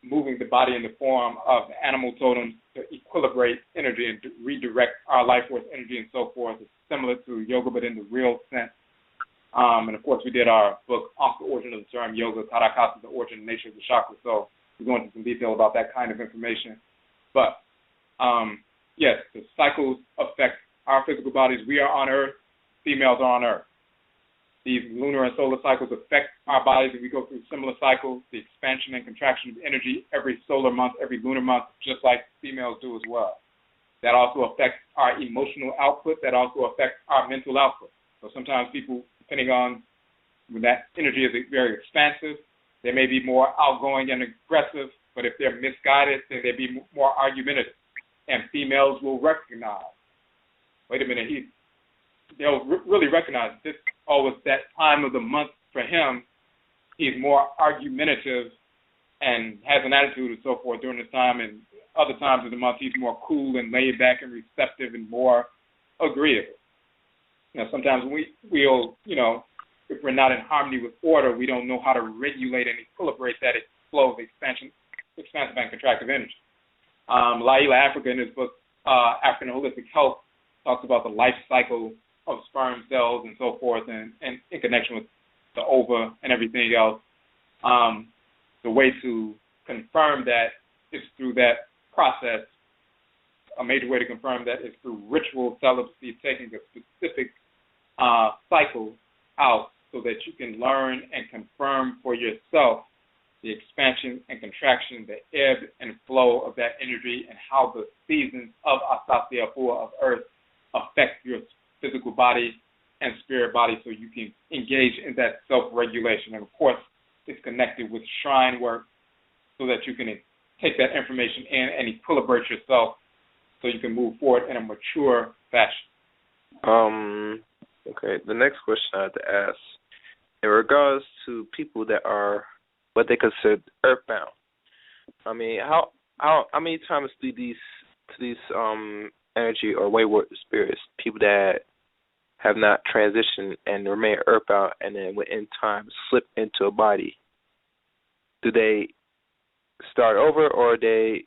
moving the body in the form of animal totems to equilibrate energy and to redirect our life force energy and so forth. It's similar to yoga, but in the real sense. And, of course, we did our book, Off the Origin of the Term Yoga, Karakasa, the Origin and Nature of the Chakra. So we go into some detail about that kind of information. But, yes, the cycles affect our physical bodies. We are on Earth. Females are on Earth. These lunar and solar cycles affect our bodies, and we go through similar cycles, the expansion and contraction of energy every solar month, every lunar month, just like females do as well. That also affects our emotional output. That also affects our mental output. So sometimes people, depending on when that energy is very expansive, they may be more outgoing and aggressive, but if they're misguided, then they'll be more argumentative. And females will recognize, wait a minute, they'll really recognize this always that time of the month for him. He's more argumentative and has an attitude and so forth during this time, and other times of the month he's more cool and laid back and receptive and more agreeable. Sometimes we'll, if we're not in harmony with order, we don't know how to regulate and equilibrate that flow of expansive and contractive energy. Laila Africa, in his book, African Holistic Health, talks about the life cycle of sperm cells and so forth, and in connection with the ova and everything else. The way to confirm that is through that process a major way to confirm that is through ritual celibacy, taking a specific cycle out so that you can learn and confirm for yourself the expansion and contraction, the ebb and flow of that energy, and how the seasons of Asasi Afua of Earth affect your physical body and spirit body, so you can engage in that self-regulation. And of course, it's connected with shrine work so that you can take that information in and equilibrate yourself so you can move forward in a mature fashion. Okay, the next question I have to ask, in regards to people that are what they consider earthbound, I mean, how many times do these energy or wayward spirits, people that have not transitioned and remain earthbound and then within time slip into a body, do they start over, or they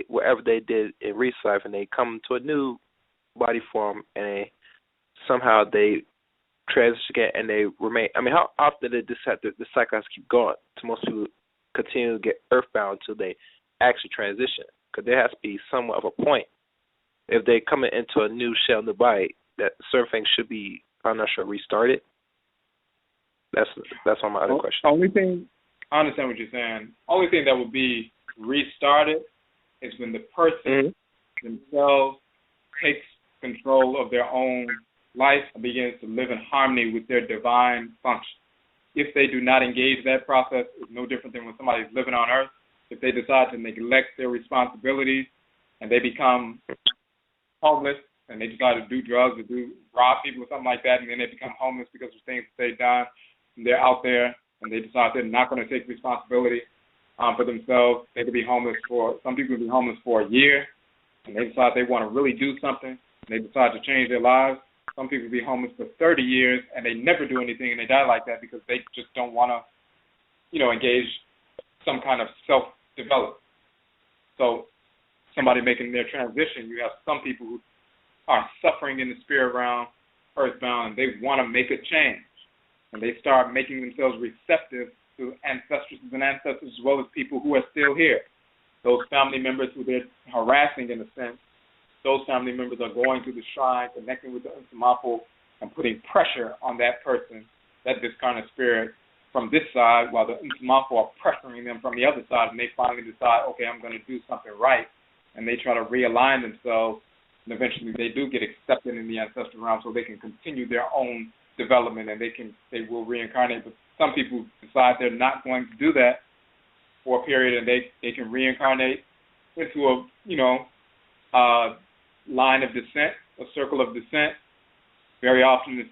whatever they did in recent life and they come to a new body form and somehow they transition again and they remain? I mean, how often did the cycle has to keep going to most people continue to get earthbound until they actually transition? Because there has to be somewhat of a point. If they come into a new shell in the body, that certain things should be, I'm not sure, restarted. That's one of my other questions. Only thing, I understand what you're saying. Only thing that would be restarted is when the person themselves takes control of their own life and begins to live in harmony with their divine function. If they do not engage that process, it's no different than when somebody's living on Earth. If they decide to neglect their responsibilities and they become homeless and they decide to do drugs or rob people or something like that, and then they become homeless because of things that they've done, and they're out there and they decide they're not going to take responsibility for themselves. They could be homeless some people could be homeless for a year, and they decide they want to really do something, and they decide to change their lives. Some people be homeless for 30 years, and they never do anything, and they die like that because they just don't want to, engage some kind of self-development. So somebody making their transition, you have some people who are suffering in the spirit realm, earthbound, and they want to make a change. And they start making themselves receptive to ancestresses and ancestors as well as people who are still here. Those family members who they're harassing, in a sense, those family members are going to the shrine, connecting with the Nsomapo, and putting pressure on that person, that discarnate spirit, from this side, while the Nsomapo are pressuring them from the other side, and they finally decide, okay, I'm going to do something right, and they try to realign themselves, and eventually they do get accepted in the ancestral realm so they can continue their own development, and they will reincarnate. But some people decide they're not going to do that for a period, and they can reincarnate into a line of descent, a circle of descent. Very often it's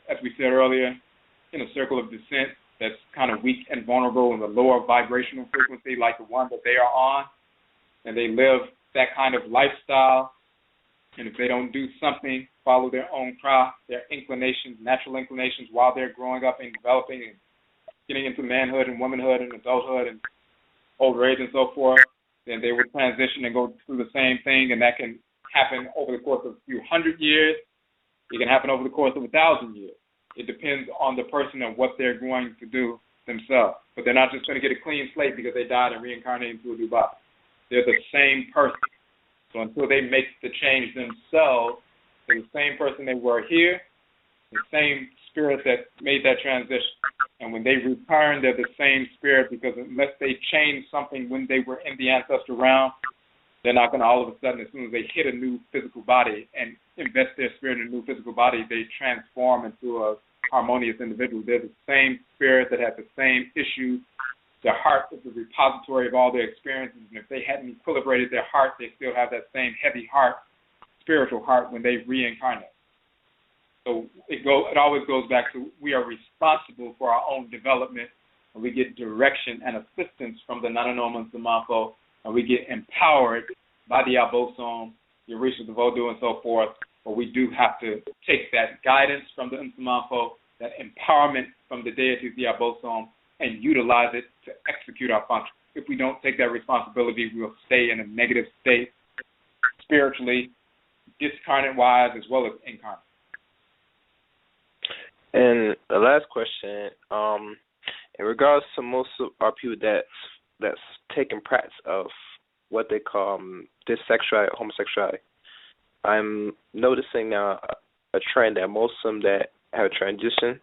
as we said earlier, in a circle of descent that's kind of weak and vulnerable in the lower vibrational frequency like the one that they are on, and they live that kind of lifestyle. And if they don't do something, follow their own craft, their inclinations, natural inclinations, while they're growing up and developing and getting into manhood and womanhood and adulthood and old age and so forth, then they would transition and go through the same thing, and that can happen over the course of a few hundred years. It can happen over the course of 1,000 years. It depends on the person and what they're going to do themselves. But they're not just going to get a clean slate because they died and reincarnated into a new body. They're the same person. So until they make the change themselves, they're the same person they were here, the same spirit that made that transition. And when they return, they're the same spirit, because unless they change something when they were in the ancestral realm, they're not going to all of a sudden, as soon as they hit a new physical body and invest their spirit in a new physical body, they transform into a harmonious individual. They're the same spirit that has the same issues. Their heart is the repository of all their experiences, and if they hadn't equilibrated their heart, they still have that same heavy heart, spiritual heart, when they reincarnate. So it always goes back to, we are responsible for our own development, and we get direction and assistance from the NHOMA Nsomapo, and we get empowered by the Abosom, the Orisha, the Vodou, and so forth. But we do have to take that guidance from the Nsomapo, that empowerment from the deities, the Abosom, and utilize it to execute our function. If we don't take that responsibility, we'll stay in a negative state, spiritually, discarnate-wise, as well as incarnate. And the last question, in regards to most of our people that's taking practice of what they call dissexuality, homosexuality. I'm noticing now a trend that most of them that have transitioned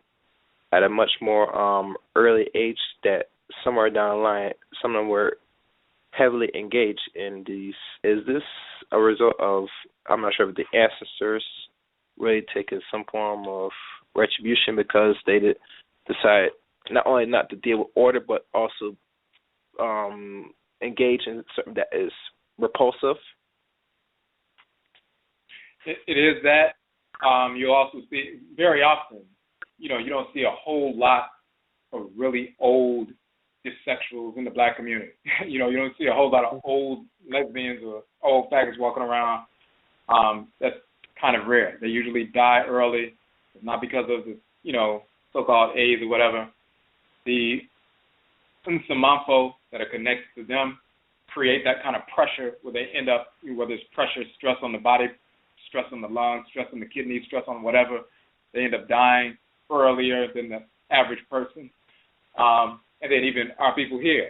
at a much more early age, that somewhere down the line, some of them were heavily engaged in these. Is this a result of, I'm not sure if the ancestors really taking some form of retribution because they decide not only not to deal with order, but also engage in something that is repulsive? It is that. You'll also see very often, you don't see a whole lot of really old dissexuals in the black community. You don't see a whole lot of old lesbians or old faggots walking around. That's kind of rare. They usually die early. It's not because of the, so-called AIDS or whatever. The Nsamanfo that are connected to them create that kind of pressure where they end up, whether it's pressure, stress on the body, stress on the lungs, stress on the kidneys, stress on whatever, they end up dying earlier than the average person. And then even our people here,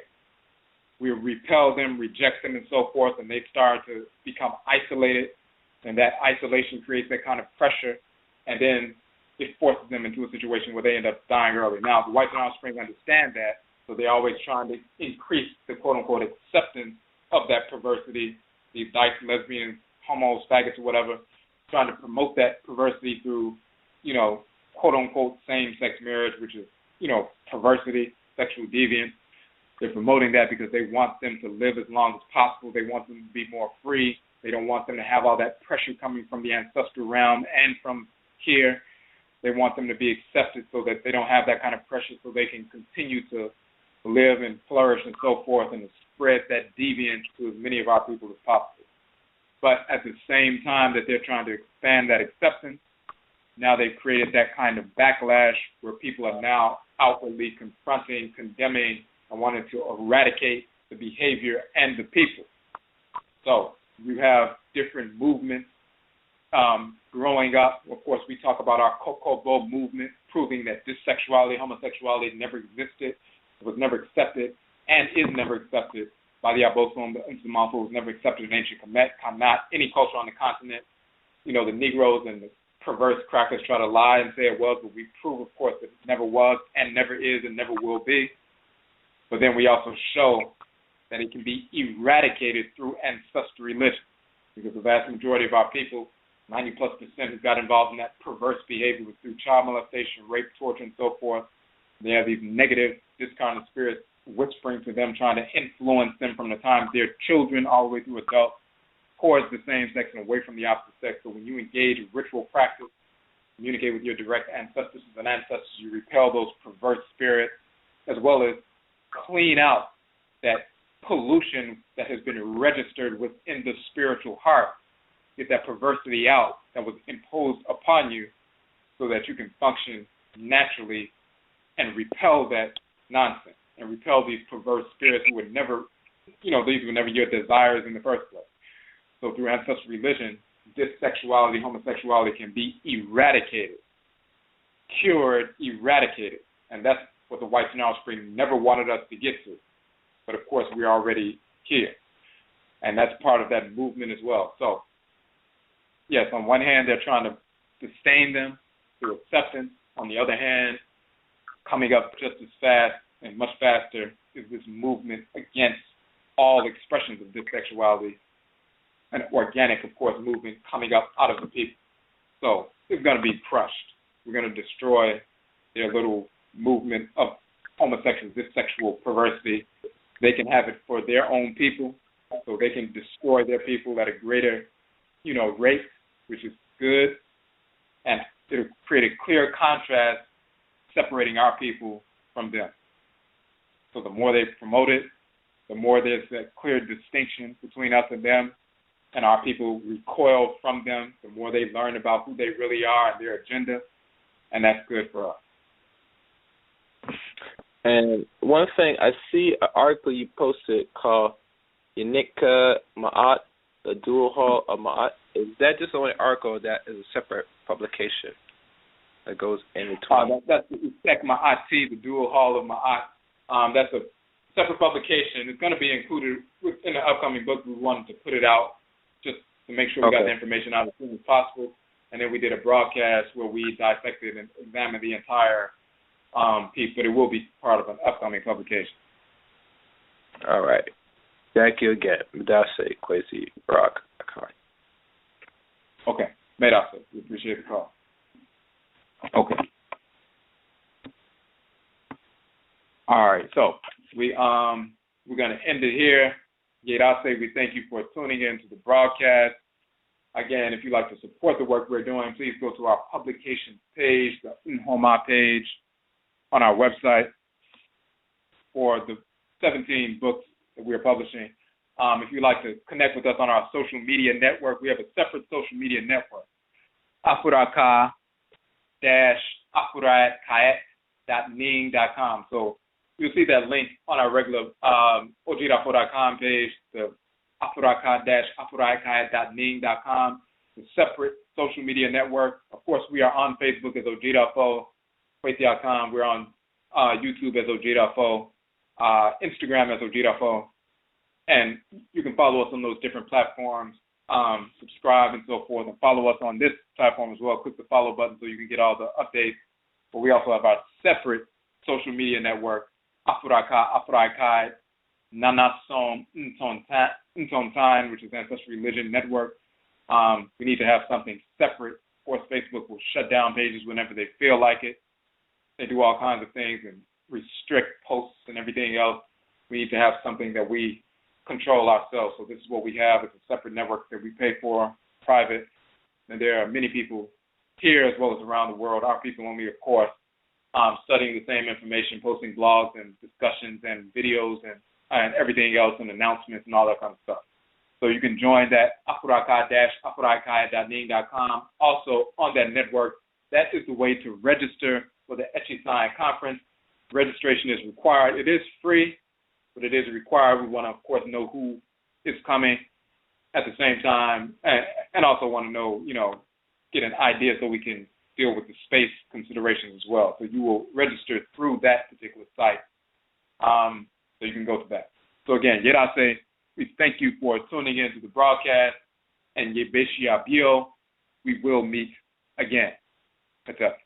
we repel them, reject them, and so forth, and they start to become isolated, and that isolation creates that kind of pressure, and then it forces them into a situation where they end up dying early. Now, the whites and offspring understand that, so they're always trying to increase the quote-unquote acceptance of that perversity, these dykes, lesbians, homos, faggots, or whatever, trying to promote that perversity through, quote-unquote same-sex marriage, which is, perversity, sexual deviance. They're promoting that because they want them to live as long as possible. They want them to be more free. They don't want them to have all that pressure coming from the ancestral realm and from here. They want them to be accepted so that they don't have that kind of pressure, so they can continue to live and flourish and so forth, and to spread that deviance to as many of our people as possible. But at the same time that they're trying to expand that acceptance, now they've created that kind of backlash where people are now outwardly confronting, condemning, and wanting to eradicate the behavior and the people. So you have different movements growing up. Of course, we talk about our Kokobo movement, proving that dissexuality, homosexuality never existed, was never accepted, and is never accepted by the Abosom. The Nsamanfo was never accepted in ancient Kemet, not any culture on the continent. The Negroes and the perverse crackers try to lie and say it was, but we prove, of course, that it never was and never is and never will be. But then we also show that it can be eradicated through ancestral religion, because the vast majority of our people, 90+%, who got involved in that perverse behavior was through child molestation, rape, torture, and so forth. They have these negative, discarnate spirits whispering to them, trying to influence them from the time they're children all the way through adults, towards the same sex and away from the opposite sex. So when you engage in ritual practice, communicate with your direct ancestors and ancestors, you repel those perverse spirits, as well as clean out that pollution that has been registered within the spiritual heart. Get that perversity out that was imposed upon you so that you can function naturally and repel that nonsense and repel these perverse spirits who would never, these were never your desires in the first place. So through ancestral religion, dissexuality, homosexuality can be eradicated, cured, eradicated. And that's what the whites and offspring never wanted us to get to. But of course, we're already here. And that's part of that movement as well. So, yes, on one hand, they're trying to sustain them through acceptance. On the other hand, coming up just as fast and much faster is this movement against all expressions of dissexuality, an organic, of course, movement coming up out of the people. So it's going to be crushed. We're going to destroy their little movement of homosexual, dissexual perversity. They can have it for their own people, so they can destroy their people at a greater, rate, which is good, and it'll create a clear contrast separating our people from them. So the more they promote it, the more there's that clear distinction between us and them, and our people recoil from them, the more they learn about who they really are and their agenda, and that's good for us. And one thing, I see an article you posted called Yanika Ma'at, the Dual Hall of Ma'at. Is that just the only article that is a separate publication that goes in between? That's the Isek Ma'ati, the Dual Hall of Ma'at. That's a separate publication. It's going to be included in the upcoming book. We wanted to put it out just to make sure we got the information out as soon as possible. And then we did a broadcast where we dissected and examined the entire piece, but it will be part of an upcoming publication. All right. Thank you again. Medase, Kwesi, Brock, Akhan. Okay. Medase, we appreciate the call. Okay. All right. So we're going to end it here. Medase, we thank you for tuning in to the broadcast. Again, if you'd like to support the work we're doing, please go to our publications page, the NHOMA page on our website for the 17 books that we're publishing. If you'd like to connect with us on our social media network, we have a separate social media network, Afuraitkaitnit.ning.com. So you'll see that link on our regular Odwirafo.com page, the Afuraitkaitnit.ning.com, the separate social media network. Of course, we are on Facebook as Odwirafo, Kwesi.com. We're on YouTube as Odwirafo, Instagram as Odwirafo, and you can follow us on those different platforms, subscribe and so forth, and follow us on this platform as well. Click the follow button so you can get all the updates. But we also have our separate social media network, Afuraitkaini Nanasom Ntontan, which is Ancestral Religion Network. We need to have something separate. Of course, Facebook will shut down pages whenever they feel like it. They do all kinds of things and restrict posts and everything else. We need to have something that we control ourselves. So this is what we have. It's a separate network that we pay for, private. And there are many people here as well as around the world, our people only, of course, studying the same information, posting blogs and discussions and videos and everything else and announcements and all that kind of stuff. So you can join that Afuraitkaini.ning.com. Also on that network, that is the way to register for the AKYISAN conference. Registration is required. It is free, but it is required. We want to, of course, know who is coming at the same time, and also want to know, get an idea so we can deal with the space considerations as well. So you will register through that particular site. So you can go to that. So again, Medase, we thank you for tuning in to the broadcast, and Yebeshi Abio, we will meet again. That's up.